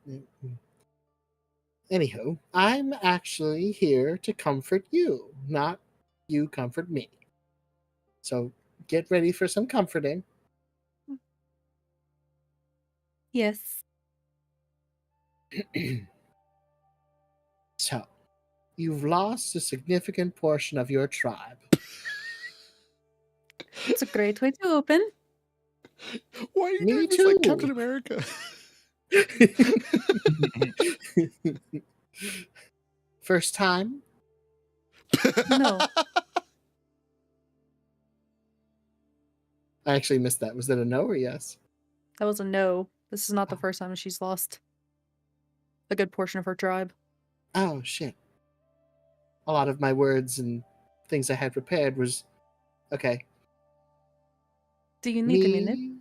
Speaker 3: Anywho, I'm actually here to comfort you, not you comfort me. So get ready for some comforting.
Speaker 4: Yes.
Speaker 3: So, you've lost a significant portion of your tribe.
Speaker 4: It's a great way to open.
Speaker 1: Why are you
Speaker 3: Me
Speaker 1: doing this like
Speaker 3: too.
Speaker 1: Captain America?
Speaker 3: First time?
Speaker 4: No.
Speaker 3: I actually missed that. Was that a no or yes?
Speaker 4: That was a no. This is not the first time she's lost a good portion of her tribe.
Speaker 3: Oh, shit. A lot of my words and things I had prepared was okay.
Speaker 4: Do you need a minute?
Speaker 3: Me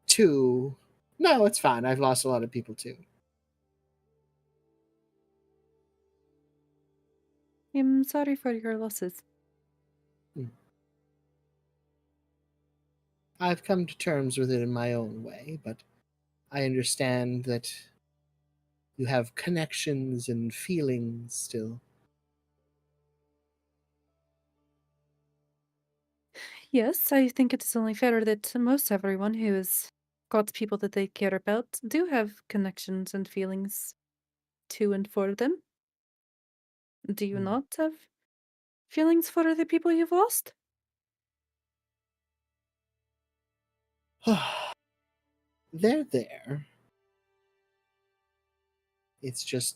Speaker 3: too. No, it's fine. I've lost a lot of people too.
Speaker 4: I'm sorry for your losses.
Speaker 3: I've come to terms with it in my own way, but I understand that you have connections and feelings still.
Speaker 4: Yes, I think it is only fair that most everyone who has got people that they care about do have connections and feelings to and for them. Do you not have feelings for the people you've lost?
Speaker 3: They're there. It's just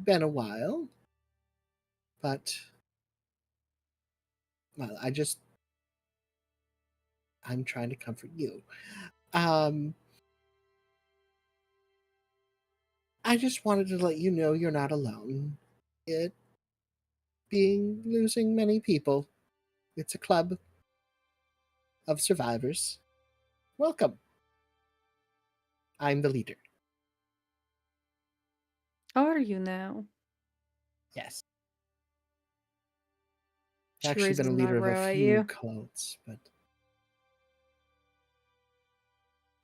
Speaker 3: been a while. But, well, I'm trying to comfort you. I just wanted to let you know you're not alone. Losing many people. It's a club of survivors. Welcome. I'm the leader.
Speaker 4: Are you now?
Speaker 3: Yes.
Speaker 4: She
Speaker 3: I've actually
Speaker 4: raises
Speaker 3: been a
Speaker 4: an
Speaker 3: leader of
Speaker 4: eyebrow
Speaker 3: a
Speaker 4: at
Speaker 3: few
Speaker 4: you.
Speaker 3: cults, but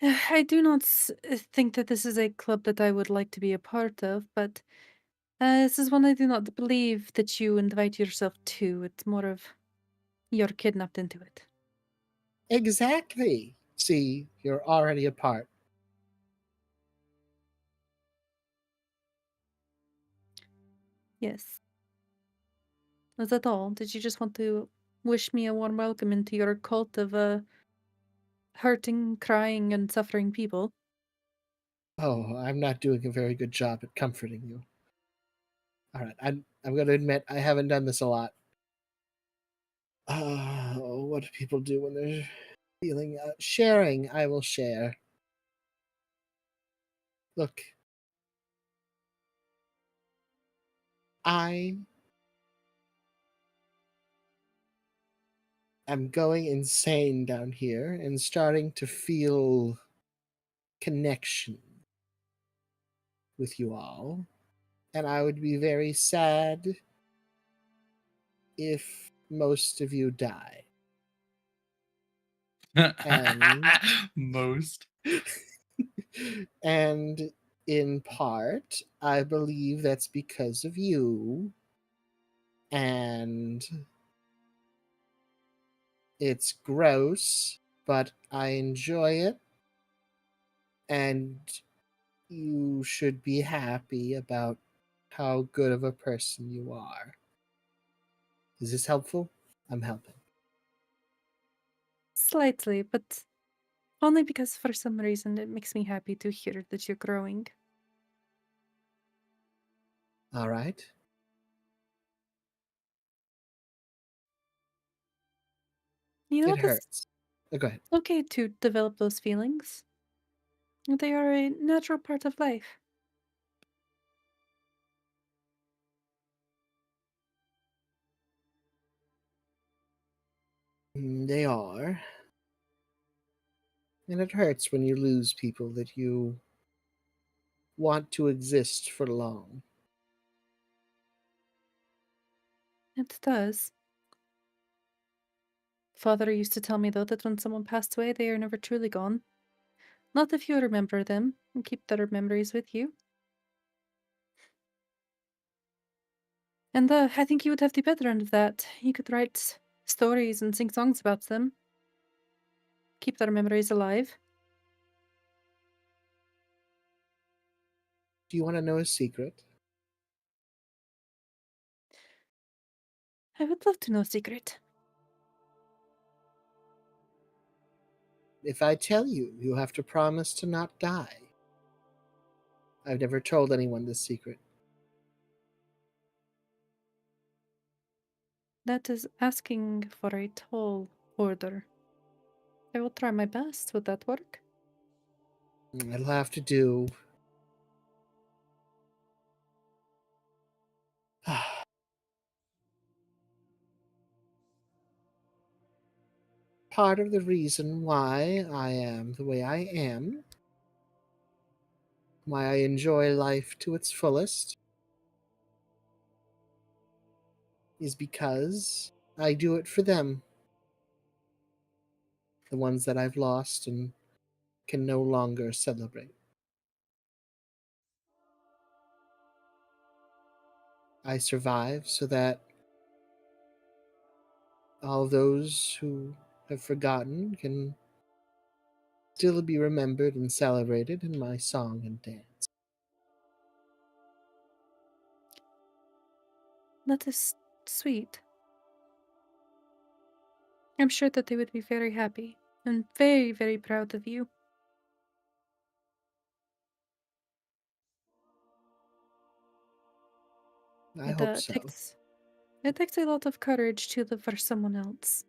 Speaker 4: I do not think that this is a club that I would like to be a part of, but this is one I do not believe that you invite yourself to. It's more of you're kidnapped into it.
Speaker 3: exactly. See, you're already a part.
Speaker 4: Yes. Was that all? Did you just want to wish me a warm welcome into your cult of hurting, crying, and suffering people?
Speaker 3: Oh, I'm not doing a very good job at comforting you. All right, I'm going to admit I haven't done this a lot. What do people do when they're feeling sharing? I will share. Look, I am going insane down here and starting to feel connection with you all. And I would be very sad if most of you die. And
Speaker 2: Most.
Speaker 3: and in part, I believe that's because of you. And it's gross, but I enjoy it. And you should be happy about how good of a person you are. Is this helpful? I'm helping.
Speaker 4: Slightly, but only because for some reason it makes me happy to hear that you're growing.
Speaker 3: All right.
Speaker 4: You know
Speaker 3: It
Speaker 4: what? It's
Speaker 3: hurts. Oh, go ahead.
Speaker 4: okay to develop those feelings. They are a natural part of life.
Speaker 3: They are. And it hurts when you lose people that you want to exist for long.
Speaker 4: It does. Father used to tell me, though, that when someone passed away, they are never truly gone. Not if you remember them and keep their memories with you. And I think you would have the better end of that. You could write stories and sing songs about them. Keep their memories alive.
Speaker 3: Do you want to know a secret?
Speaker 4: I would love to know a secret.
Speaker 3: If I tell you, you have to promise to not die. I've never told anyone this secret.
Speaker 4: That is asking for a tall order. I will try my best. Would that work?
Speaker 3: It'll have to do. Part of the reason why I am the way I am, why I enjoy life to its fullest, is because I do it for them. The ones that I've lost and can no longer celebrate. I survive so that all those who have forgotten can still be remembered and celebrated in my song and dance.
Speaker 4: That is sweet. I'm sure that they would be very happy and very, very proud of you.
Speaker 3: I
Speaker 4: It
Speaker 3: hope so.
Speaker 4: takes a lot of courage to live for someone else.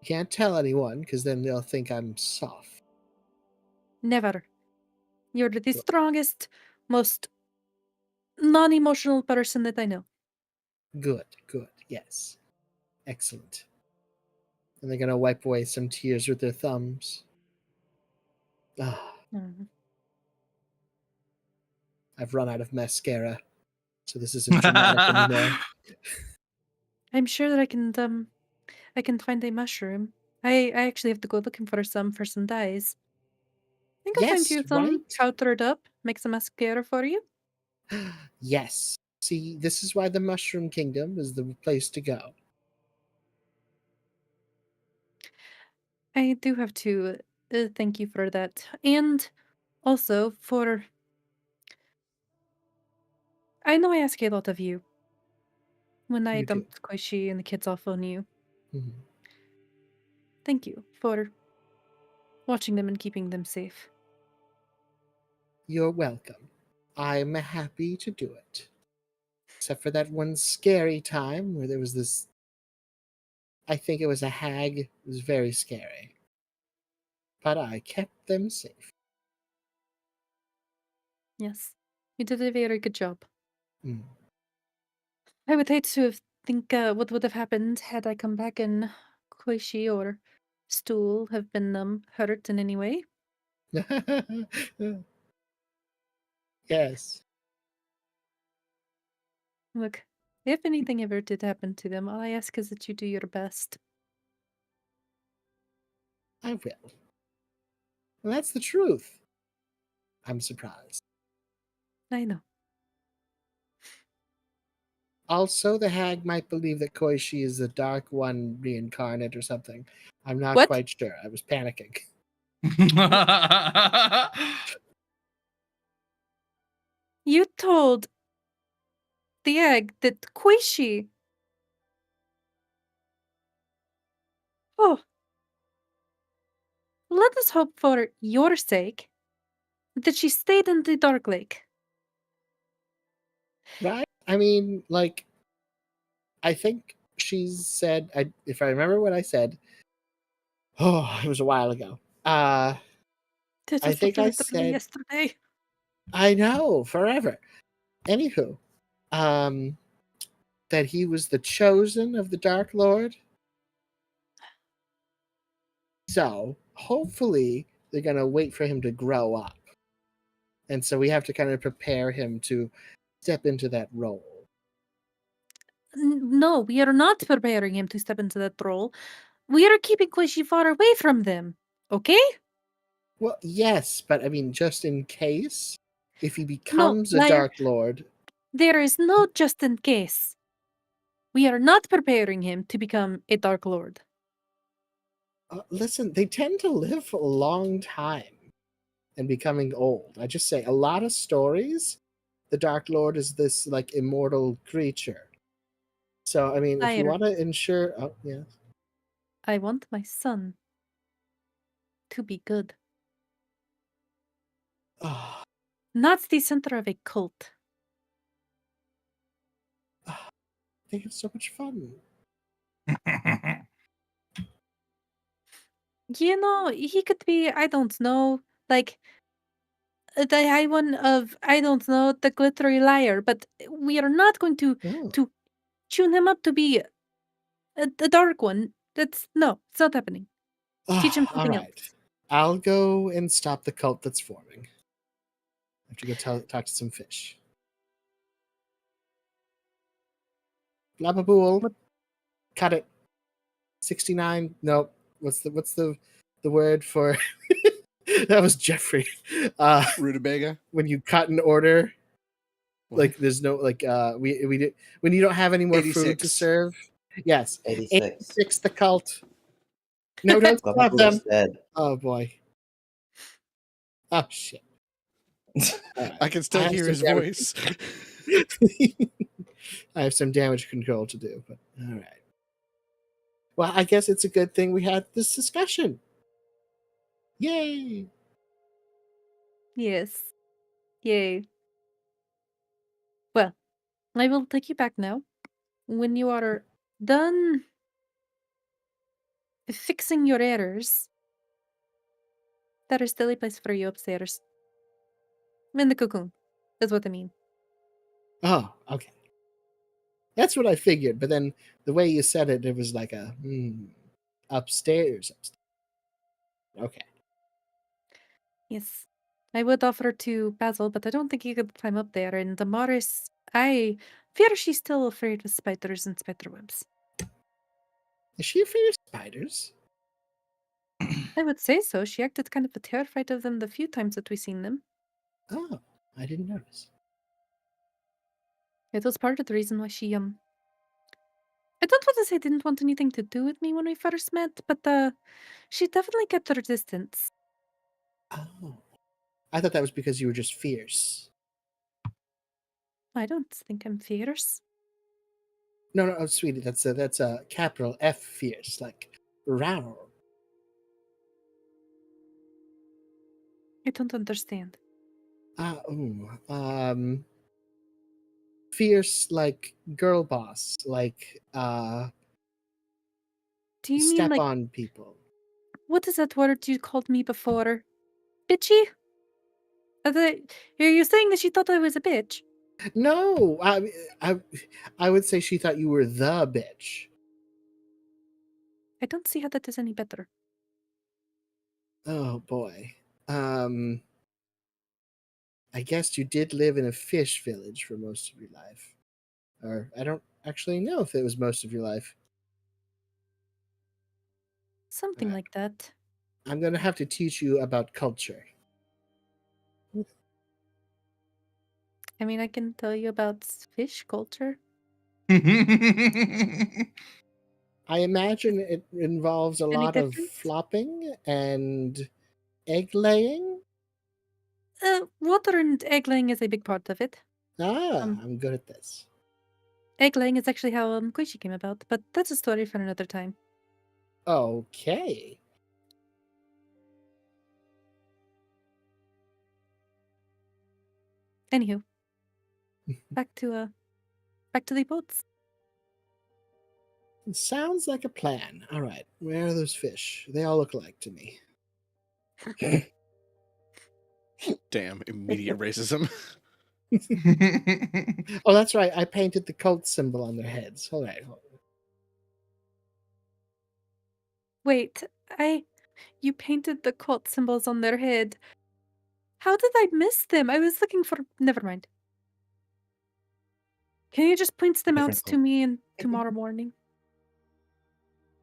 Speaker 3: Can't tell anyone because then they'll think I'm soft.
Speaker 4: Never. You're the
Speaker 3: Good.
Speaker 4: strongest, most non-emotional person that I know.
Speaker 3: Good, yes. Excellent. And they're gonna wipe away some tears with their thumbs. Ah,
Speaker 4: Mhm.
Speaker 3: I've run out of mascara, so this isn't dramatic anymore.
Speaker 4: I'm sure that I can find a mushroom. I actually have to go looking for some dyes. I think I'll find
Speaker 3: Yes,
Speaker 4: you some
Speaker 3: right?
Speaker 4: powdered up, make some mascara for you.
Speaker 3: Yes. See, this is why the Mushroom Kingdom is the place to go.
Speaker 4: I do have to Thank you for that. And also for... I know I ask a lot of you when I
Speaker 3: You do.
Speaker 4: dumped Koishi and the kids off on you.
Speaker 3: Mhm.
Speaker 4: Thank you for watching them and keeping them safe.
Speaker 3: You're welcome. I'm happy to do it. Except for that one scary time where there was this, I think it was a hag. It was very scary. But I kept them safe.
Speaker 4: Yes. You did a very good job.
Speaker 3: Mm.
Speaker 4: I would hate to think what would have happened had I come back and Koishi or Stool have been hurt in any way.
Speaker 3: Yes,
Speaker 4: Look, if anything ever did happen to them, all I ask is that you do your best.
Speaker 3: I will. Well, that's the truth. I'm surprised.
Speaker 4: I know.
Speaker 3: Also, the hag might believe that Koishi is the Dark One reincarnate or something. I'm not
Speaker 4: What?
Speaker 3: quite sure. I was panicking.
Speaker 4: You told the egg that Koishi... Oh, let us hope for your sake that she stayed in the Dark Lake.
Speaker 3: Right? I mean, like, I think she said, if I remember what I said, oh, it was a while ago.
Speaker 4: This
Speaker 3: I
Speaker 4: was
Speaker 3: think I
Speaker 4: literally
Speaker 3: said,
Speaker 4: yesterday.
Speaker 3: I know, forever. Anywho, that he was the chosen of the Dark Lord. So hopefully they're gonna wait for him to grow up, and so we have to kind of prepare him to step into that role.
Speaker 4: No, we are not preparing him to step into that role. We are keeping Koishi far away from them. Okay?
Speaker 3: Well, yes, but I mean, just in case, if he
Speaker 4: No,
Speaker 3: becomes a
Speaker 4: liar.
Speaker 3: Dark Lord,
Speaker 4: There is no just in case. We are not preparing him to become a Dark Lord.
Speaker 3: listen, they tend to live a long time and becoming old. I just say a lot of stories, the Dark Lord is this like immortal creature. So I mean, if you
Speaker 4: Liar.
Speaker 3: want to ensure, oh yeah,
Speaker 4: I want my son to be good,
Speaker 3: oh,
Speaker 4: not the center of a cult.
Speaker 3: they have so much fun.
Speaker 4: You know, he could be, I don't know, like the high one of, I don't know, the glittery liar, but we are not going
Speaker 3: Oh.
Speaker 4: to tune him up to be the dark one. That's no, it's not happening. Teach him
Speaker 3: All
Speaker 4: something else.
Speaker 3: right. I'll go and stop the cult that's forming. I have to go talk to some fish. Blababool.
Speaker 4: What?
Speaker 3: Cut it. 69. Nope. What's the word for that was Jeffrey.
Speaker 1: Rutabaga.
Speaker 3: When you cut an order,
Speaker 1: What?
Speaker 3: like there's no like we did when you don't have any more food to
Speaker 1: 86.
Speaker 3: serve. Yes.
Speaker 5: 86.
Speaker 3: 86 the cult. No, don't stop
Speaker 5: Bubba
Speaker 3: them.
Speaker 5: Boo's dead.
Speaker 3: Oh boy. Oh shit.
Speaker 1: I can still
Speaker 3: have
Speaker 1: hear
Speaker 3: some
Speaker 1: his
Speaker 3: damage
Speaker 1: voice.
Speaker 3: I have some damage control to do, but all right. Well, I guess it's a good thing we had this discussion. Yay!
Speaker 4: Yes. Yay. Well, I will take you back now. When you are done fixing your errors, there is still a place for you upstairs. In the cocoon, is what I mean.
Speaker 3: Oh, okay. That's what I figured, but then the way you said it, it was like a upstairs. Okay.
Speaker 4: Yes. I would offer to Basil, but I don't think he could climb up there. And Damaris, I fear she's still afraid of spiders and spider webs.
Speaker 3: Is she afraid of spiders?
Speaker 4: I would say so. She acted kind of terrified of them the few times that we've seen them.
Speaker 3: Oh, I didn't notice.
Speaker 4: It was part of the reason why she I don't want to say didn't want anything to do with me when we first met, but she definitely kept her distance.
Speaker 3: Oh. I thought that was because you were just fierce.
Speaker 4: I don't think I'm fierce.
Speaker 3: No, oh, sweetie, that's a capital F fierce, like rawr.
Speaker 4: I don't understand.
Speaker 3: Fierce like girl boss, like
Speaker 4: Do you mean
Speaker 3: step
Speaker 4: like
Speaker 3: on people.
Speaker 4: what is that word you called me before? Bitchy? Are you saying that you thought I was a bitch?
Speaker 3: No, I would say she thought you were the bitch.
Speaker 4: I don't see how that is any better.
Speaker 3: Oh boy. I guess you did live in a fish village for most of your life. Or I don't actually know if it was most of your life.
Speaker 4: Something like that.
Speaker 3: I'm going to have to teach you about culture.
Speaker 4: I mean, I can tell you about fish culture.
Speaker 3: I imagine it involves a
Speaker 4: Any
Speaker 3: lot of
Speaker 4: difference?
Speaker 3: flopping and egg laying.
Speaker 4: Water and egg laying is a big part of it.
Speaker 3: I'm good at this.
Speaker 4: Egg laying is actually how Koichi came about, but that's a story for another time.
Speaker 3: Okay.
Speaker 4: Anywho, back to the boats.
Speaker 3: It sounds like a plan. All right. Where are those fish? They all look alike to me.
Speaker 1: Damn, immediate racism.
Speaker 3: Oh, that's right. I painted the cult symbol on their heads. All right.
Speaker 4: Wait, you painted the cult symbols on their head. How did I miss them? I was looking for. Never mind. Can you just point them out
Speaker 5: Different
Speaker 4: to me in tomorrow morning?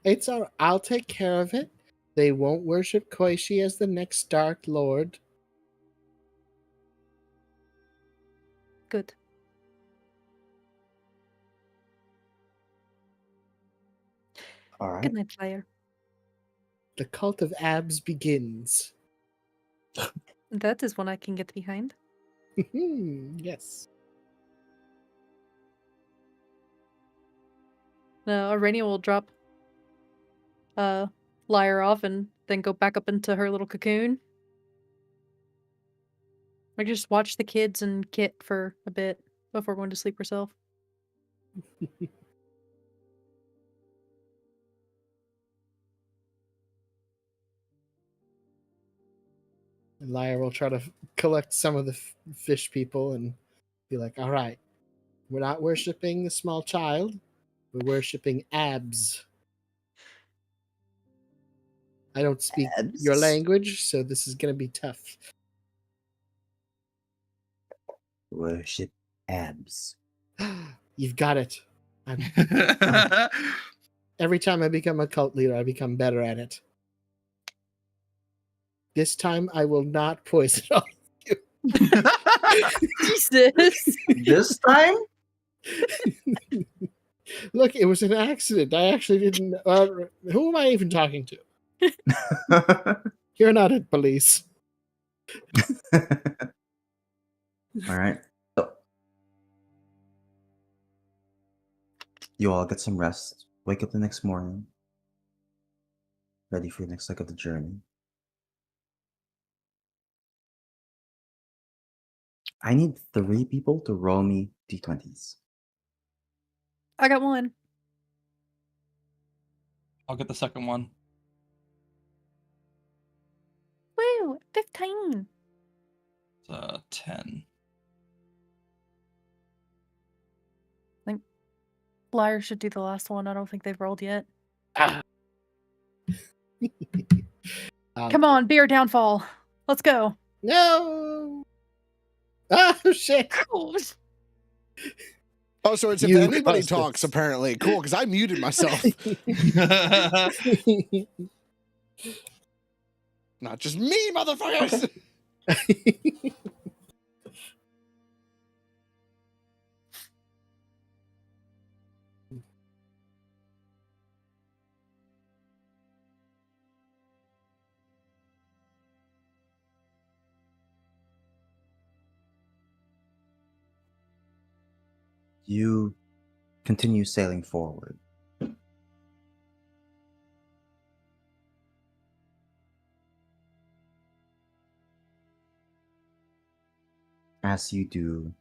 Speaker 3: It's all. I'll take care of it. They won't worship Koichi as the next Dark Lord.
Speaker 4: Good.
Speaker 5: All right.
Speaker 4: Good night, Flyer.
Speaker 3: The cult of abs begins.
Speaker 4: That is one I can get behind.
Speaker 3: Yes.
Speaker 4: Arania will drop Liar off and then go back up into her little cocoon. I just watch the kids and Kit for a bit before going to sleep herself.
Speaker 3: And Lyra will try to collect some of the fish people and be like, all right, we're not worshiping the small child. We're worshiping abs. I don't speak your
Speaker 5: Abs?
Speaker 3: language, so this is going to be tough.
Speaker 5: Worship abs.
Speaker 3: You've got it. Every time I become a cult leader, I become better at it. This time, I will not poison all of you.
Speaker 4: Jesus!
Speaker 5: This time?
Speaker 3: Look, it was an accident. I actually didn't. Who am I even talking to? You're not at police.
Speaker 5: All right. So, you all get some rest. Wake up the next morning. Ready for the next leg of the journey. I need 3 people to roll me d20s.
Speaker 4: I got one.
Speaker 2: I'll get the second one.
Speaker 4: Woo! 15.
Speaker 2: It's 10.
Speaker 4: I think Liar should do the last one. I don't think they've rolled yet. Come on, beer downfall. Let's go.
Speaker 3: No. Oh shit.
Speaker 1: Oh, so it's if
Speaker 3: You
Speaker 1: anybody
Speaker 3: caused
Speaker 1: talks,
Speaker 3: this.
Speaker 1: apparently. Cool, because I muted myself. Not just me, motherfuckers!
Speaker 5: You continue sailing forward. As you do,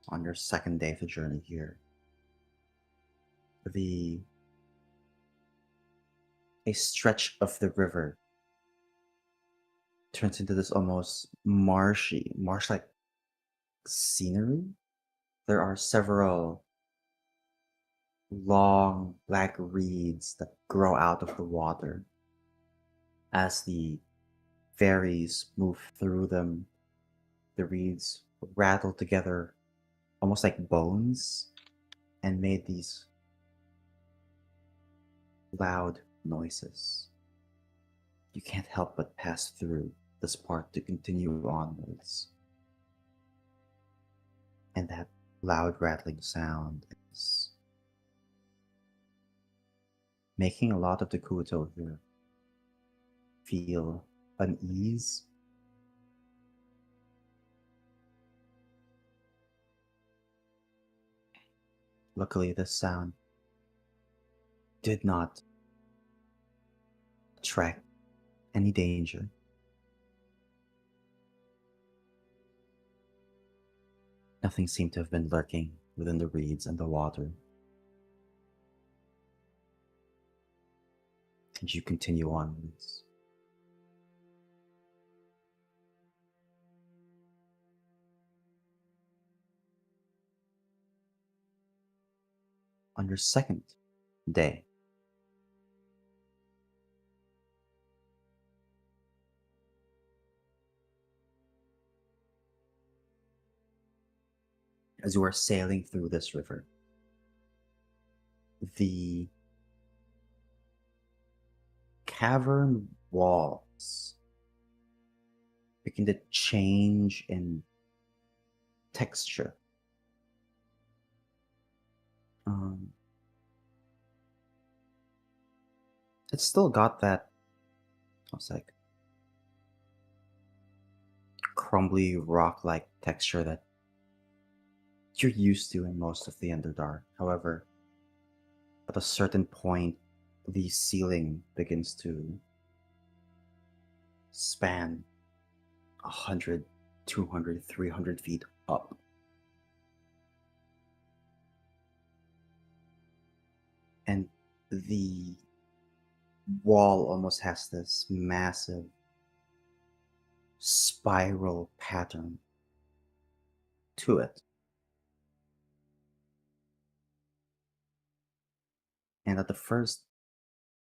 Speaker 5: on your second day of the journey here, a stretch of the river turns into this almost marsh-like scenery. There are several long black reeds that grow out of the water. As the ferries move through them, the reeds rattle together almost like bones and made these loud noises. You can't help but pass through this part to continue onwards. And that loud rattling sound is making a lot of the Kuto here feel unease. Luckily, this sound did not attract any danger. Nothing seemed to have been lurking within the reeds and the water. And you continue onwards. On your second day, as you are sailing through this river, the cavern walls begin to change in texture. It's still got that, it's like crumbly rock-like texture that you're used to in most of the Underdark. However, at a certain point, the ceiling begins to span 100, 200, 300 feet up. And the wall almost has this massive spiral pattern to it. And at the first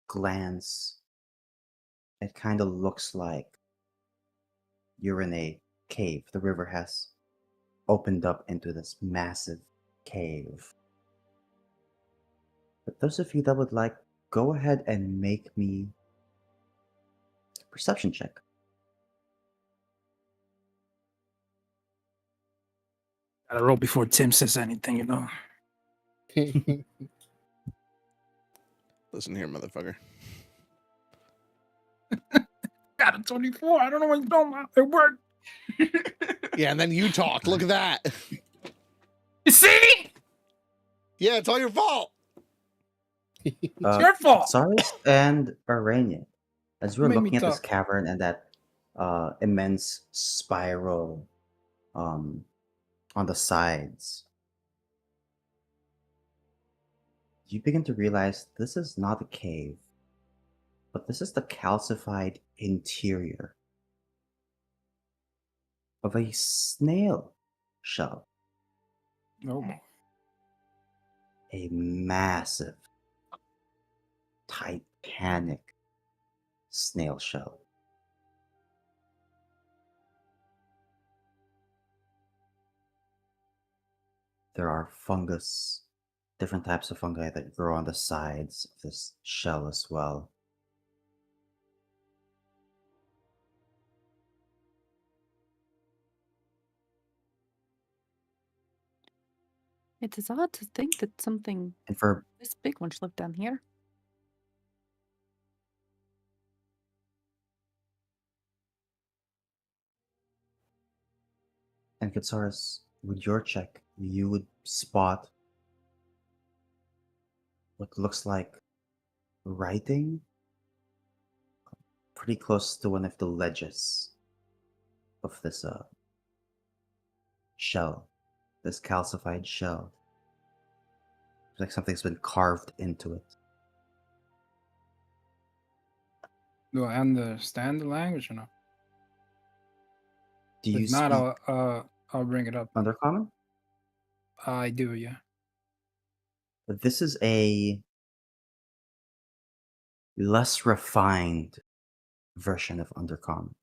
Speaker 5: glance, it kind of looks like you're in a cave. The river has opened up into this massive cave. But those of you that would like, go ahead and make me a perception check.
Speaker 6: Gotta roll before Tim says anything, you know.
Speaker 1: Listen here, motherfucker.
Speaker 6: Got a 24. I don't know what you're talking about. It worked.
Speaker 1: Yeah, and then you talk. Look at that.
Speaker 6: You see?
Speaker 1: Yeah, it's all your fault.
Speaker 6: It's your fault.
Speaker 5: Saris and Arania, as we're
Speaker 6: Make me
Speaker 5: looking at this
Speaker 6: talk.
Speaker 5: cavern and that immense spiral on the sides, you begin to realize this is not a cave, but this is the calcified interior of a snail shell.
Speaker 6: No more.
Speaker 5: A massive Titanic snail shell. There are fungus, different types of fungi that grow on the sides of this shell as well.
Speaker 4: It is odd to think that something
Speaker 5: And for
Speaker 4: this big one should live down here.
Speaker 5: And Katsaris, with your check, you would spot what looks like writing pretty close to one of the ledges of this shell, this calcified shell. It's like something's been carved into it.
Speaker 6: Do I understand the language or not?
Speaker 5: Do you
Speaker 6: If not,
Speaker 5: speak
Speaker 6: I'll bring it up.
Speaker 5: Undercommon?
Speaker 6: I do, yeah.
Speaker 5: This is a less refined version of Undercommon.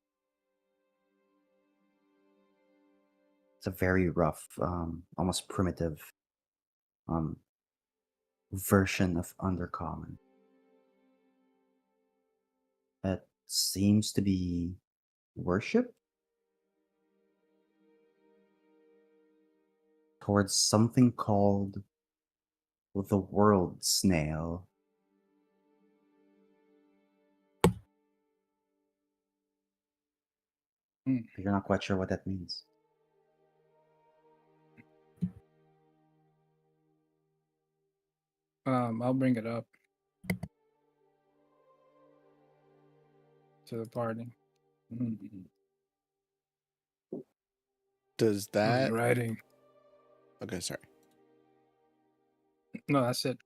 Speaker 5: It's a very rough, almost primitive version of Undercommon. It seems to be worship towards something called the World Snail. You're not quite sure what that means.
Speaker 6: I'll bring it up to the party.
Speaker 1: Does that...
Speaker 6: Writing.
Speaker 1: Okay, sorry.
Speaker 6: No, that's it.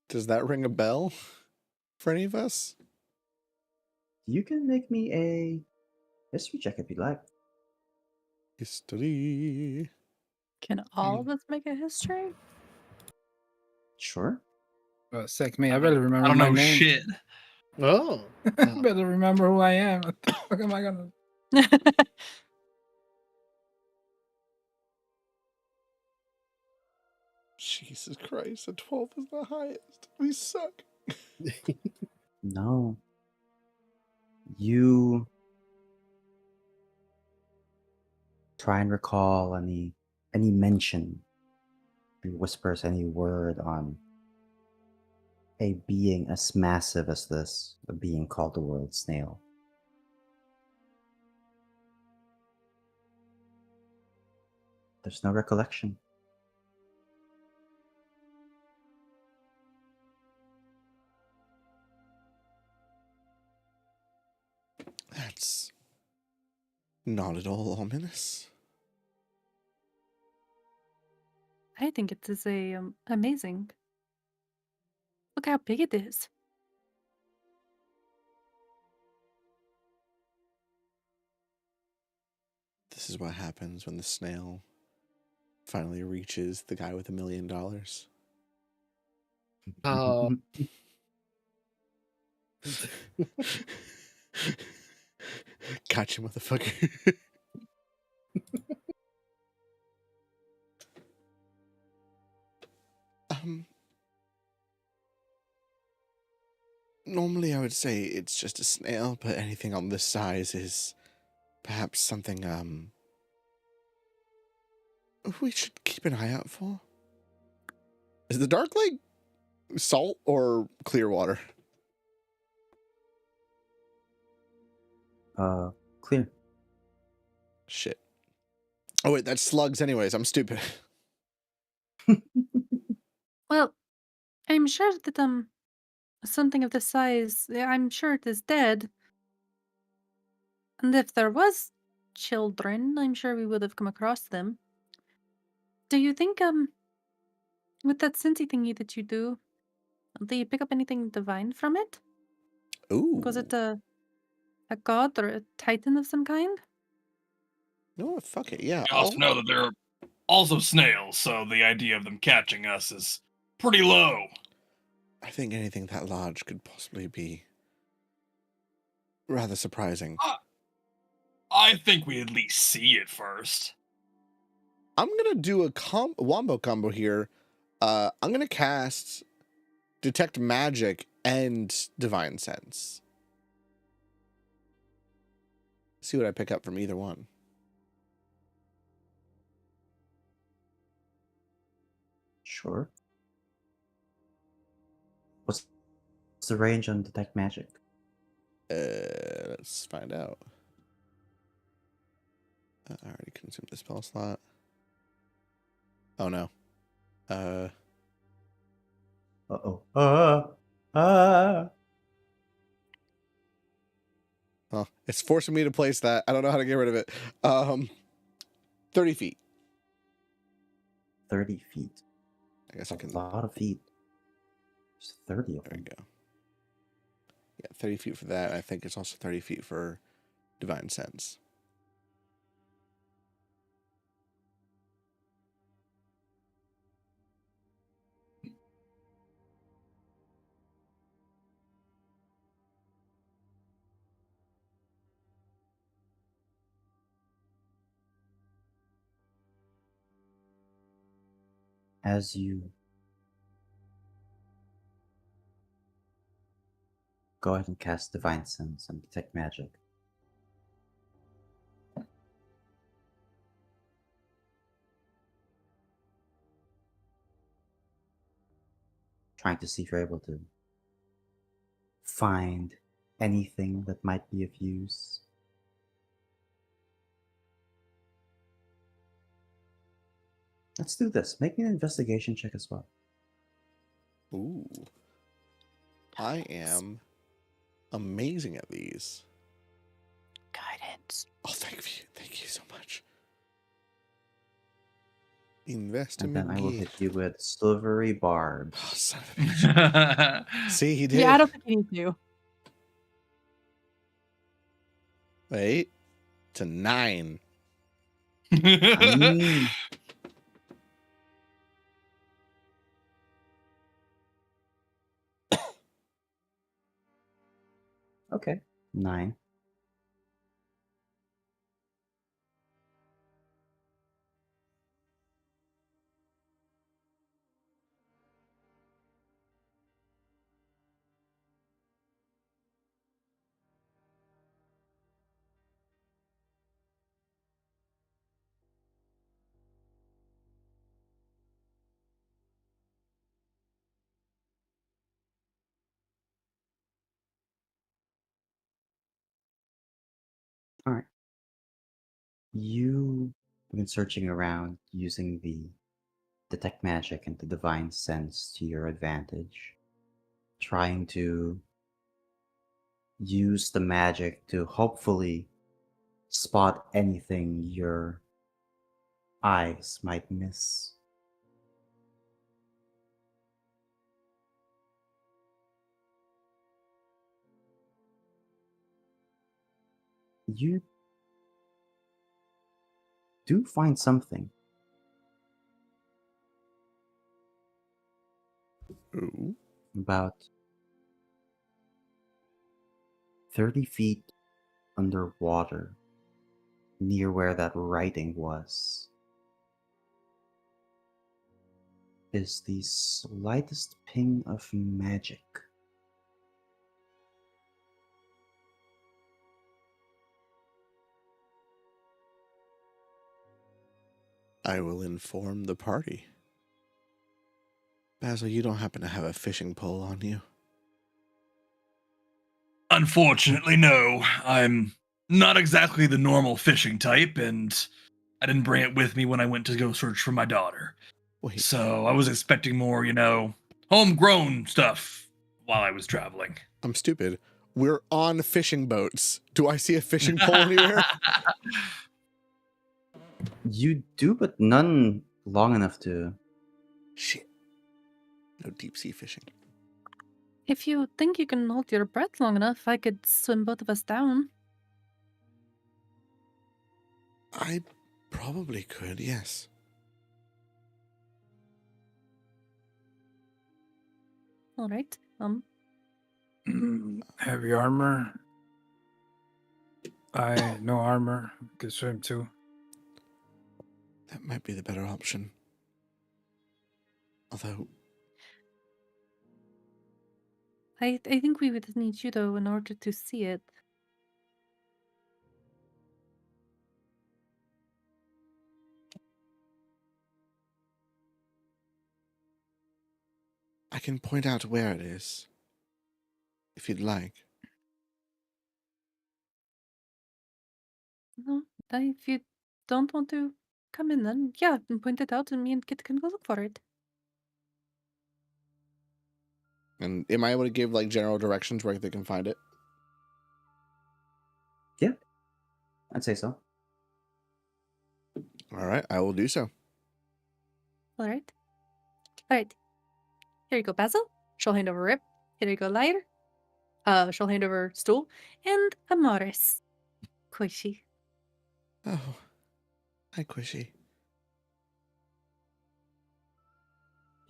Speaker 1: Does that ring a bell for any of us?
Speaker 5: You can make me a history check if you like.
Speaker 1: History.
Speaker 4: Can all of us make a history?
Speaker 5: Sure.
Speaker 6: Sec me. I better remember
Speaker 2: I don't
Speaker 6: my
Speaker 2: know
Speaker 6: name.
Speaker 2: shit.
Speaker 3: Oh.
Speaker 6: Better remember who I am. What the fuck am I gonna?
Speaker 1: Jesus Christ, a 12 is the highest. We suck.
Speaker 5: No. You try and recall any mention, any whispers, any word on a being as massive as this, a being called the World Snail. There's no recollection.
Speaker 1: That's not at all ominous.
Speaker 4: I think it is amazing. Look how big it is.
Speaker 1: This is what happens when the snail finally reaches the guy with $1 million.
Speaker 3: Oh.
Speaker 1: Gotcha, motherfucker. Normally I would say it's just a snail, but anything on this size is perhaps something, we should keep an eye out for. Is the Dark Lake salt or clear water?
Speaker 5: Clear.
Speaker 1: Shit. Oh wait, that's slugs anyways. I'm stupid.
Speaker 4: Well, I'm sure that something of this size, I'm sure it is dead. And if there was children, I'm sure we would have come across them. Do you think with that Cincy thingy that you do you pick up anything divine from it?
Speaker 1: Ooh.
Speaker 4: Was it a god or a titan of some kind?
Speaker 1: No, fuck it. Yeah.
Speaker 7: You also know that there are also snails, so the idea of them catching us is pretty low.
Speaker 1: I think anything that large could possibly be rather surprising.
Speaker 7: I think we at least see it first.
Speaker 1: I'm gonna do a wombo combo here. I'm gonna cast Detect Magic and Divine Sense. See what I pick up from either one.
Speaker 5: Sure. What's What's the range on detect magic?
Speaker 1: Let's find out. I already consumed the spell slot. Oh no.
Speaker 5: Uh-oh. Ah.
Speaker 1: Oh, it's forcing me to place that. I don't know how to get rid of it. 30 feet.
Speaker 5: 30 feet.
Speaker 1: I guess
Speaker 5: That's
Speaker 1: I can.
Speaker 5: a lot of feet. There's 30 of
Speaker 1: There
Speaker 5: them.
Speaker 1: we go. Yeah, 30 feet for that. I think it's also 30 feet for Divine Sense.
Speaker 5: As you go ahead and cast Divine Sense and detect magic, trying to see if you're able to find anything that might be of use. Let's do this. Make me an investigation check as well.
Speaker 1: Ooh. I am amazing at these.
Speaker 4: Guidance.
Speaker 1: Oh, thank you. Thank you so much.
Speaker 5: And
Speaker 1: Investment
Speaker 5: then I will hit
Speaker 1: gift.
Speaker 5: you with Silvery Barb.
Speaker 1: Oh, son of a bitch. See, he did.
Speaker 4: Yeah, I don't think you need to.
Speaker 1: Wait. It's a 9.
Speaker 5: Mm. Okay, 9. All right. You have been searching around using the detect magic and the divine sense to your advantage, trying to use the magic to hopefully spot anything your eyes might miss. You do find something.
Speaker 1: Ooh.
Speaker 5: About 30 feet underwater, near where that writing was, is the slightest ping of magic.
Speaker 1: I will inform the party. Basil, you don't happen to have a fishing pole on you?
Speaker 7: Unfortunately, no. I'm not exactly the normal fishing type, and I didn't bring it with me when I went to go search for my daughter.
Speaker 1: Wait.
Speaker 7: So I was expecting more, homegrown stuff while I was traveling.
Speaker 1: I'm stupid. We're on fishing boats. Do I see a fishing pole anywhere?
Speaker 5: You do, but none long enough to.
Speaker 1: Shit. No deep sea fishing.
Speaker 4: If you think you can hold your breath long enough, I could swim both of us down.
Speaker 1: I probably could, yes.
Speaker 4: All right.
Speaker 6: Heavy armor. No armor. Could swim too.
Speaker 1: That might be the better option. Although,
Speaker 4: I think we would need you though in order to see it.
Speaker 1: I can point out where it is. if you'd like.
Speaker 4: No, if you don't want to come in, then yeah, point it out, and me and Kit can go look for it.
Speaker 1: And am I able to give like general directions where they can find it?
Speaker 5: Yeah, I'd say so.
Speaker 1: All right, I will do so.
Speaker 4: All right. All right. Here you go, Basil. She'll hand over Rip. Here you go, Liar. She'll hand over Stool. And Amaris. Quishy.
Speaker 1: Oh, hi, Quishy.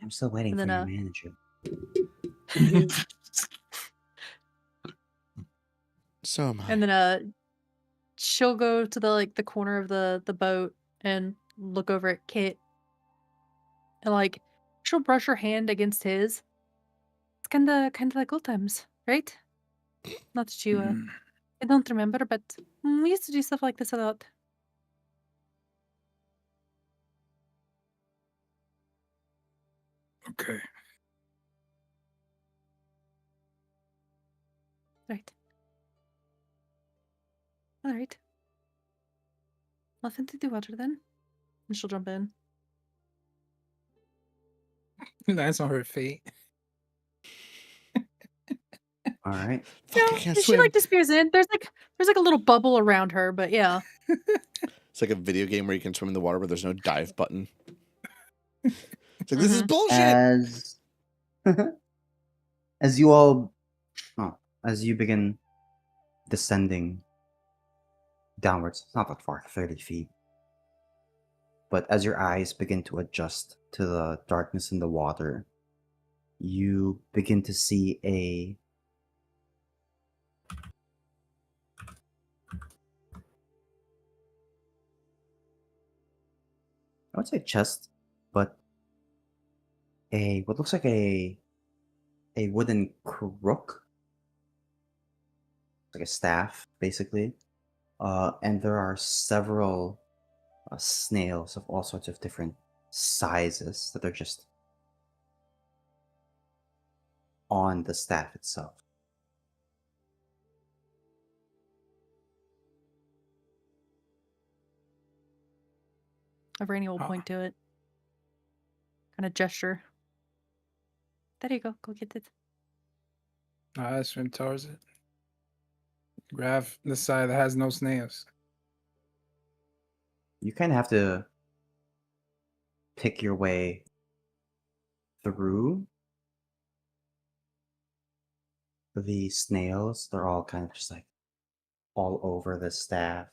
Speaker 5: I'm still waiting
Speaker 4: And
Speaker 5: for
Speaker 4: then,
Speaker 5: your manager.
Speaker 1: So am I.
Speaker 4: And then she'll go to the corner of the boat and look over at Kit. And she'll brush her hand against his. It's kinda like old times, right? Not that you
Speaker 6: Mm,
Speaker 4: I don't remember, but we used to do stuff like this a lot.
Speaker 6: okay.
Speaker 4: Right. Alright. Nothing to do water then. And she'll jump in.
Speaker 6: That's on her fate.
Speaker 5: All right.
Speaker 1: Fuck, I
Speaker 4: Yeah,
Speaker 1: can't
Speaker 4: she
Speaker 1: swim.
Speaker 4: disappears in. There's a little bubble around her, but yeah.
Speaker 1: It's like a video game where you can swim in the water, but there's no dive button. It's like, this is
Speaker 4: Mhm.
Speaker 1: bullshit.
Speaker 5: As you all, as you begin descending downwards, it's not that far, 30 feet. But as your eyes begin to adjust to the darkness in the water, you begin to see I would say chest, but what looks like a wooden crook, like a staff, basically. And there are several snails of all sorts of different sizes that are just on the staff itself.
Speaker 4: Rainy will
Speaker 6: Oh.
Speaker 4: point to it. Kind of gesture. There you go. Go get it.
Speaker 6: I swim towards it. Grab the side that has no snails.
Speaker 5: You kind of have to pick your way through the snails. They're all kind of just like all over the staff.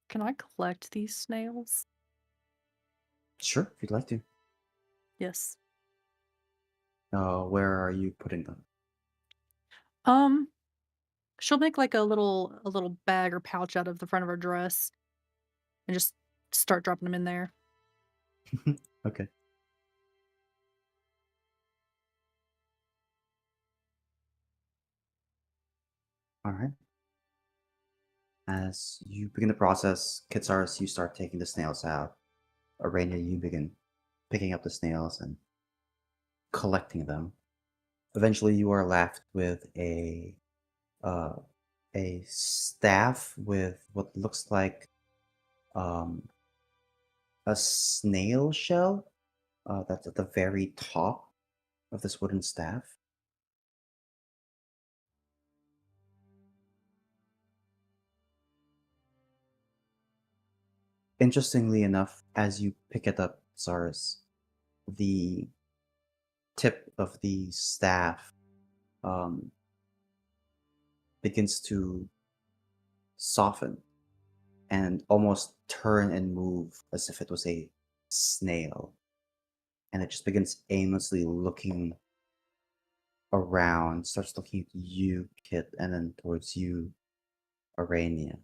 Speaker 4: Can I collect these snails?
Speaker 5: Sure, if you'd like to.
Speaker 4: Yes.
Speaker 5: Where are you putting them?
Speaker 4: She'll make like a little bag or pouch out of the front of her dress and just start dropping them in there.
Speaker 5: Okay. All right. As you begin the process, Kitsaris, you start taking the snails out. Arania, you begin picking up the snails and collecting them. Eventually, you are left with a staff with what looks like a snail shell that's at the very top of this wooden staff. Interestingly enough, as you pick it up, Saris, the tip of the staff begins to soften and almost turn and move as if it was a snail. And it just begins aimlessly looking around, starts looking at you, Kit, and then towards you, Arania.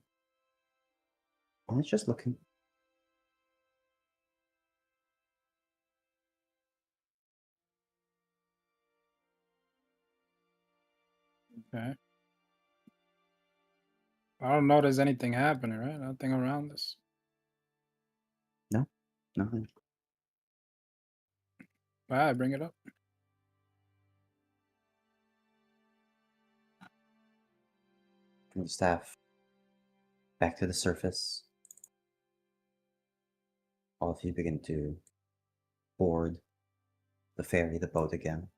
Speaker 5: And it's just looking.
Speaker 6: Okay. I don't know there's anything happening, right? Nothing around us.
Speaker 5: No, nothing.
Speaker 6: I bring it up.
Speaker 5: Bring the staff back to the surface. All of you begin to board the ferry, the boat again.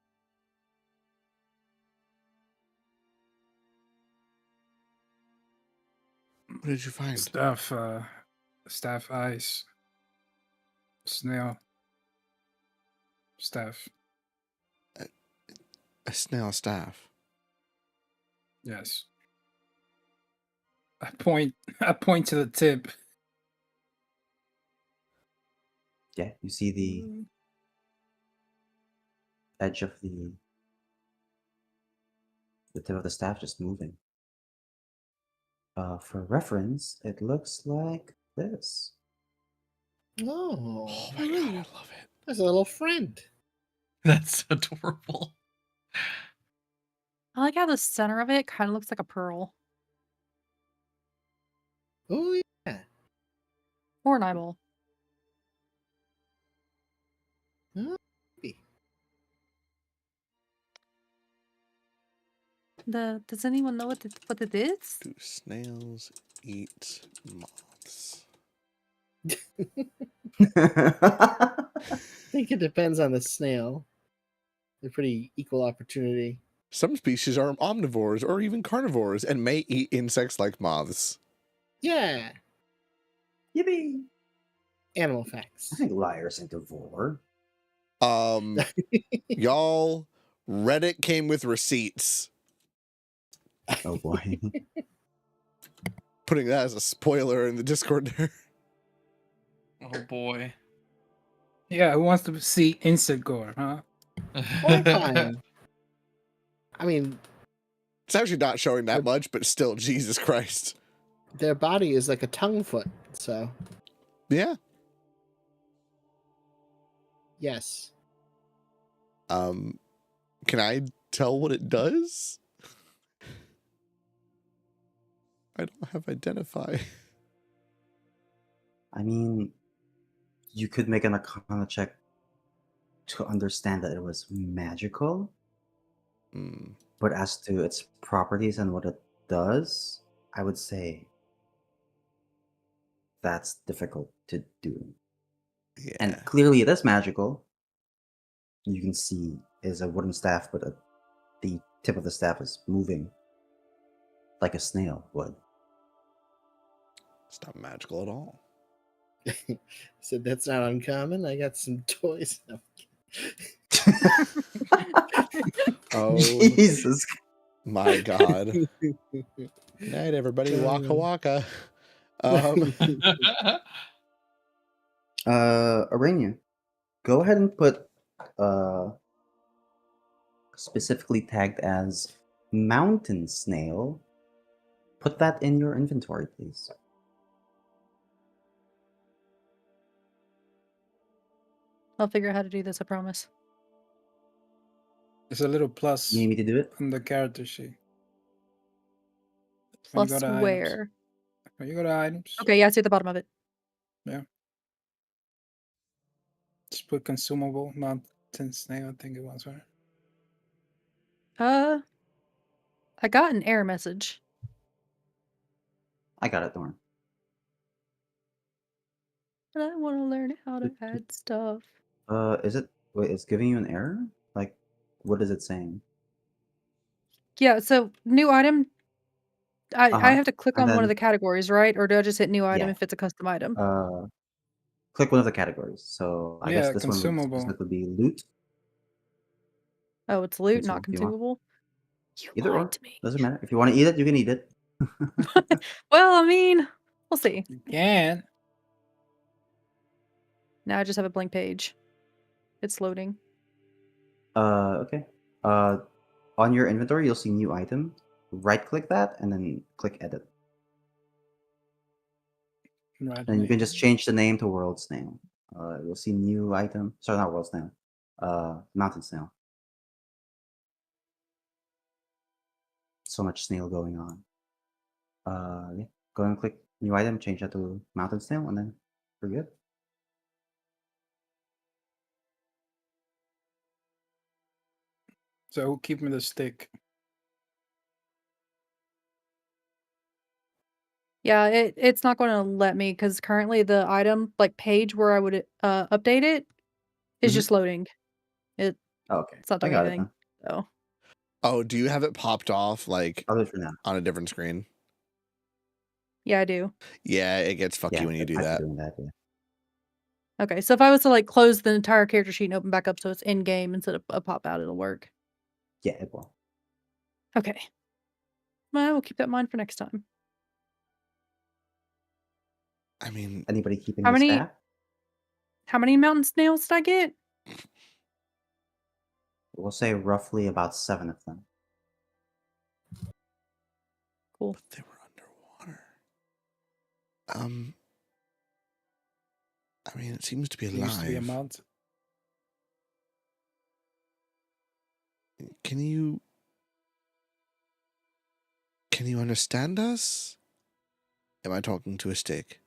Speaker 1: What did you find?
Speaker 6: Staff ice. Snail. Staff.
Speaker 1: A snail staff.
Speaker 6: Yes. I point to the tip.
Speaker 5: Yeah, you see the edge of the tip of the staff just moving. For reference, it looks like this.
Speaker 3: Oh,
Speaker 1: Oh my god, I love it.
Speaker 3: there's a little friend.
Speaker 2: That's adorable.
Speaker 4: I like how the center of it kind of looks like a pearl
Speaker 3: Oh yeah.
Speaker 4: or an eyeball.
Speaker 3: Oh, maybe.
Speaker 4: Does anyone know what it is?
Speaker 1: Do snails eat moths?
Speaker 3: I think it depends on the snail. They're pretty equal opportunity.
Speaker 1: Some species are omnivores or even carnivores and may eat insects like moths.
Speaker 3: Yeah.
Speaker 5: Yippee!
Speaker 3: Animal
Speaker 5: I
Speaker 3: facts.
Speaker 5: think liars and devore.
Speaker 1: Y'all, Reddit came with receipts.
Speaker 5: Oh boy.
Speaker 1: Putting that as a spoiler in the Discord there.
Speaker 2: Oh boy.
Speaker 6: Yeah, who wants to see insect gore, huh?
Speaker 3: Horrifying. I mean,
Speaker 1: It's actually not showing that much, but still, Jesus Christ.
Speaker 3: their body is like a tongue foot, so
Speaker 1: Yeah.
Speaker 3: yes.
Speaker 1: Can I tell what it does? I don't have identify.
Speaker 5: I mean, you could make an Arcana check to understand that it was magical, but as to its properties and what it does, I would say that's difficult to do.
Speaker 1: Yeah.
Speaker 5: And clearly it is magical. You can see is a wooden staff, but the tip of the staff is moving like a snail would.
Speaker 1: It's not magical at all.
Speaker 3: Said that's not uncommon. I got some toys.
Speaker 1: Oh,
Speaker 5: Jesus.
Speaker 1: my God. Good night, everybody. Waka waka.
Speaker 5: Arania, go ahead and put specifically tagged as mountain snail. Put that in your inventory, please.
Speaker 4: I'll figure out how to do this, I promise.
Speaker 6: There's a little plus
Speaker 5: You need me to do it?
Speaker 6: on the character sheet. When you
Speaker 4: Plus
Speaker 6: go to items.
Speaker 4: where?
Speaker 6: When you go to items,
Speaker 4: Okay, yeah, I see at the bottom of it.
Speaker 6: just put consumable mountain snail, I think it was, right?
Speaker 4: I got an error message.
Speaker 5: I got it, Dorn.
Speaker 4: But I want to learn how to add stuff.
Speaker 5: Is it? Wait, it's giving you an error? Like, what is it saying?
Speaker 4: Yeah, so new item. I have to click
Speaker 5: And
Speaker 4: on one of
Speaker 5: then-
Speaker 4: the categories, right? Or do I just hit new item
Speaker 5: Yeah.
Speaker 4: if it's a custom item?
Speaker 5: Click one of the categories. So I guess this
Speaker 6: consumable.
Speaker 5: one would be loot.
Speaker 4: Oh, it's loot, not
Speaker 5: consumable.
Speaker 4: consumable.
Speaker 5: Either
Speaker 4: lied
Speaker 5: or.
Speaker 4: to me.
Speaker 5: Doesn't matter. If you want to eat it, you can eat it.
Speaker 4: Well, I mean, we'll see.
Speaker 6: You can.
Speaker 4: Now I just have a blank page. It's loading.
Speaker 5: Okay. On your inventory, you'll see new item. Right click that and then click edit.
Speaker 6: Right.
Speaker 5: And you can just change the name to World Snail. You'll see new item. Sorry, not World Snail. Mountain Snail. So much snail going on. Yeah. Go and click new item, change that to Mountain Snail, and then we're good.
Speaker 6: So keep me the stick.
Speaker 4: Yeah, it's not gonna let me because currently the item, like, page where I would, update it is
Speaker 5: Mhm.
Speaker 4: just loading. It
Speaker 5: Okay,
Speaker 4: it's not
Speaker 5: I
Speaker 4: doing
Speaker 5: got it
Speaker 4: anything.
Speaker 5: then.
Speaker 4: So
Speaker 1: Oh, do you have it popped off like
Speaker 5: I'll do it for now.
Speaker 1: on a different screen?
Speaker 4: yeah, I do.
Speaker 1: Yeah, it gets fucky
Speaker 5: Yeah,
Speaker 1: when you do
Speaker 5: thanks for
Speaker 1: that.
Speaker 5: doing that. Yeah.
Speaker 4: Okay, so if I was to, like, close the entire character sheet and open back up so it's in game instead of a pop out, it'll work.
Speaker 5: Yeah, it will.
Speaker 4: Okay. Well, we'll keep that in mind for next time.
Speaker 1: I mean,
Speaker 5: Anybody keeping
Speaker 4: How
Speaker 5: the
Speaker 4: many
Speaker 5: staff?
Speaker 4: how many mountain snails did I get?
Speaker 5: We'll say roughly about 7 of them.
Speaker 4: Cool.
Speaker 1: but they were underwater. Um, I mean, it seems to be
Speaker 6: It used to be a
Speaker 1: alive.
Speaker 6: mountain.
Speaker 1: Can you understand us? Am I talking to a stick?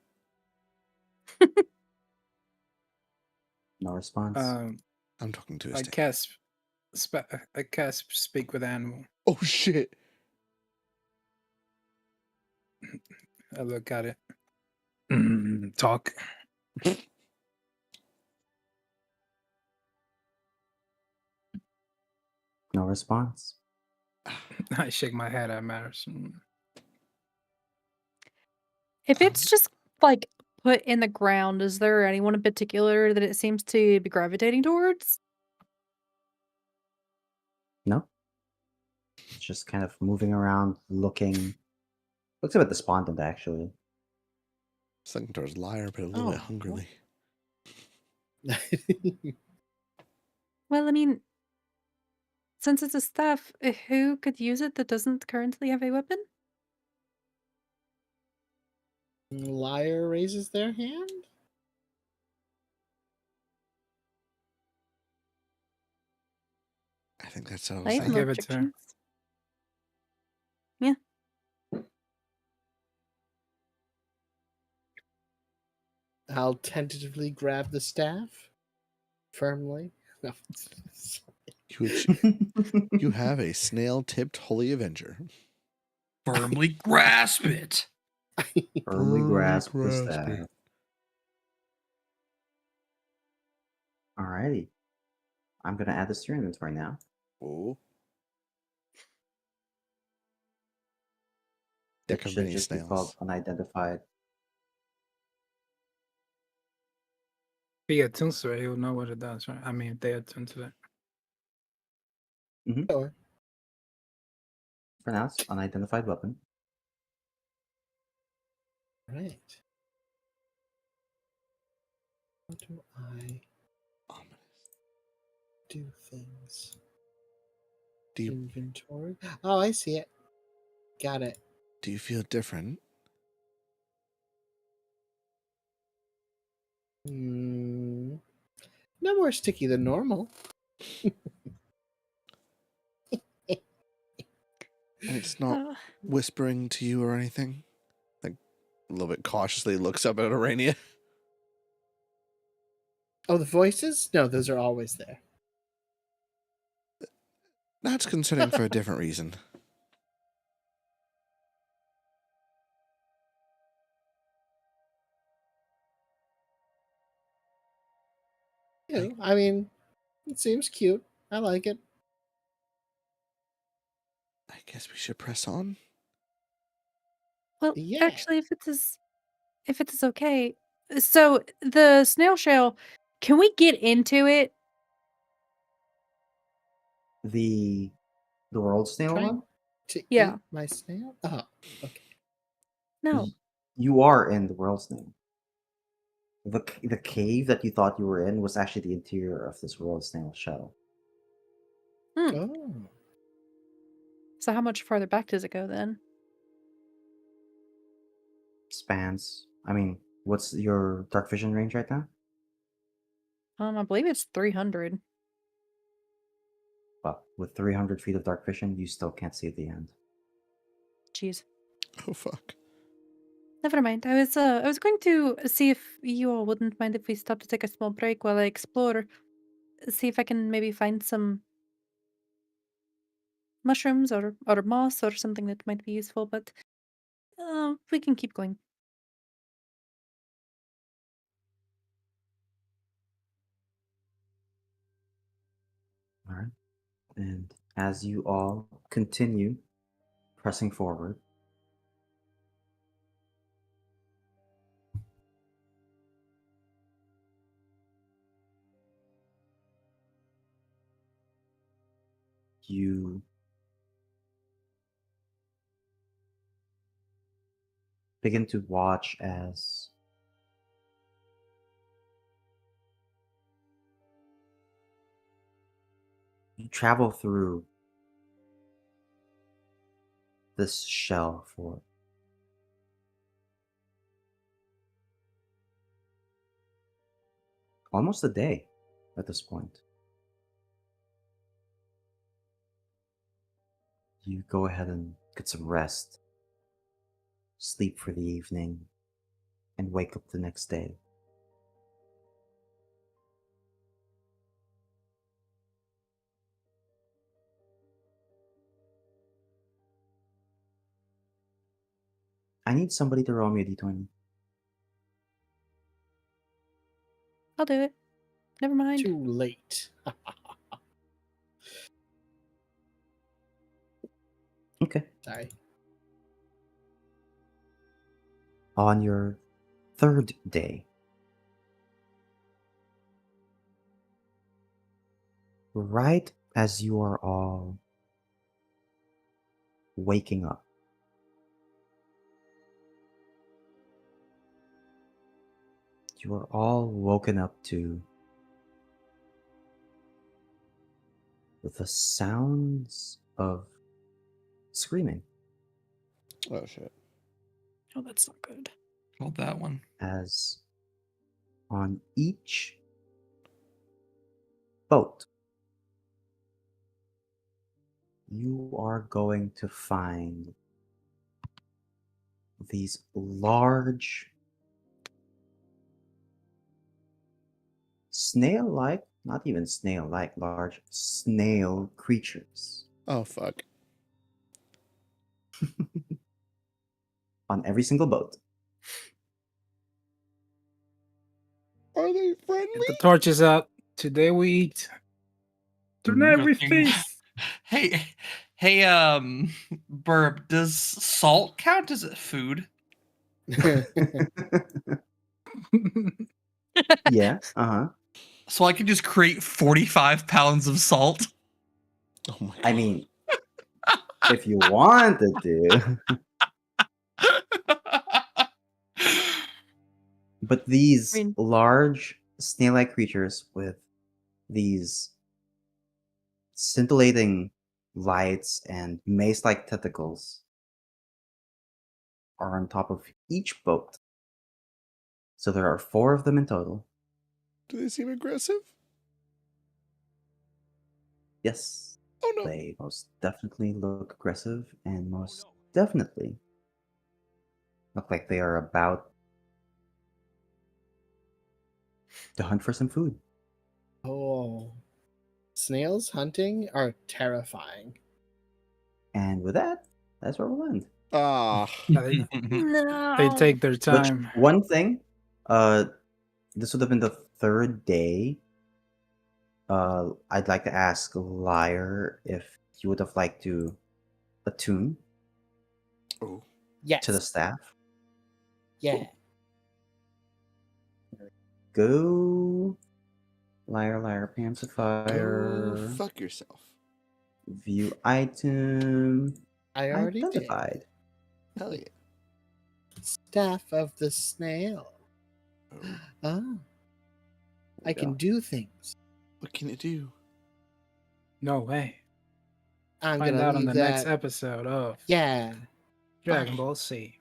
Speaker 5: No response.
Speaker 1: I'm talking to a
Speaker 6: I
Speaker 1: stick.
Speaker 6: cast speak with animal.
Speaker 1: Oh shit!
Speaker 6: I look at it. Talk.
Speaker 5: No response.
Speaker 6: I shake my head at matters.
Speaker 4: If it's just, like, put in the ground, is there anyone in particular that it seems to be gravitating towards?
Speaker 5: No. It's just kind of moving around, looking. Looks a bit despondent, actually.
Speaker 1: It's looking towards Liar, but a little bit
Speaker 3: Oh,
Speaker 1: hungrily.
Speaker 4: Well, I mean, since it's a staff, who could use it that doesn't currently have a weapon?
Speaker 3: Liar raises their hand.
Speaker 1: I think that
Speaker 4: I
Speaker 1: settles
Speaker 4: have
Speaker 6: I
Speaker 1: that.
Speaker 4: no
Speaker 6: give it to her.
Speaker 4: objections. Yeah.
Speaker 3: I'll tentatively grab the staff firmly. No.
Speaker 1: You have a snail-tipped Holy Avenger.
Speaker 7: Firmly grasp it.
Speaker 5: Firmly grasp the
Speaker 1: grasp
Speaker 5: staff.
Speaker 1: it.
Speaker 5: Alrighty. I'm gonna add this to your inventory now.
Speaker 1: Oh,
Speaker 5: It
Speaker 1: deck of
Speaker 5: should
Speaker 1: many
Speaker 5: just be called
Speaker 1: snails.
Speaker 5: unidentified.
Speaker 6: If he attunes to it, he'll know what it does, right? I mean, if they attune to it.
Speaker 3: Sure.
Speaker 5: For now, it's unidentified weapon.
Speaker 3: Right. How do I
Speaker 1: Ominous.
Speaker 3: do things?
Speaker 1: Do you
Speaker 3: Inventory. Oh, I see it. Got it.
Speaker 1: feel different?
Speaker 3: No more sticky than normal.
Speaker 1: And it's not
Speaker 4: Uh,
Speaker 1: whispering to you or anything? Like, a little bit cautiously looks up at Arania.
Speaker 3: Oh, the voices? No, those are always there.
Speaker 1: That's concerning for a different reason.
Speaker 3: Yeah, I mean, it seems cute. I like it.
Speaker 1: I guess we should press on.
Speaker 4: well,
Speaker 3: Yeah.
Speaker 4: actually, if it is okay, so the snail shell, can we get into it?
Speaker 5: The world snail
Speaker 3: Trying
Speaker 5: one?
Speaker 3: to
Speaker 4: Yeah.
Speaker 3: eat my snail? Oh, okay.
Speaker 4: No.
Speaker 5: You are in the world snail. The cave that you thought you were in was actually the interior of this world snail shell.
Speaker 3: Oh.
Speaker 4: So how much farther back does it go then?
Speaker 5: Spans. I mean, what's your dark vision range right now?
Speaker 4: I believe it's 300.
Speaker 5: Well, with 300 feet of dark vision, you still can't see the end.
Speaker 4: Jeez.
Speaker 1: Oh, fuck.
Speaker 4: Never mind. I was going to see if you all wouldn't mind if we stopped to take a small break while I explore. See if I can maybe find some mushrooms or moss or something that might be useful, but we can keep going.
Speaker 5: All right. And as you all continue pressing forward, you begin to watch as you travel through this shell for almost a day at this point. You go ahead and get some rest, sleep for the evening, and wake up the next day. I need somebody to roll me a d20.
Speaker 4: I'll do it. Never mind.
Speaker 3: Too late.
Speaker 5: Okay.
Speaker 3: Sorry.
Speaker 5: On your third day, right as you are all waking up, you are all woken up to the sounds of screaming
Speaker 1: Oh shit.
Speaker 4: Oh, that's not good.
Speaker 2: Hold that one.
Speaker 5: as on each boat you are going to find these large snail-like, not even snail-like, large snail creatures
Speaker 1: Oh fuck.
Speaker 5: on every single boat.
Speaker 1: Are they friendly?
Speaker 6: Get the torches out. Today we eat. Tonight we
Speaker 2: Cooking.
Speaker 6: feast.
Speaker 2: Hey, Burp, does salt count as a food?
Speaker 5: Yeah, uh-huh.
Speaker 2: So I can just create 45 pounds of salt?
Speaker 1: Oh my god.
Speaker 5: I mean, if you wanted to. But these
Speaker 4: I mean-
Speaker 5: large snail-like creatures with these scintillating lights and mace-like tentacles are on top of each boat. So there are 4 of them in total.
Speaker 1: Do they seem aggressive?
Speaker 5: Yes,
Speaker 1: Oh no.
Speaker 5: they most definitely look aggressive and most definitely look like they are about to hunt for some food.
Speaker 3: Oh. Snails hunting are terrifying.
Speaker 5: And with that, that's where we'll end.
Speaker 1: Ah.
Speaker 6: They
Speaker 4: No.
Speaker 6: take their
Speaker 5: Which,
Speaker 6: time.
Speaker 5: one thing, this would have been the 3rd day. I'd like to ask Liar if you would have liked to attune
Speaker 1: Oh.
Speaker 3: Yes.
Speaker 5: to the staff.
Speaker 3: Yeah.
Speaker 5: Go, Liar,
Speaker 1: Go
Speaker 5: Pacifier.
Speaker 1: fuck yourself.
Speaker 5: View item.
Speaker 3: I already did.
Speaker 5: Identified.
Speaker 1: Hell yeah.
Speaker 3: Staff of the snail.
Speaker 1: Oh.
Speaker 3: Oh. I
Speaker 5: you
Speaker 3: can
Speaker 5: go.
Speaker 3: do things.
Speaker 1: What can it do?
Speaker 6: No way.
Speaker 3: I'm
Speaker 6: Find
Speaker 3: gonna
Speaker 6: out on
Speaker 3: leave
Speaker 6: the
Speaker 3: that.
Speaker 6: next episode of
Speaker 3: Yeah.
Speaker 6: Dragon Ball Z.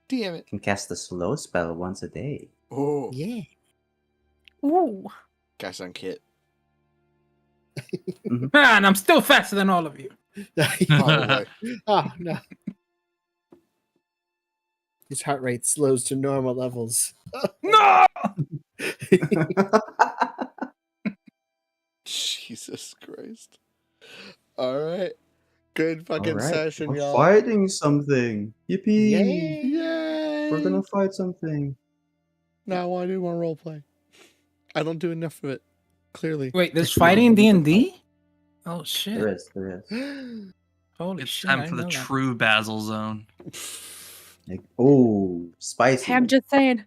Speaker 1: Damn it.
Speaker 5: Can cast the slow spell once a day.
Speaker 1: Oh.
Speaker 3: Yeah.
Speaker 4: Ooh.
Speaker 1: Gosh on Kit.
Speaker 6: And I'm still faster than all of you.
Speaker 1: Probably.
Speaker 3: Oh no. His heart rate slows to normal levels.
Speaker 6: No!
Speaker 1: Jesus Christ. All right. Good fucking
Speaker 5: Alright,
Speaker 1: session,
Speaker 5: we're
Speaker 1: y'all.
Speaker 5: fighting something. Yippee!
Speaker 3: Yay!
Speaker 1: Yay!
Speaker 5: We're gonna fight something.
Speaker 1: Now I want to do more roleplay. I don't do enough of it, clearly.
Speaker 6: Wait, there's fighting in D&D? Oh shit!
Speaker 5: There is.
Speaker 6: Holy
Speaker 2: It's
Speaker 6: shit!
Speaker 2: time
Speaker 6: I
Speaker 2: for the
Speaker 6: didn't know that.
Speaker 2: true Basil zone.
Speaker 5: Like, oh, spicy.
Speaker 4: Hey, I'm just saying,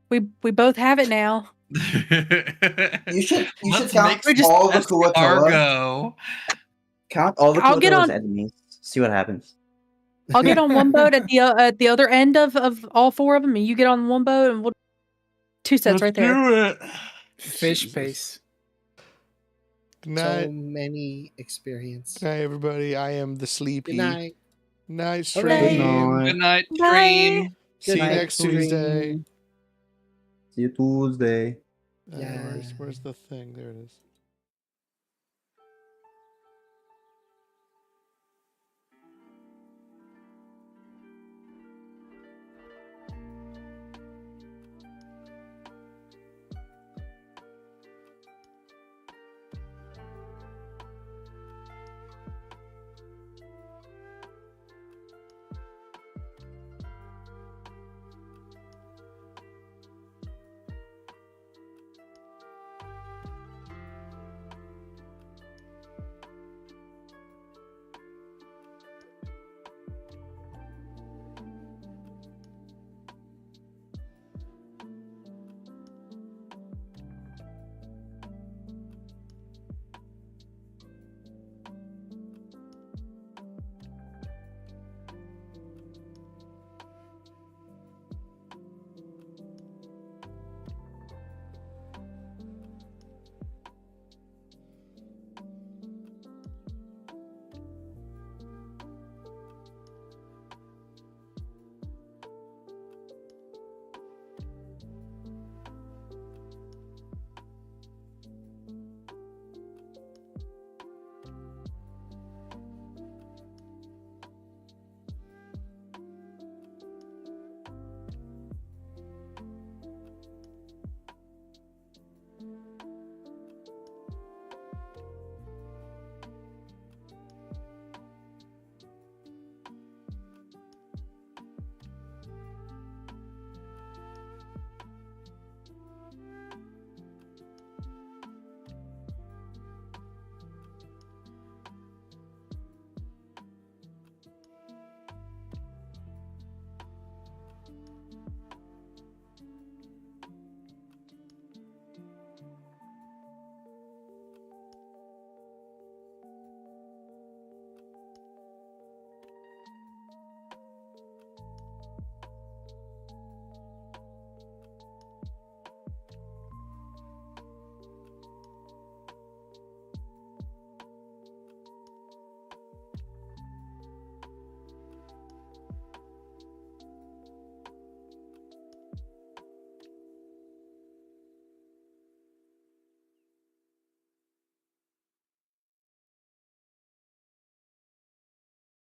Speaker 4: we both have it now.
Speaker 5: You should
Speaker 2: Let's
Speaker 5: count
Speaker 2: mix
Speaker 5: all the
Speaker 2: escargot.
Speaker 5: Kuatoa. Count all the
Speaker 4: I'll get
Speaker 5: Kuatoa as
Speaker 4: on-
Speaker 5: enemies. See what happens.
Speaker 4: I'll get on one boat at the other end of all four of them, and you get on one boat, and we'll 2 sets right there.
Speaker 2: Do it.
Speaker 6: Fish
Speaker 1: Jesus.
Speaker 6: face.
Speaker 1: Good night.
Speaker 3: So many experience.
Speaker 1: Good night, everybody. I am the sleepy.
Speaker 3: Good night.
Speaker 1: Night
Speaker 3: Good night.
Speaker 1: stream.
Speaker 2: Good night,
Speaker 4: Bye.
Speaker 2: train.
Speaker 1: See
Speaker 3: Good
Speaker 1: you
Speaker 3: night,
Speaker 1: next
Speaker 3: stream.
Speaker 1: Tuesday.
Speaker 5: See you Tuesday.
Speaker 3: Yeah.
Speaker 1: Where's the thing? There it is.